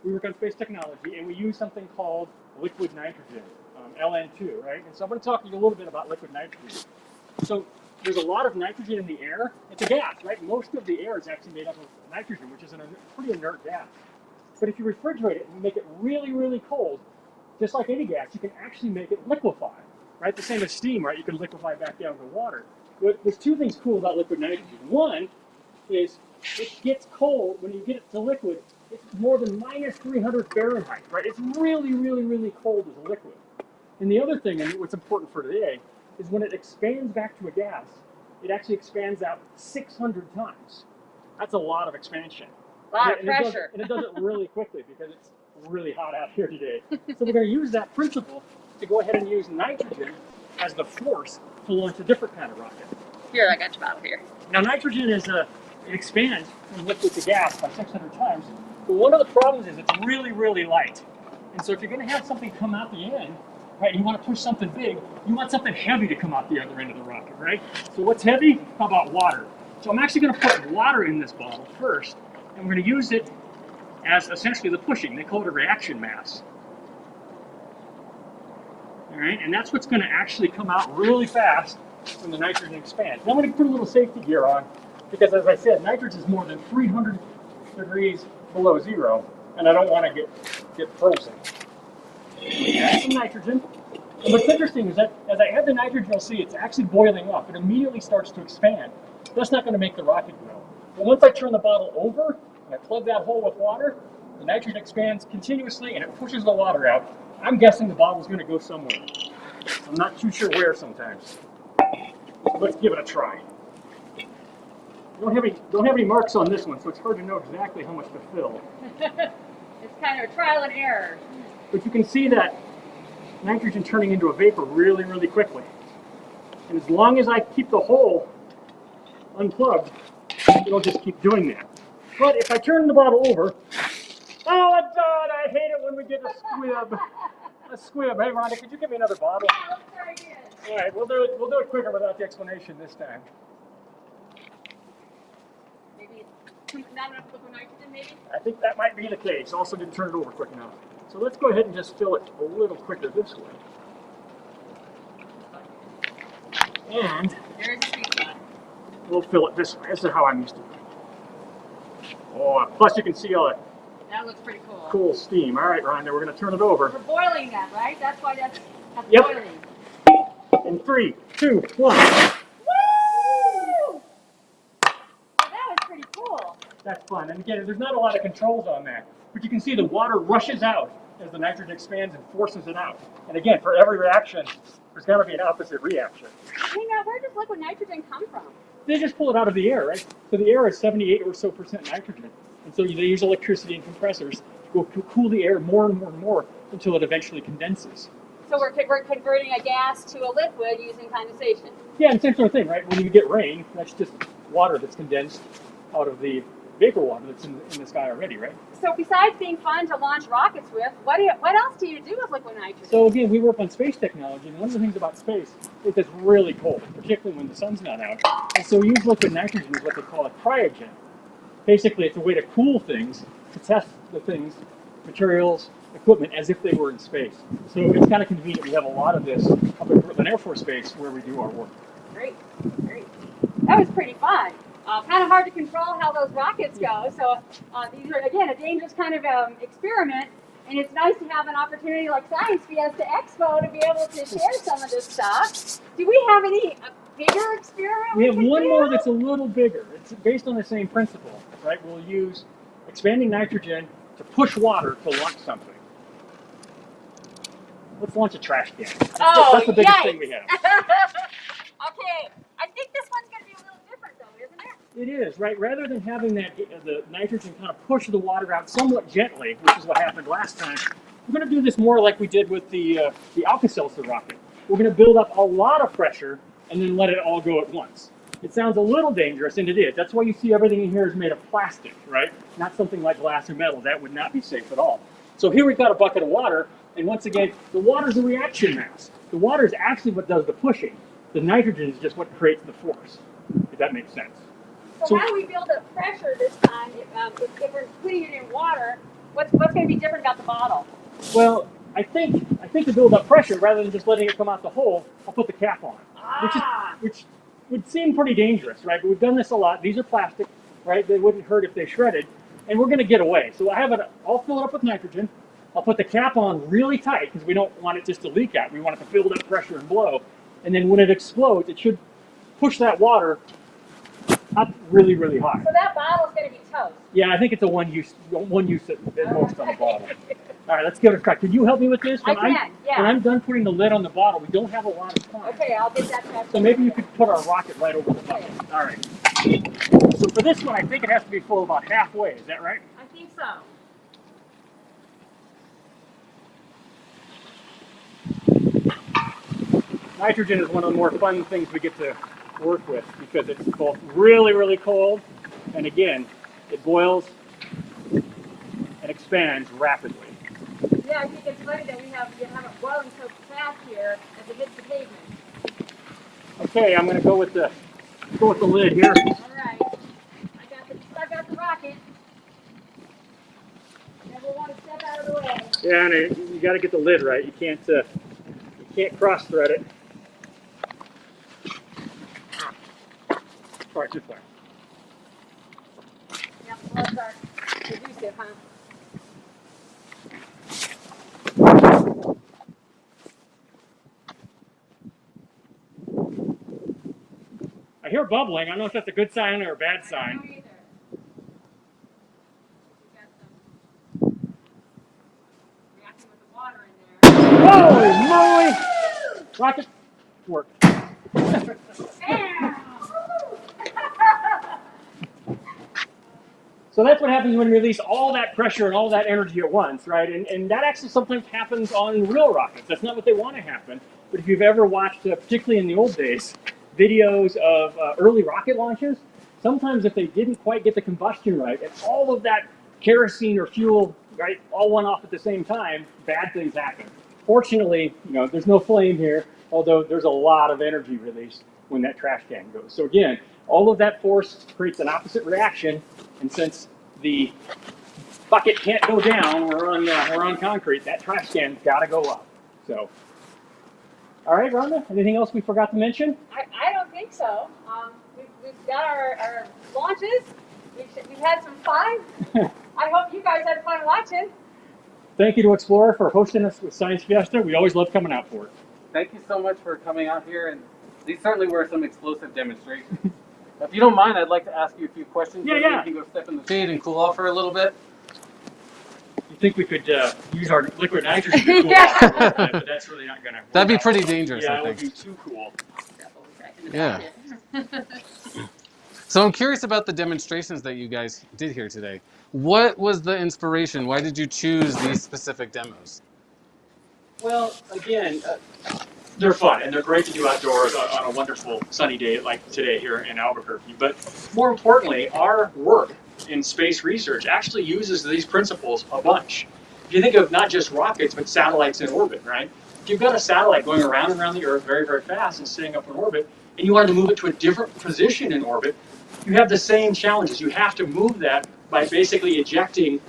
we work on space technology, and we use something called liquid nitrogen, LN2, right? And so I'm going to talk to you a little bit about liquid nitrogen. So there's a lot of nitrogen in the air. It's a gas, right? Most of the air is actually made up of nitrogen, which is a pretty inert gas. But if you refrigerate it and make it really, really cold, just like any gas, you can actually make it liquefy, right? The same as steam, right? You can liquefy back down to water. But there's two things cool about liquid nitrogen. One is it gets cold when you get it to liquid. It's more than minus 300 Fahrenheit, right? It's really, really, really cold as a liquid. And the other thing, and what's important for today, is when it expands back to a gas, it actually expands out 600 times. That's a lot of expansion.
A lot of
And it does
pressure.
it really quickly because it's really hot out here today. So we're going to use that principle to go ahead and use nitrogen as the force to launch a different kind of rocket.
Here, I got your bottle here.
Now nitrogen is it expands from liquid to gas by 600 times. But one of the problems is it's really, really light. And so if you're going to have something come out the end, right, you want to push something big, you want something heavy to come out the other end of the rocket, right? So what's heavy? How about water? So I'm actually going to put water in this bottle first, and we're going to use it as essentially the pushing. They call it a reaction mass. All right, and that's what's going to actually come out really fast when the nitrogen expands. Now I'm going to put a little safety gear on, because as I said, nitrogen is more than 300 degrees below zero, and I don't want to get frozen. Add some nitrogen. And what's interesting is that as I add the nitrogen, you'll see it's actually boiling up. It immediately starts to expand. That's not going to make the rocket grow. But once I turn the bottle over and I plug that hole with water, the nitrogen expands continuously and it pushes the water out. I'm guessing the bottle's going to go somewhere. I'm not too sure where sometimes. So let's give it a try. Don't have any marks on this one, so it's hard to know exactly how much to fill.
It's kind of a trial and error.
But you can see that nitrogen turning into a vapor really, really quickly. And as long as I keep the hole unplugged, it'll just keep doing that. But if I turn the bottle over, oh God, I hate it when we get a squib. A squib. Hey Rhonda, could you give me another bottle?
Yeah, let's try again.
All right, we'll do it quicker without the explanation this time.
Maybe not enough liquid nitrogen, maybe?
I think that might be the case. Also didn't turn it over quick enough. So let's go ahead and just fill it a little quicker this way. And
There's a sweet spot.
we'll fill it this way. This is how I'm used to it. Oh, plus you can see all that
That looks pretty cool.
cool steam. All right, Rhonda, we're going to turn it over.
We're boiling that, right? That's why that's
Yep.
boiling.
In 3, 2, 1.
Woo! Well, that was pretty cool.
That's fun. And again, there's not a lot of controls on that. But you can see the water rushes out as the nitrogen expands and forces it out. And again, for every reaction, there's got to be an opposite reaction.
Hey, now where does liquid nitrogen come from?
They just pull it out of the air, right? So the air is 78 or so % nitrogen. And so they use electricity and compressors to go cool the air more and more and more until it eventually condenses.
So we're converting a gas to a liquid using condensation.
Yeah, and same sort of thing, right? When you get rain, that's just water that's condensed out of the vapor water that's in the sky already, right?
So besides being fun to launch rockets with, what else do you do with liquid nitrogen?
So again, we work on space technology, and one of the things about space is it's really cold, particularly when the sun's not out. And so we use liquid nitrogen as what they call a cryogen. Basically, it's a way to cool things, to test the things, materials, equipment, as if they were in space. So it's kind of convenient. We have a lot of this up at an Air Force base where we do our work.
Great, great. That was pretty fun. Kind of hard to control how those rockets go. So these are, again, a dangerous kind of experiment. And it's nice to have an opportunity like Science Fiesta Expo to be able to share some of this stuff. Do we have any bigger experiment?
We have one
do?
more that's a little bigger. It's based on the same principle, right? We'll use expanding nitrogen to push water to launch something. Let's launch a trash can. That's the biggest thing we have.
Okay, I think this one's going to be a little different though, isn't it?
It is, right? Rather than having that the nitrogen kind of push the water out somewhat gently, which is what happened last time, we're going to do this more like we did with the Alka-Seltzer rocket. We're going to build up a lot of pressure and then let it all go at once. It sounds a little dangerous, and it is. That's why you see everything in here is made of plastic, right? Not something like glass or metal. That would not be safe at all. So here we've got a bucket of water, and once again, the water is a reaction mass. The water is actually what does the pushing. The nitrogen is just what creates the force, if that makes sense.
So how do we build up pressure this time if we're putting it in water? What's going to be different about the bottle?
Well, I think to build up pressure, rather than just letting it come out the hole, I'll put the cap on, which would seem pretty dangerous, right? But we've done this a lot. These are plastic, right? They wouldn't hurt if they shredded, and we're going to get away. So I'll fill it up with nitrogen. I'll put the cap on really tight because we don't want it just to leak out. We want it to build up pressure and blow. And then when it explodes, it should push that water up really, really high.
So that bottle's going to be toast.
Yeah, I think it's a one use at most on the bottle. All right, let's give it a try. Can you help me with this?
I can, yeah.
When I'm done putting the lid on the bottle, we don't have a lot of time.
Okay, I'll get that.
So maybe you could put our rocket right over the bottle. All right. So for this one, I think it has to be full about halfway. Is that right?
I think so.
Nitrogen is one of the more fun things we get to work with because it's both really, really cold, and again, it boils and expands rapidly.
Yeah, I think it's funny that you have it boiling so fast here as it hits the pavement.
Okay, I'm gonna go with the lid here.
All right. I got the rocket. Never want to step out of the way.
Yeah, and you got to get the lid right. You can't cross thread it. All right, too far.
Yeah, well, it's our adhesive, huh?
I hear bubbling. I don't know if that's a good sign or a bad sign.
I don't know either. We've got some reacting with the water in there.
Holy moly! Rocket worked.
Bam!
So that's what happens when you release all that pressure and all that energy at once, right? And that actually sometimes happens on real rockets. That's not what they want to happen. But if you've ever watched, particularly in the old days, videos of early rocket launches, sometimes if they didn't quite get the combustion right, and all of that kerosene or fuel, right, all went off at the same time, bad things happen. Fortunately, there's no flame here, although there's a lot of energy released when that trash can goes. So again, all of that force creates an opposite reaction, and since the bucket can't go down, we're on concrete, that trash can's got to go up. So, all right, Rhonda, anything else we forgot to mention?
I don't think so. We've got our launches. We've had some fun. I hope you guys had fun watching.
Thank you to Explorer for hosting us with Science Fiesta. We always love coming out for it.
Thank you so much for coming out here, and these certainly were some explosive demonstrations. If you don't mind, I'd like to ask you a few questions.
Yeah.
You can go step in the shade and cool off for a little bit.
You think we could use our liquid nitrogen to cool off a little bit, but that's really not going to work.
That'd be pretty dangerous,
Yeah,
I think.
it would be too cool.
Yeah. So I'm curious about the demonstrations that you guys did here today. What was the inspiration? Why did you choose these specific demos?
Well, again, they're fun and they're great to do outdoors on a wonderful sunny day like today here in Albuquerque. But more importantly, our work in space research actually uses these principles a bunch. If you think of not just rockets, but satellites in orbit, right? If you've got a satellite going around and around the Earth very, very fast and staying up in orbit, and you want to move it to a different position in orbit, you have the same challenges. You have to move that by basically ejecting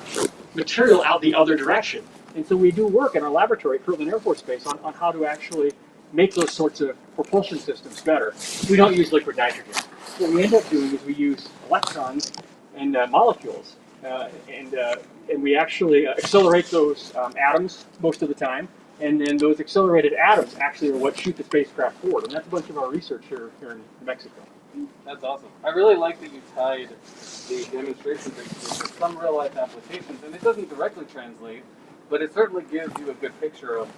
material out the other direction. And so we do work in our laboratory at Kirtland Air Force Base on how to actually make those sorts of propulsion systems better. We don't use liquid nitrogen. What we end up doing is we use electrons and molecules, and we actually accelerate those atoms most of the time. And then those accelerated atoms actually are what shoot the spacecraft forward. And that's a bunch of our research here in New Mexico.
That's awesome. I really like that you tied the demonstrations that you did with some real life applications, and it doesn't directly translate, but it certainly gives you a good picture of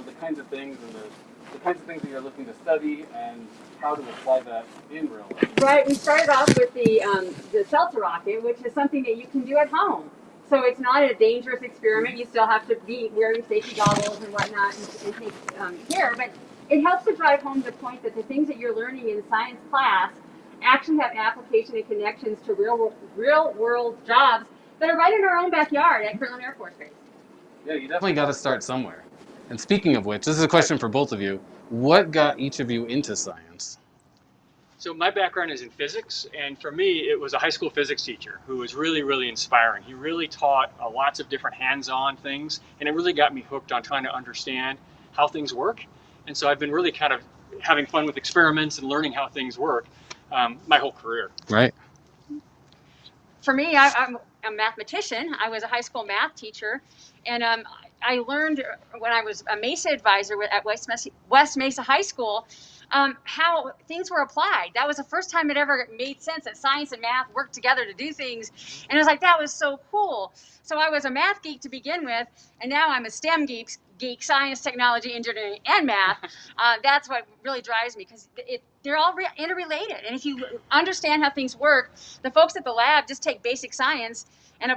the kinds of things and the kinds of things that you're looking to study and how to apply that in real life.
Right. We started off with the seltzer rocket, which is something that you can do at home. So it's not a dangerous experiment. You still have to be wearing safety goggles and whatnot and take care, but it helps to drive home the point that the things that you're learning in science class actually have application and connections to real world jobs that are right in our own backyard at Kirtland Air Force Base.
Yeah, you definitely got to start somewhere. And speaking of which, this is a question for both of you. What got each of you into science?
So my background is in physics, and for me, it was a high school physics teacher who was really, really inspiring. He really taught lots of different hands-on things, and it really got me hooked on trying to understand how things work. And so I've been really kind of having fun with experiments and learning how things work my whole career.
Right.
For me, I'm a mathematician. I was a high school math teacher, and I learned when I was a MESA advisor at West Mesa High School how things were applied. That was the first time it ever made sense that science and math worked together to do things, and I was like, that was so cool. So I was a math geek to begin with, and now I'm a STEM geek geek, science, technology, engineering, and math. That's what really drives me, because they're all interrelated. And if you understand how things work, the folks at the lab just take basic science and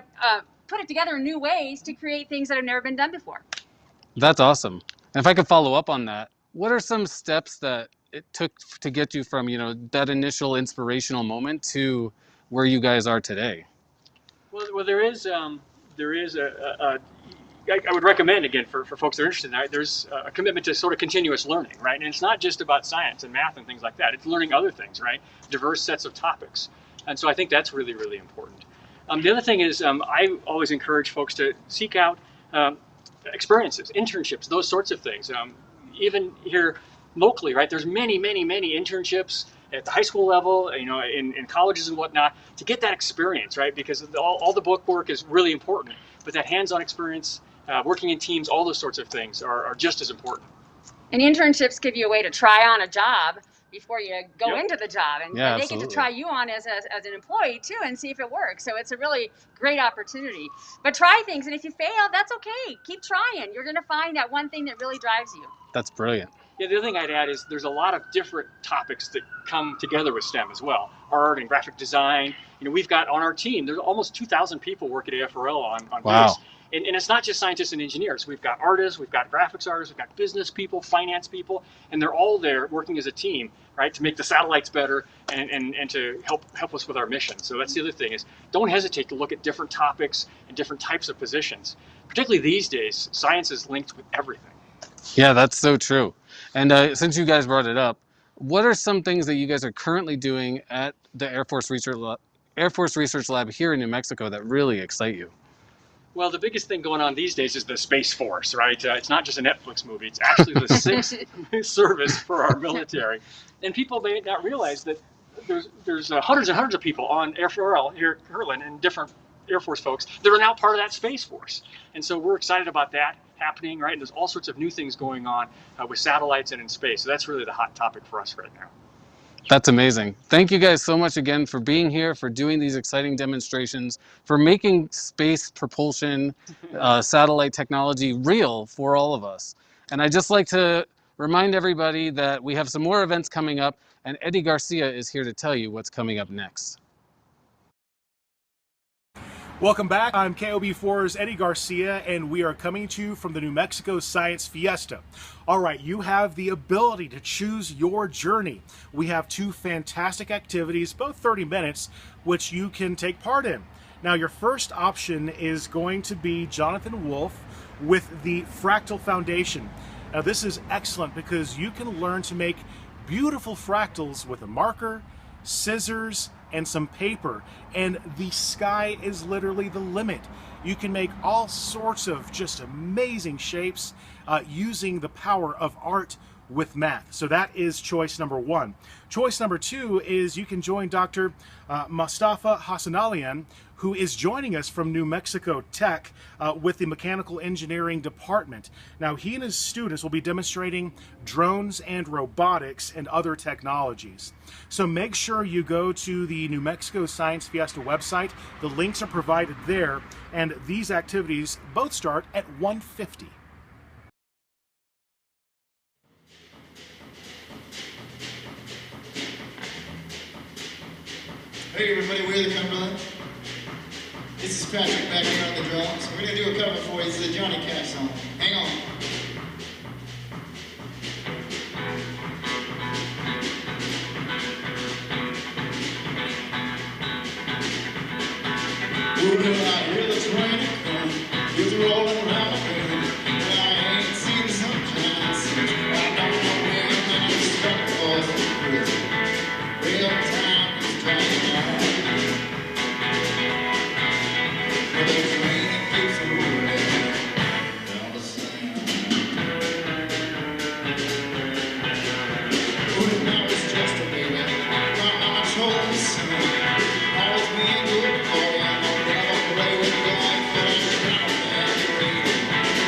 put it together in new ways to create things that have never been done before.
That's awesome. And if I could follow up on that, what are some steps that it took to get you from, you know, that initial inspirational moment to where you guys are today?
Well, there is I would recommend, again, for folks that are interested in that, there's a commitment to sort of continuous learning, right? And it's not just about science and math and things like that. It's learning other things, right? Diverse sets of topics. And so I think that's really, really important. The other thing is I always encourage folks to seek out experiences, internships, those sorts of things. Even here locally, right? There's many internships at the high school level, you know, in colleges and whatnot, to get that experience, right? Because all the book work is really important, but that hands-on experience, working in teams, all those sorts of things are just as important.
And internships give you a way to try on a job before you go
Yep.
into the job, and
Yeah,
they get to
absolutely.
try you on as an employee too, and see if it works. So it's a really great opportunity. But try things, and if you fail, that's okay. Keep trying. You're going to find that one thing that really drives you.
That's brilliant.
Yeah, the other thing I'd add is there's a lot of different topics that come together with STEM as well. Art and graphic design. You know, we've got on our team, there's almost 2,000 people work at AFRL on
Wow.
this. And it's not just scientists and engineers. We've got artists, we've got graphics artists, we've got business people, finance people, and they're all there working as a team, right, to make the satellites better and to help us with our mission. So that's the other thing, is don't hesitate to look at different topics and different types of positions. Particularly these days, science is linked with everything.
Yeah, that's so true. And since you guys brought it up, what are some things that you guys are currently doing at the Air Force Research Lab here in New Mexico that really excite you?
Well, the biggest thing going on these days is the Space Force, right? It's not just a Netflix movie. It's actually the sixth service for our military. And people may not realize that there's hundreds and hundreds of people on AFRL here at Kirtland and different Air Force folks that are now part of that Space Force. And so we're excited about that happening, right? And there's all sorts of new things going on with satellites and in space. So that's really the hot topic for us right now.
That's amazing. Thank you guys so much again for being here, for doing these exciting demonstrations, for making space propulsion, satellite technology real for all of us. And I'd just like to remind everybody that we have some more events coming up, and Eddie Garcia is here to tell you what's coming up next.
Welcome back. I'm KOB4's Eddie Garcia, and we are coming to you from the New Mexico Science Fiesta. All right, you have the ability to choose your journey. We have two fantastic activities, both 30 minutes, which you can take part in. Now, your first option is going to be Jonathan Wolf with the Fractal Foundation. Now, this is excellent because you can learn to make beautiful fractals with a marker, scissors, and some paper, and the sky is literally the limit. You can make all sorts of just amazing shapes using the power of art with math. So that is choice number one. Choice number two is you can join Dr. Mustafa Hassanalian, who is joining us from New Mexico Tech with the Mechanical Engineering Department. Now, he and his students will be demonstrating drones and robotics and other technologies. So make sure you go to the New Mexico Science Fiesta website. The links are provided there, and these activities both start at 1:50.
Hey everybody, we're the Cumberland. This is Patrick back here on the drums. We're gonna do a cover for you. This is a Johnny Cash song. Hang on. Well, I hear the train coming, it's rolling around the bend. Well, I ain't seen the sunshine since I don't know when, and I'm stuck for some prison. Well, time is dragging on. Well, the train keeps rolling down the sand. Well, now it's just a baby. My mama told me, son, always be a good boy. Play with life, but I'm trying to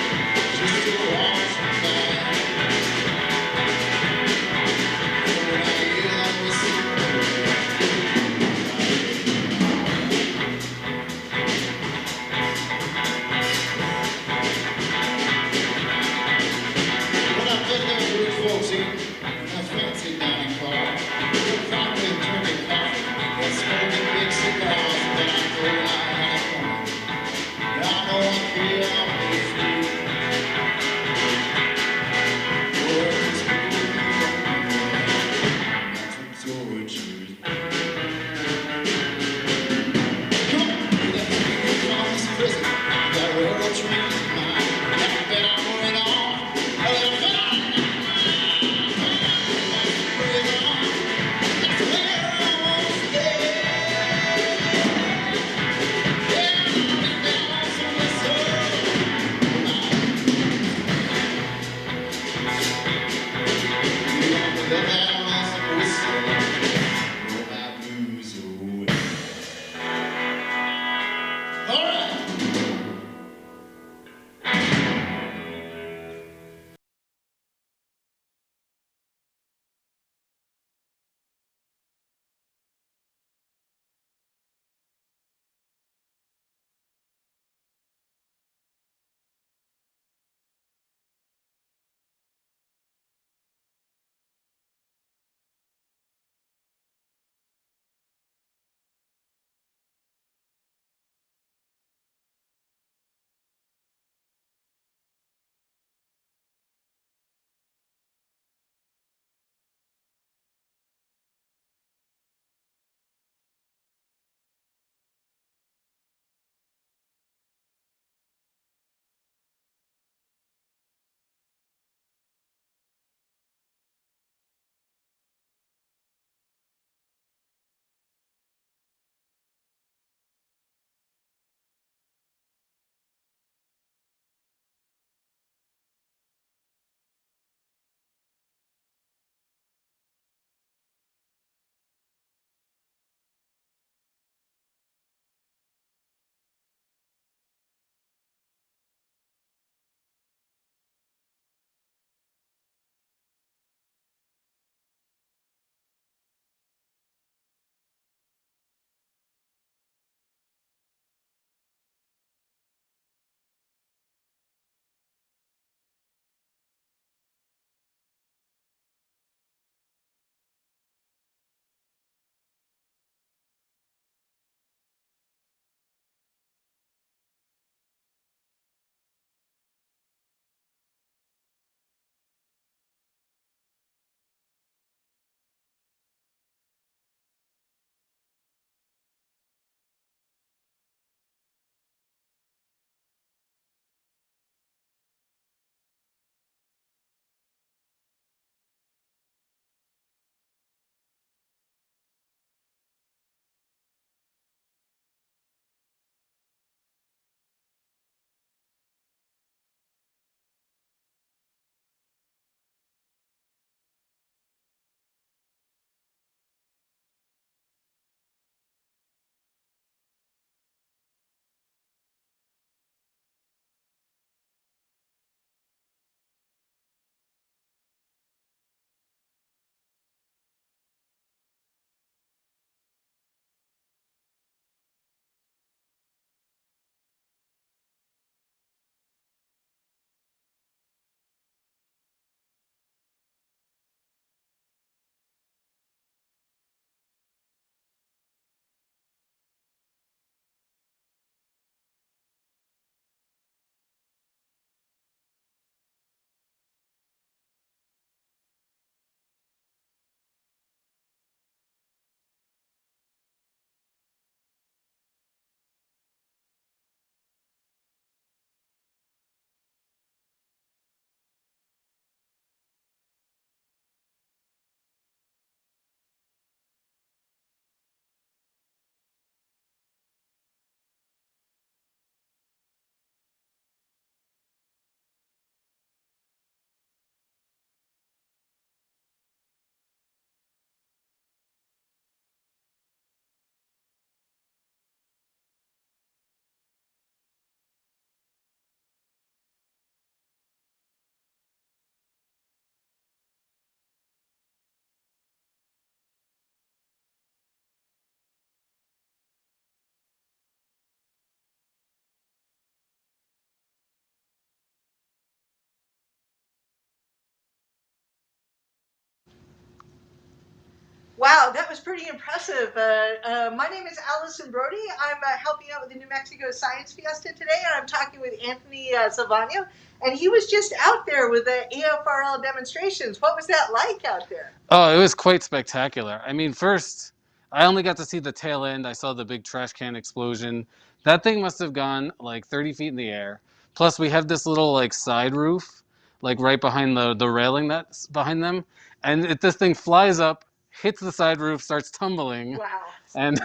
Wow, that was pretty impressive. My name is Allison Brody. I'm helping out with the New Mexico Science Fiesta today, and I'm talking with Anthony Silvano. And he was just out there with the AFRL demonstrations. What was that like out there?
Oh, it was quite spectacular. I mean, first, I only got to see the tail end. I saw the big trash can explosion. That thing must have gone like 30 feet in the air. Plus, we have this little like side roof, like right behind the railing that's behind them. And this thing flies up, hits the side roof, starts tumbling.
Wow.
And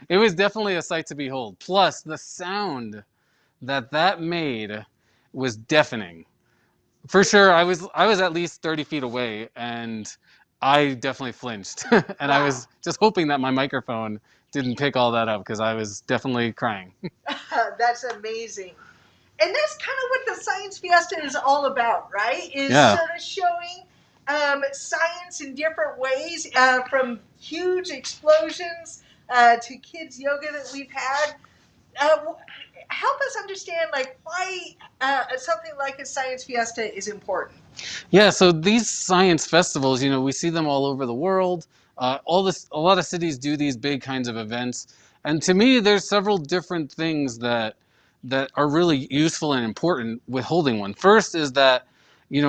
it was definitely a sight to behold. Plus, the sound that made was deafening. For sure, I was at least 30 feet away, and I definitely flinched. And I was just hoping that my microphone didn't pick all that up because I was definitely crying.
That's amazing. And that's kind of what the Science Fiesta is all about, right? Is
Yeah.
sort of showing science in different ways, from huge explosions to kids yoga that we've had. Help us understand, like, why something like a Science Fiesta is important.
Yeah, so these science festivals, we see them all over the world. A lot of cities do these big kinds of events, and to me, there's several different things that are really useful and important with holding one. First is that,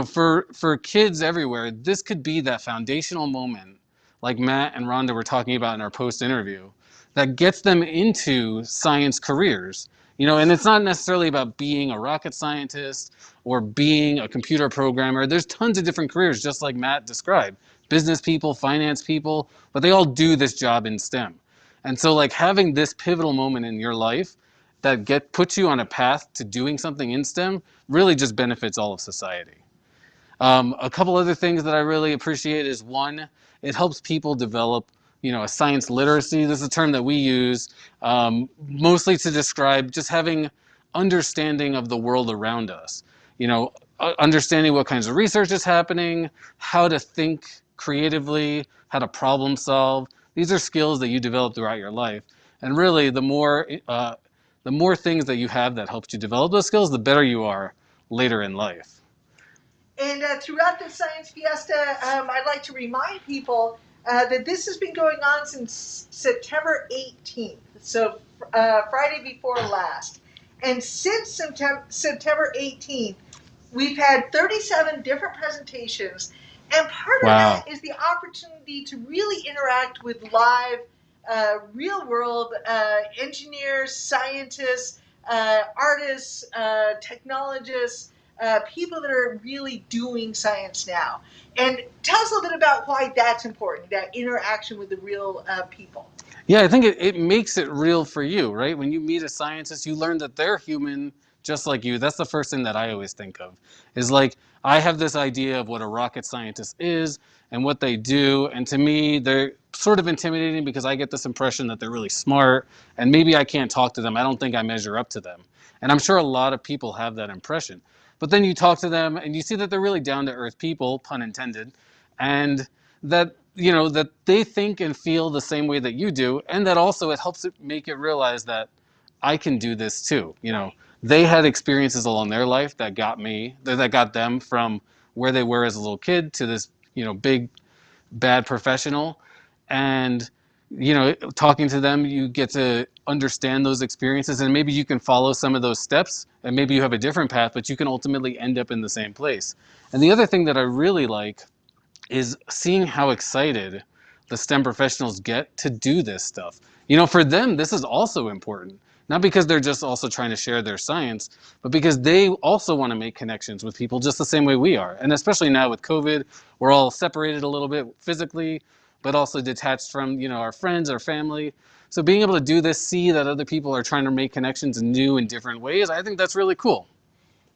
for kids everywhere, this could be that foundational moment, like Matt and Rhonda were talking about in our post interview, that gets them into science careers. And it's not necessarily about being a rocket scientist or being a computer programmer. There's tons of different careers, just like Matt described. Business people, finance people, but they all do this job in STEM. And so like having this pivotal moment in your life that puts you on a path to doing something in STEM really just benefits all of society. A couple other things that I really appreciate is, one, it helps people develop a science literacy. This is a term that we use mostly to describe just having understanding of the world around us. Understanding what kinds of research is happening, how to think creatively, how to problem solve. These are skills that you develop throughout your life. And really, the more things that you have that helps you develop those skills, the better you are later in life.
And throughout the Science Fiesta, I'd like to remind people that this has been going on since September 18th, so Friday before last. And since September 18th, we've had 37 different presentations, and part of that is the opportunity to really interact with live, real-world engineers, scientists, artists, technologists, people that are really doing science now. And tell us a little bit about why that's important, that interaction with the real people.
Yeah, I think it makes it real for you, right? When you meet a scientist, you learn that they're human just like you. That's the first thing that I always think of, is like, I have this idea of what a rocket scientist is and what they do. And to me, they're sort of intimidating because I get this impression that they're really smart and maybe I can't talk to them. I don't think I measure up to them. And I'm sure a lot of people have that impression. But then you talk to them and you see that they're really down-to-earth people, pun intended, and that that they think and feel the same way that you do, and that also it helps make it realize that I can do this too. They had experiences along their life that got them from where they were as a little kid to this big bad professional, and talking to them, you get to understand those experiences, and maybe you can follow some of those steps, and maybe you have a different path, but you can ultimately end up in the same place. And the other thing that I really like is seeing how excited the STEM professionals get to do this stuff. For them, this is also important. Not because they're just also trying to share their science, but because they also want to make connections with people just the same way we are. And especially now with COVID, we're all separated a little bit physically, but also detached from our friends, our family. So being able to do this, see that other people are trying to make connections in new and different ways, I think that's really cool.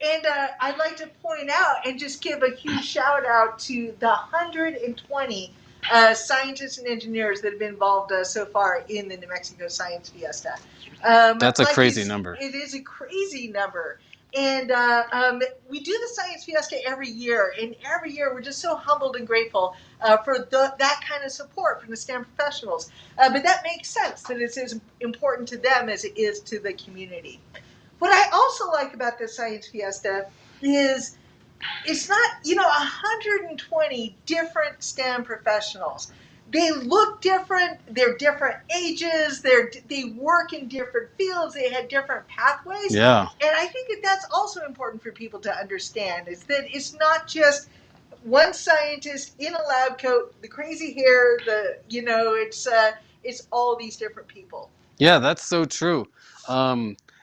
And I'd like to point out and just give a huge shout out to the 120 scientists and engineers that have been involved so far in the New Mexico Science Fiesta.
That's a crazy number.
It is a crazy number. And we do the Science Fiesta every year. And every year we're just so humbled and grateful for that kind of support from the STEM professionals. But that makes sense that it's as important to them as it is to the community. What I also like about the Science Fiesta is it's not, 120 different STEM professionals they look different. They're different ages. They work in different fields. They had different pathways.
Yeah.
And I think that that's also important for people to understand, is that it's not just one scientist in a lab coat, the crazy hair, it's all these different people.
Yeah, that's so true.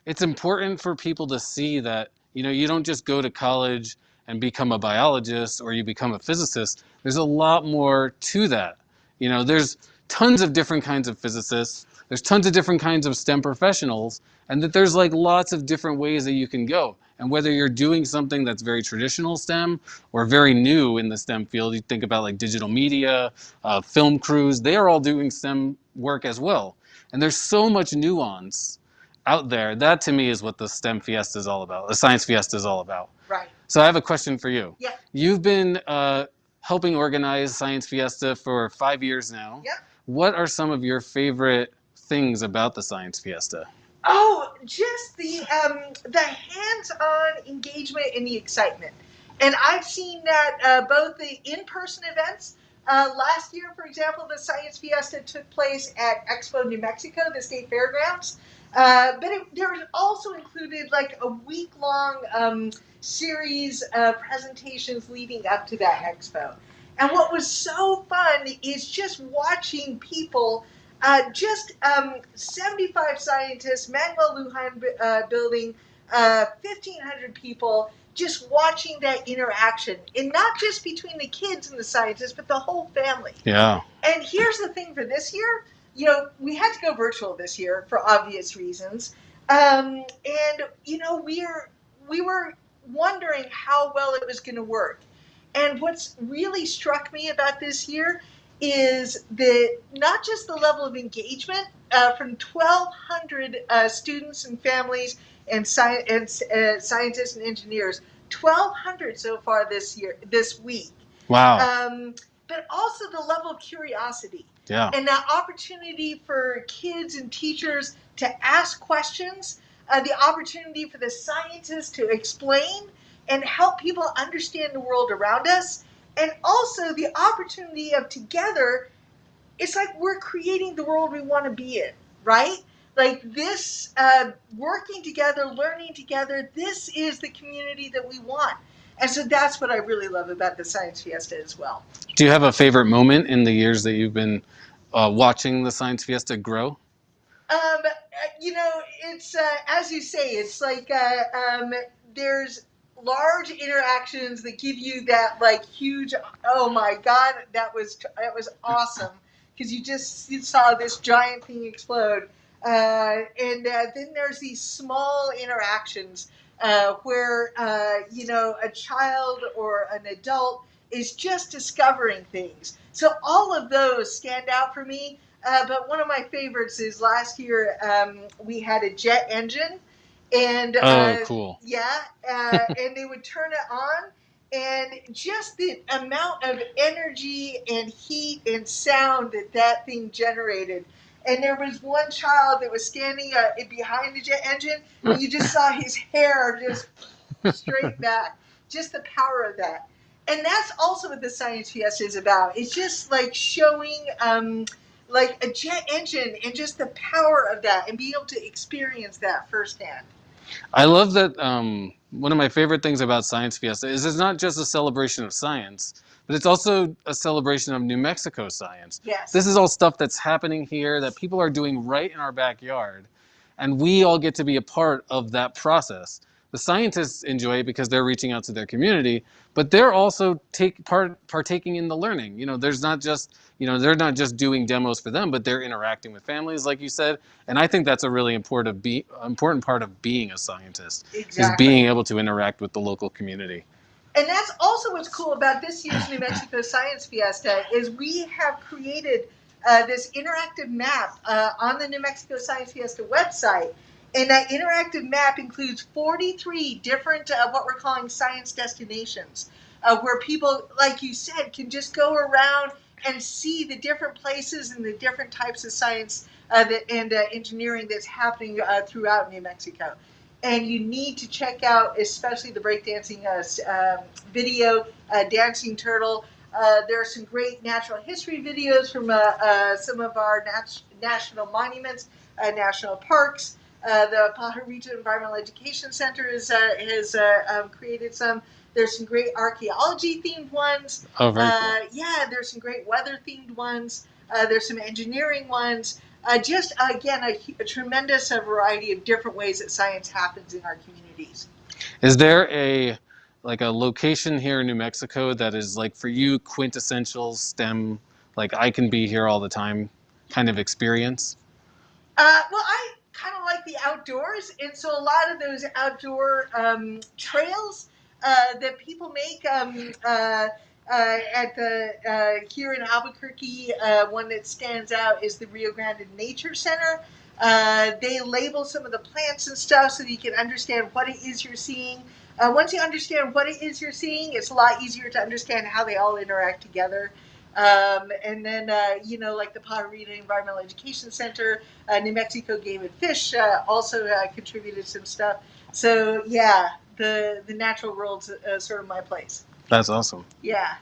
It's important for people to see that, you don't just go to college and become a biologist or you become a physicist. There's a lot more to that. There's tons of different kinds of physicists. There's tons of different kinds of STEM professionals, and that there's like lots of different ways that you can go. And whether you're doing something that's very traditional STEM or very new in the STEM field, you think about like digital media, film crews, they are all doing STEM work as well. And there's so much nuance out there. That to me is what the STEM Fiesta is all about, the Science Fiesta is all about.
Right.
So I have a question for you.
Yeah.
You've been helping organize Science Fiesta for 5 years now.
Yep.
What are some of your favorite things about the Science Fiesta?
Oh, just the hands-on engagement and the excitement. And I've seen that both the in-person events. Last year, for example, the Science Fiesta took place at Expo, New Mexico, the state fairgrounds. There was also included like a week-long series of presentations leading up to that expo. And what was so fun is just watching people, 75 scientists, Manuel Lujan building, 1,500 people, just watching that interaction. And not just between the kids and the scientists, but the whole family.
Yeah.
And here's the thing for this year, we had to go virtual this year for obvious reasons. And, we were wondering how well it was going to work. And what's really struck me about this year is that not just the level of engagement from 1,200 students and families and scientists and engineers, 1,200 so far this week.
Wow.
But also the level of curiosity.
Yeah.
And that opportunity for kids and teachers to ask questions, the opportunity for the scientists to explain and help people understand the world around us, and also the opportunity of together, it's like we're creating the world we want to be in, right? Like this, working together, learning together, this is the community that we want. And so that's what I really love about the Science Fiesta as well.
Do you have a favorite moment in the years that you've been watching the Science Fiesta grow?
It's as you say, it's like there's large interactions that give you that like huge, oh my God, that was awesome, because you saw this giant thing explode. And then there's these small interactions where, a child or an adult is just discovering things. So all of those stand out for me. But one of my favorites is last year we had a jet engine. And
cool.
Yeah, and they would turn it on, and just the amount of energy and heat and sound that thing generated. And there was one child that was standing behind the jet engine, and you just saw his hair just straight back. Just the power of that. And that's also what the Science Fiesta is about. It's just like showing like a jet engine and just the power of that and being able to experience that firsthand.
I love that one of my favorite things about Science Fiesta is it's not just a celebration of science, but it's also a celebration of New Mexico science.
Yes.
This is all stuff that's happening here that people are doing right in our backyard, and we all get to be a part of that process. The scientists enjoy it because they're reaching out to their community, but they're also partaking in the learning. There's not just, they're not just doing demos for them, but they're interacting with families, like you said. And I think that's a really important part of being a scientist,
exactly,
is being able to interact with the local community.
And that's also what's cool about this year's New Mexico Science Fiesta is we have created this interactive map on the New Mexico Science Fiesta website. And that interactive map includes 43 different, what we're calling science destinations, where people, like you said, can just go around and see the different places and the different types of science and engineering that's happening throughout New Mexico. And you need to check out, especially the breakdancing video, Dancing Turtle. There are some great natural history videos from some of our national monuments, national parks. The Pajarito Environmental Education Center has created some. There's some great archaeology themed ones.
Oh, very cool.
Yeah, there's some great weather themed ones. There's some engineering ones. Just again, a tremendous variety of different ways that science happens in our communities.
Is there a location here in New Mexico that is like for you quintessential STEM, like I can be here all the time kind of experience?
Well, I kind of like the outdoors, and so a lot of those outdoor trails that people make at the here in Albuquerque, one that stands out is the Rio Grande Nature Center. They label some of the plants and stuff so that you can understand what it is you're seeing. Once you understand what it is you're seeing, it's a lot easier to understand how they all interact together. And then, like the Pajarito Environmental Education Center, New Mexico Game and Fish also contributed some stuff. So, yeah, the natural world's sort of my place.
That's awesome.
Yeah.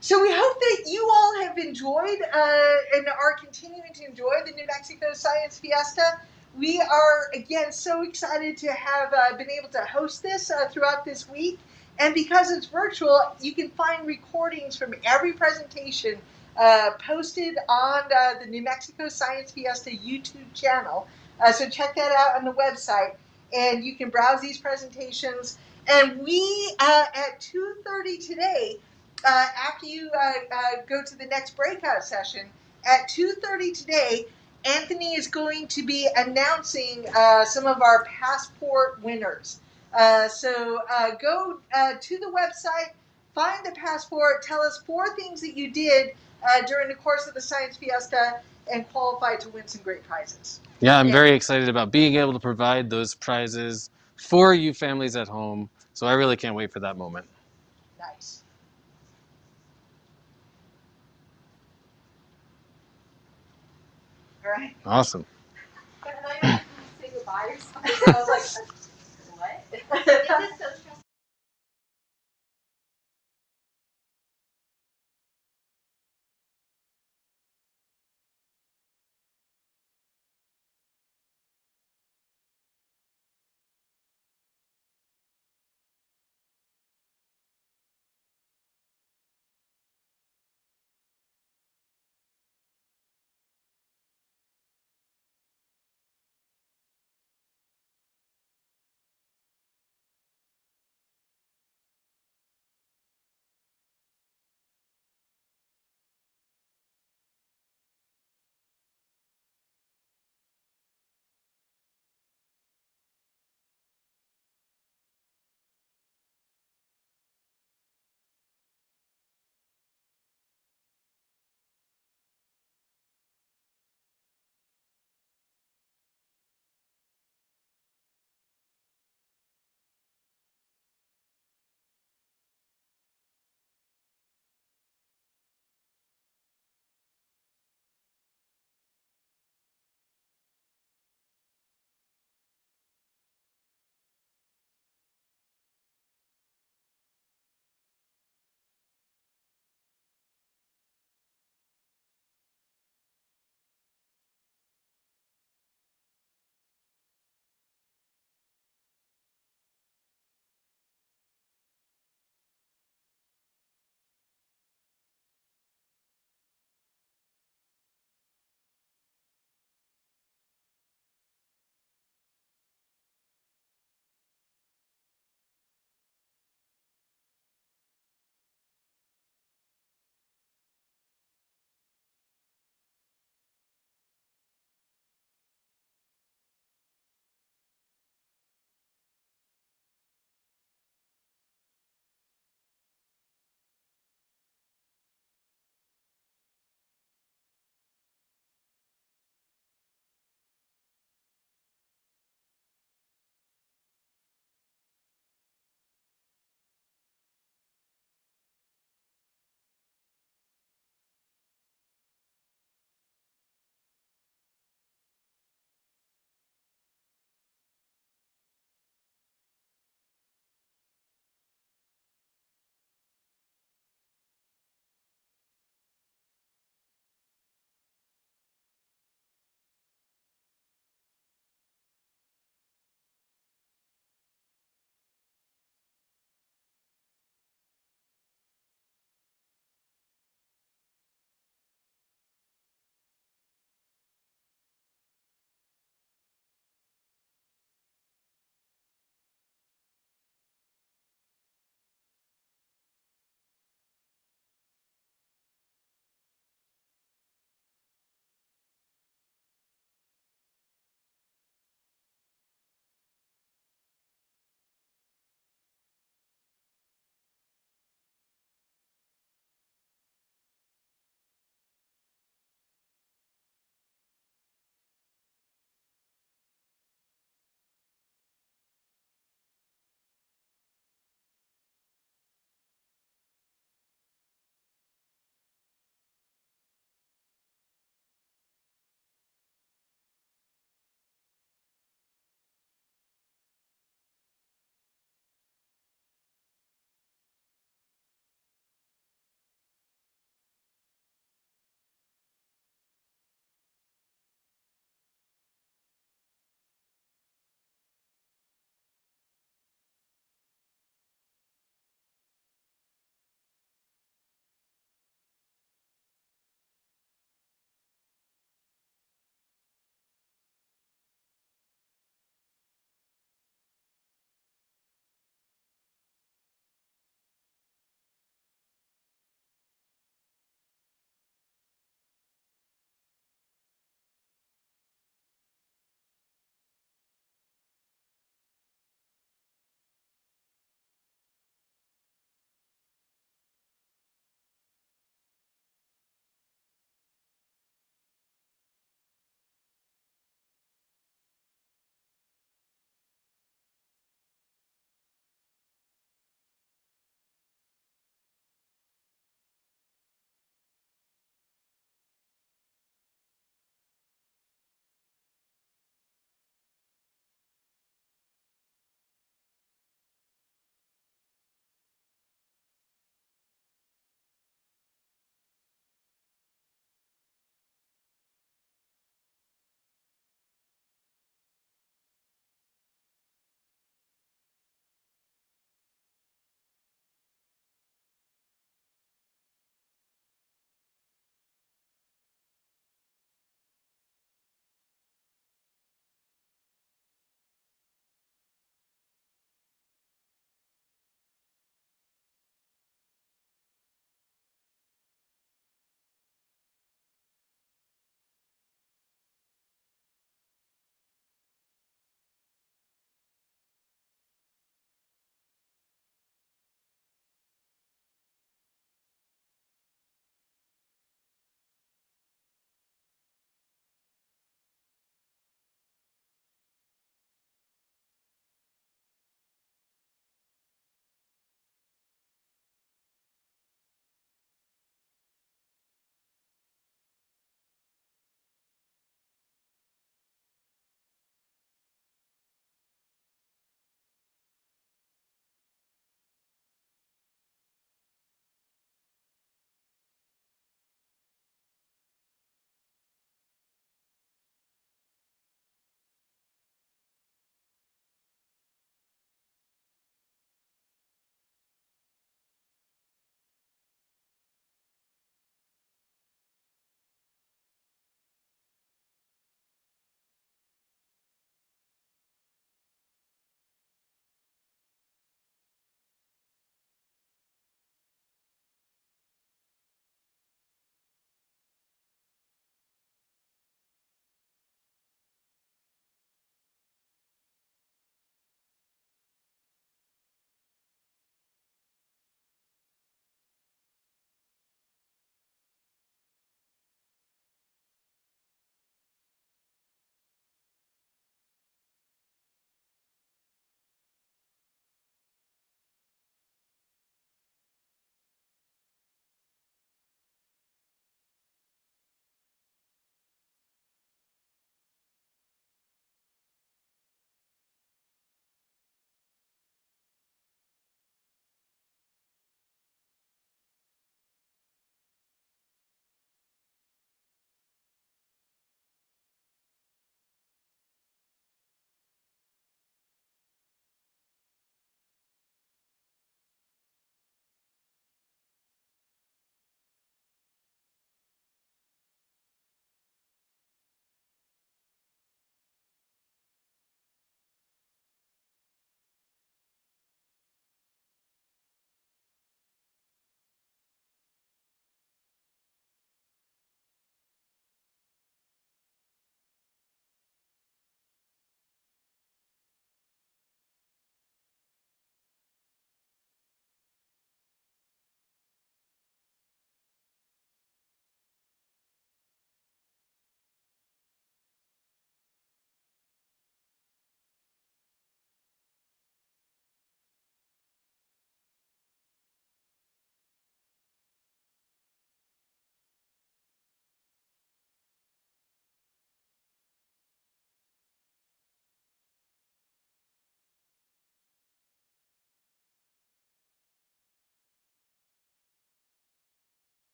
So we hope that you all have enjoyed and are continuing to enjoy the New Mexico Science Fiesta. We are, again, so excited to have been able to host this throughout this week. And because it's virtual, you can find recordings from every presentation posted on the New Mexico Science Fiesta YouTube channel. So check that out on the website. And you can browse these presentations. And we, at 2:30 today, after you go to the next breakout session at 2:30 today, Anthony is going to be announcing some of our passport winners. So go to the website, find the passport, tell us 4 things that you did during the course of the Science Fiesta, and qualify to win some great prizes.
Yeah, I'm very excited about being able to provide those prizes for you families at home. So I really can't wait for that moment.
Nice. All right.
Awesome.
But I thought you were going to say goodbye or something. So I was like, what? Is this so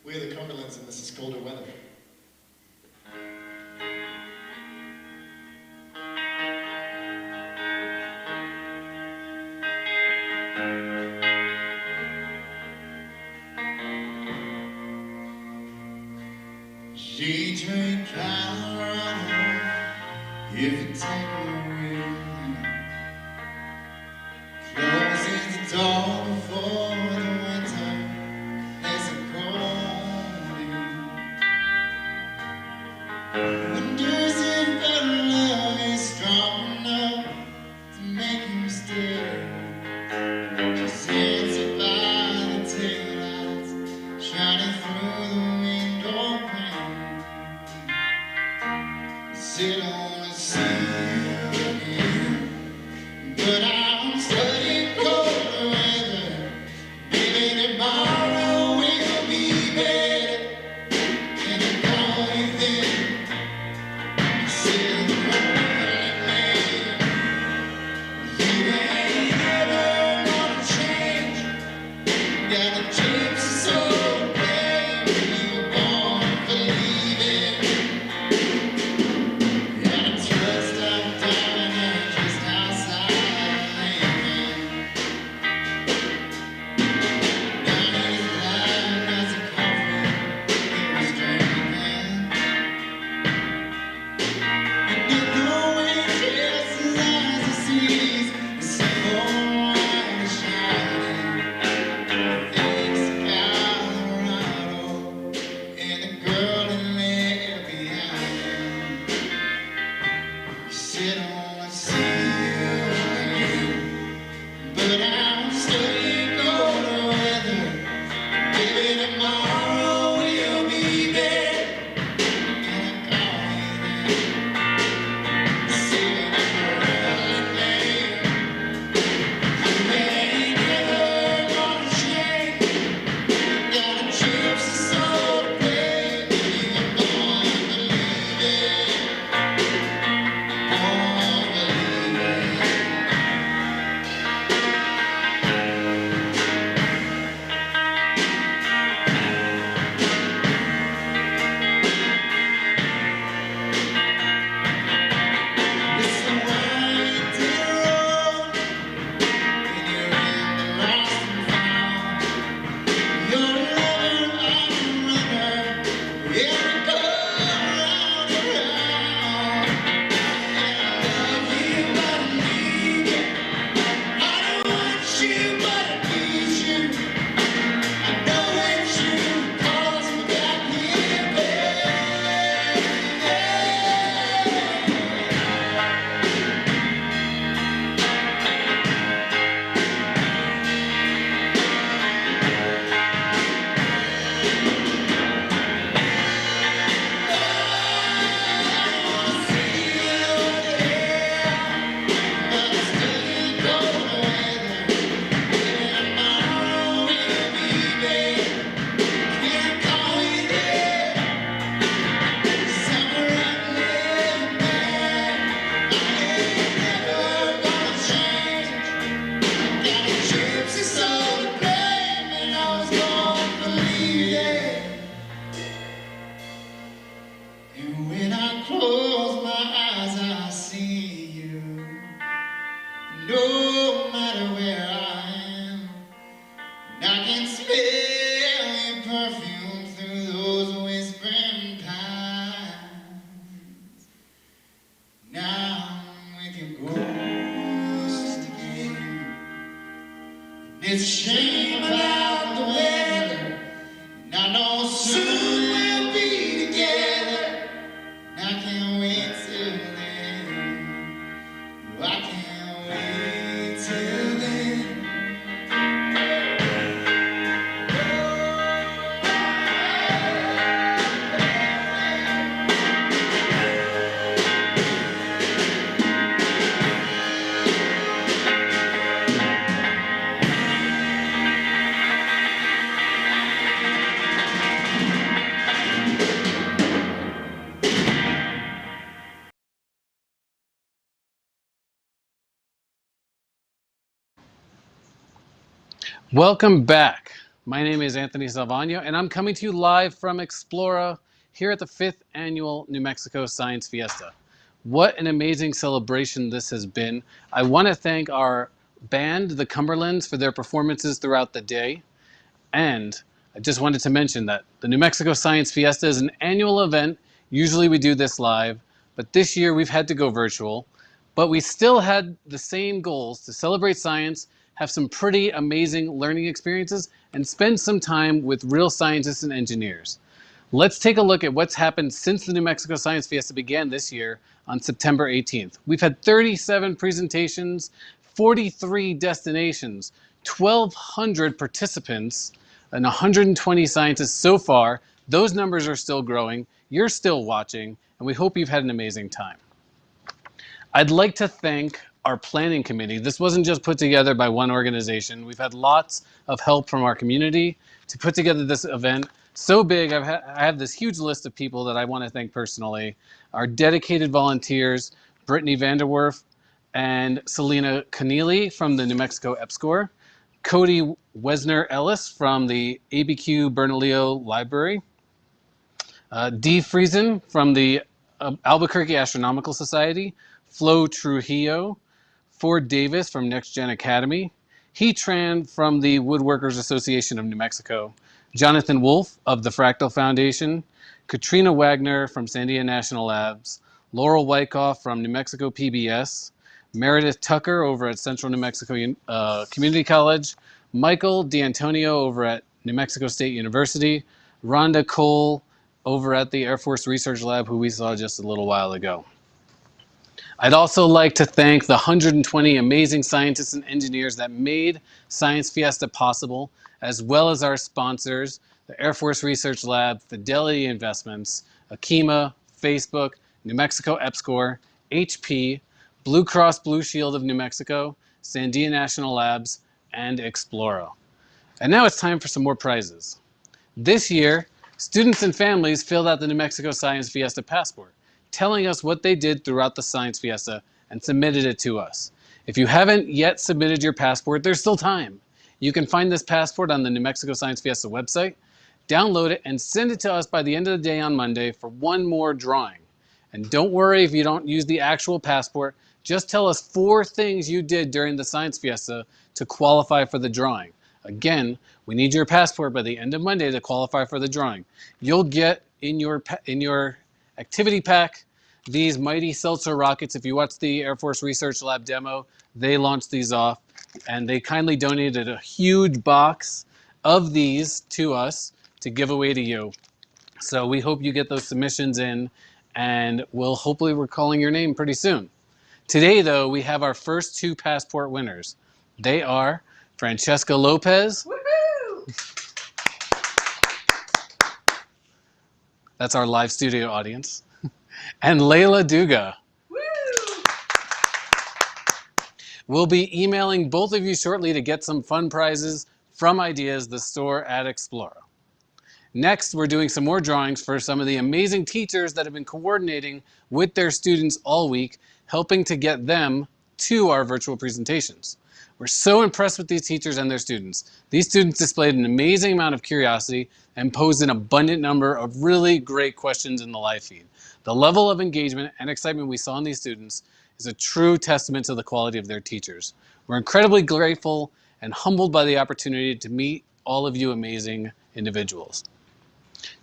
We're the Cumberlands and this is colder weather. Detroit, Colorado, if you take me with you, closes the door before the winter is a cold in. Wonders if our love is strong enough to make him stay. Just answer by the taillights shining through the window pane. Sit on a sea again, but I'm studying colder weather. Maybe tomorrow will be better, and I'm going then. Sit on the man, you ain't ever gonna change. Got a gypsy soul, baby, you were born for leaving. Sit on a ceiling, but I'm studying colder weather. Maybe tomorrow will be better, and I'm going there. Sit on a man, you ain't never gonna change. Got a gypsy soul, baby, you're born to leave it. And when I close my eyes, I see you. No matter where I am, and I can smell your perfume through those whispering pines. Now I'm with your ghost again. It's a shame about the weather, and I know soon we'll be together. I can't wait till then. I can't wait till then.
Welcome back. My name is Anthony Salvagno, and I'm coming to you live from Explora here at the 5th Annual New Mexico Science Fiesta. What an amazing celebration this has been. I want to thank our band, the Cumberlands, for their performances throughout the day. And I just wanted to mention that the New Mexico Science Fiesta is an annual event. Usually we do this live, but this year we've had to go virtual. But we still had the same goals to celebrate science, have some pretty amazing learning experiences, and spend some time with real scientists and engineers. Let's take a look at what's happened since the New Mexico Science Fiesta began this year on September 18th. We've had 37 presentations, 43 destinations, 1,200 participants, and 120 scientists so far. Those numbers are still growing. You're still watching, and we hope you've had an amazing time. I'd like to thank our planning committee. This wasn't just put together by one organization. We've had lots of help from our community to put together this event. So big, I have this huge list of people that I want to thank personally. Our dedicated volunteers, Brittany Vanderwerf and Selena Keneally from the New Mexico EPSCoR, Cody Wesner-Ellis from the ABQ Bernalillo Library, Dee Friesen from the Albuquerque Astronomical Society, Flo Trujillo, Ford Davis from Next Gen Academy, He Tran from the Woodworkers Association of New Mexico, Jonathan Wolf of the Fractal Foundation, Katrina Wagner from Sandia National Labs, Laurel Wyckoff from New Mexico PBS, Meredith Tucker over at Central New Mexico Community College, Michael D'Antonio over at New Mexico State University, Rhonda Cole over at the Air Force Research Lab, who we saw just a little while ago. I'd also like to thank the 120 amazing scientists and engineers that made Science Fiesta possible, as well as our sponsors, the Air Force Research Lab, Fidelity Investments, Akima, Facebook, New Mexico EPSCoR, HP, Blue Cross Blue Shield of New Mexico, Sandia National Labs, and Explora. And now it's time for some more prizes. This year, students and families filled out the New Mexico Science Fiesta passport, telling us what they did throughout the Science Fiesta and submitted it to us. If you haven't yet submitted your passport, there's still time. You can find this passport on the New Mexico Science Fiesta website, download it, and send it to us by the end of the day on Monday for one more drawing. And don't worry if you don't use the actual passport, just tell us 4 things you did during the Science Fiesta to qualify for the drawing. Again, we need your passport by the end of Monday to qualify for the drawing. You'll get in your activity pack these mighty seltzer rockets. If you watch the Air Force Research Lab demo, they launched these off, and they kindly donated a huge box of these to us to give away to you. So we hope you get those submissions in, and hopefully we're calling your name pretty soon. Today, though, we have our first 2 passport winners. They are Francesca Lopez. Woohoo! That's our live studio audience. And Layla Duga. Woo! We'll be emailing both of you shortly to get some fun prizes from Ideas, the store at Explora. Next, we're doing some more drawings for some of the amazing teachers that have been coordinating with their students all week, helping to get them to our virtual presentations. We're so impressed with these teachers and their students. These students displayed an amazing amount of curiosity and posed an abundant number of really great questions in the live feed. The level of engagement and excitement we saw in these students is a true testament to the quality of their teachers. We're incredibly grateful and humbled by the opportunity to meet all of you amazing individuals.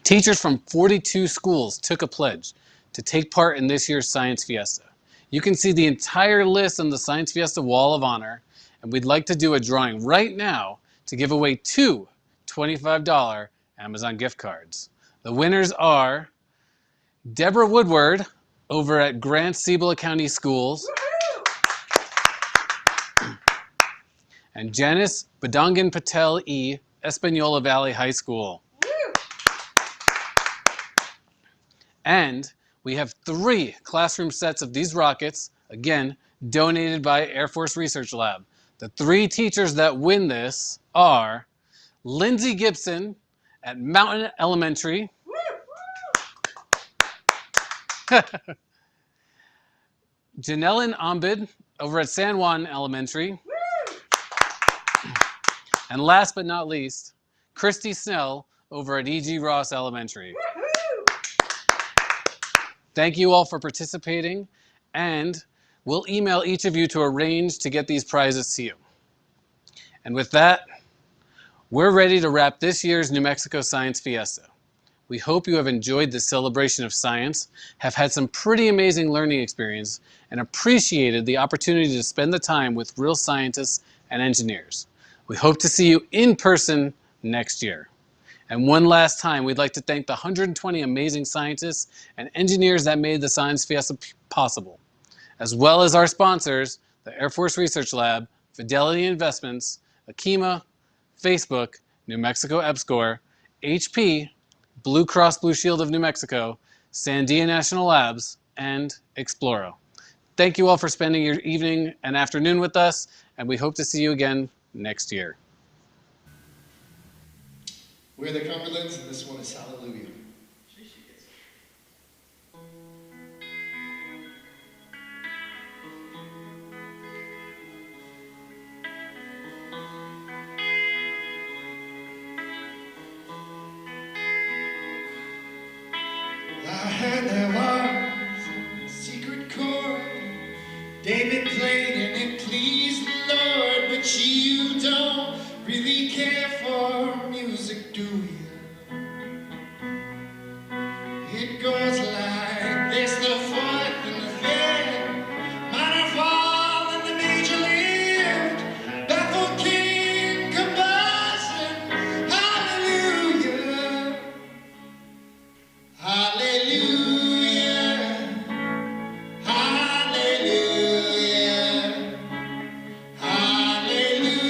Teachers from 42 schools took a pledge to take part in this year's Science Fiesta. You can see the entire list on the Science Fiesta Wall of Honor, and we'd like to do a drawing right now to give away 2 $25 Amazon gift cards. The winners are Deborah Woodward over at Grant Cibola County Schools. And Janice Badangan Patel E, Espanola Valley High School. And we have 3 classroom sets of these rockets, again, donated by Air Force Research Lab. The 3 teachers that win this are Lindsay Gibson at Mountain Elementary, Janellen Ombid over at San Juan Elementary, and last but not least, Christy Snell over at E.G. Ross Elementary. Thank you all for participating, and we'll email each of you to arrange to get these prizes to you. And with that, we're ready to wrap this year's New Mexico Science Fiesta. We hope you have enjoyed this celebration of science, have had some pretty amazing learning experience, and appreciated the opportunity to spend the time with real scientists and engineers. We hope to see you in person next year. And one last time, we'd like to thank the 120 amazing scientists and engineers that made the Science Fiesta possible, as well as our sponsors, the Air Force Research Lab, Fidelity Investments, Akima, Facebook, New Mexico EPSCoR, HP, Blue Cross Blue Shield of New Mexico, Sandia National Labs, and Explora. Thank you all for spending your evening and afternoon with us, and we hope to see you again next year.
We're the Cumberlands, and this one is Hallelujah. I heard there was a secret chord David played and it pleased the Lord, but you don't really care for music, do you? It goes like this: the fourth and the fifth, minor fall and the major lift, baffled king combustion, hallelujah, hallelujah, hallelujah, hallelujah,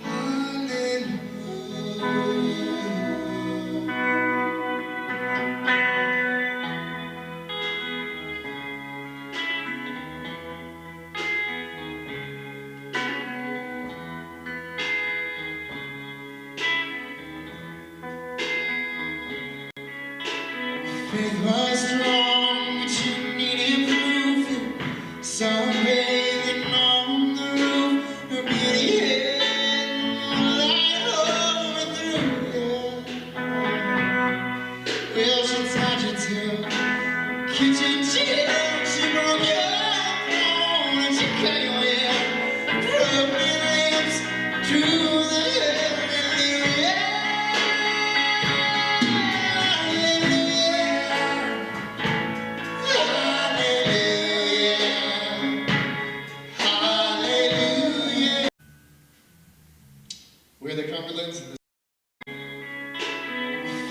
hallelujah. Faith was strong, but you needed proof. Sunbathing on the roof, her beauty hid light overthrew you. Well, she tied you to a kitchen chair, she broke your throne and she cut your hair, broken lips to the heavenly air. We're the Cumberlands.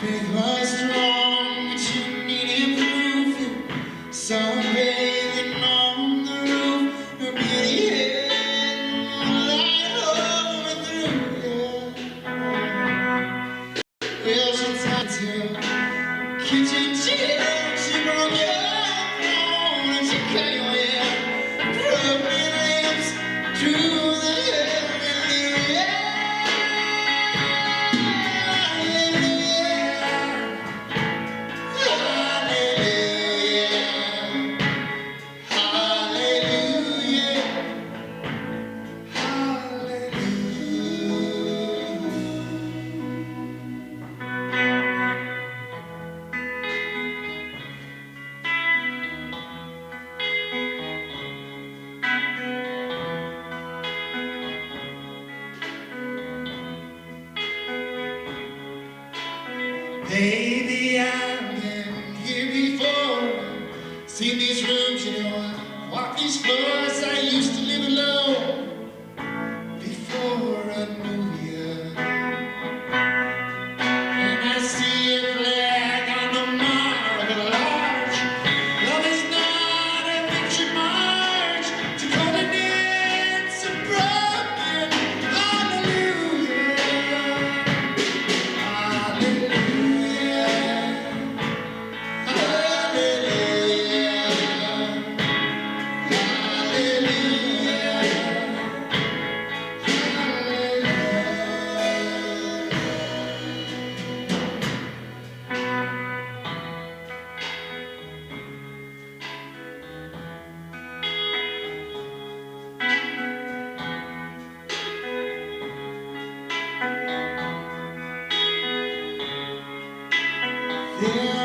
Faith was strong, but you needed proof. Sunbathing on the roof, her beauty hid light overthrew you. Well, she tied to a kitchen chair, she broke your throne and she cut your hair, broken lips to the heavenly air. Baby, I've been here before. Seen these rooms, you know, I walk these floors. I used to live alone before I knew you. And I see a flag on the mark of large. Love is not a victory march. To call it it's a broken hallelujah. Hallelujah. Hallelujah. Hallelujah. Here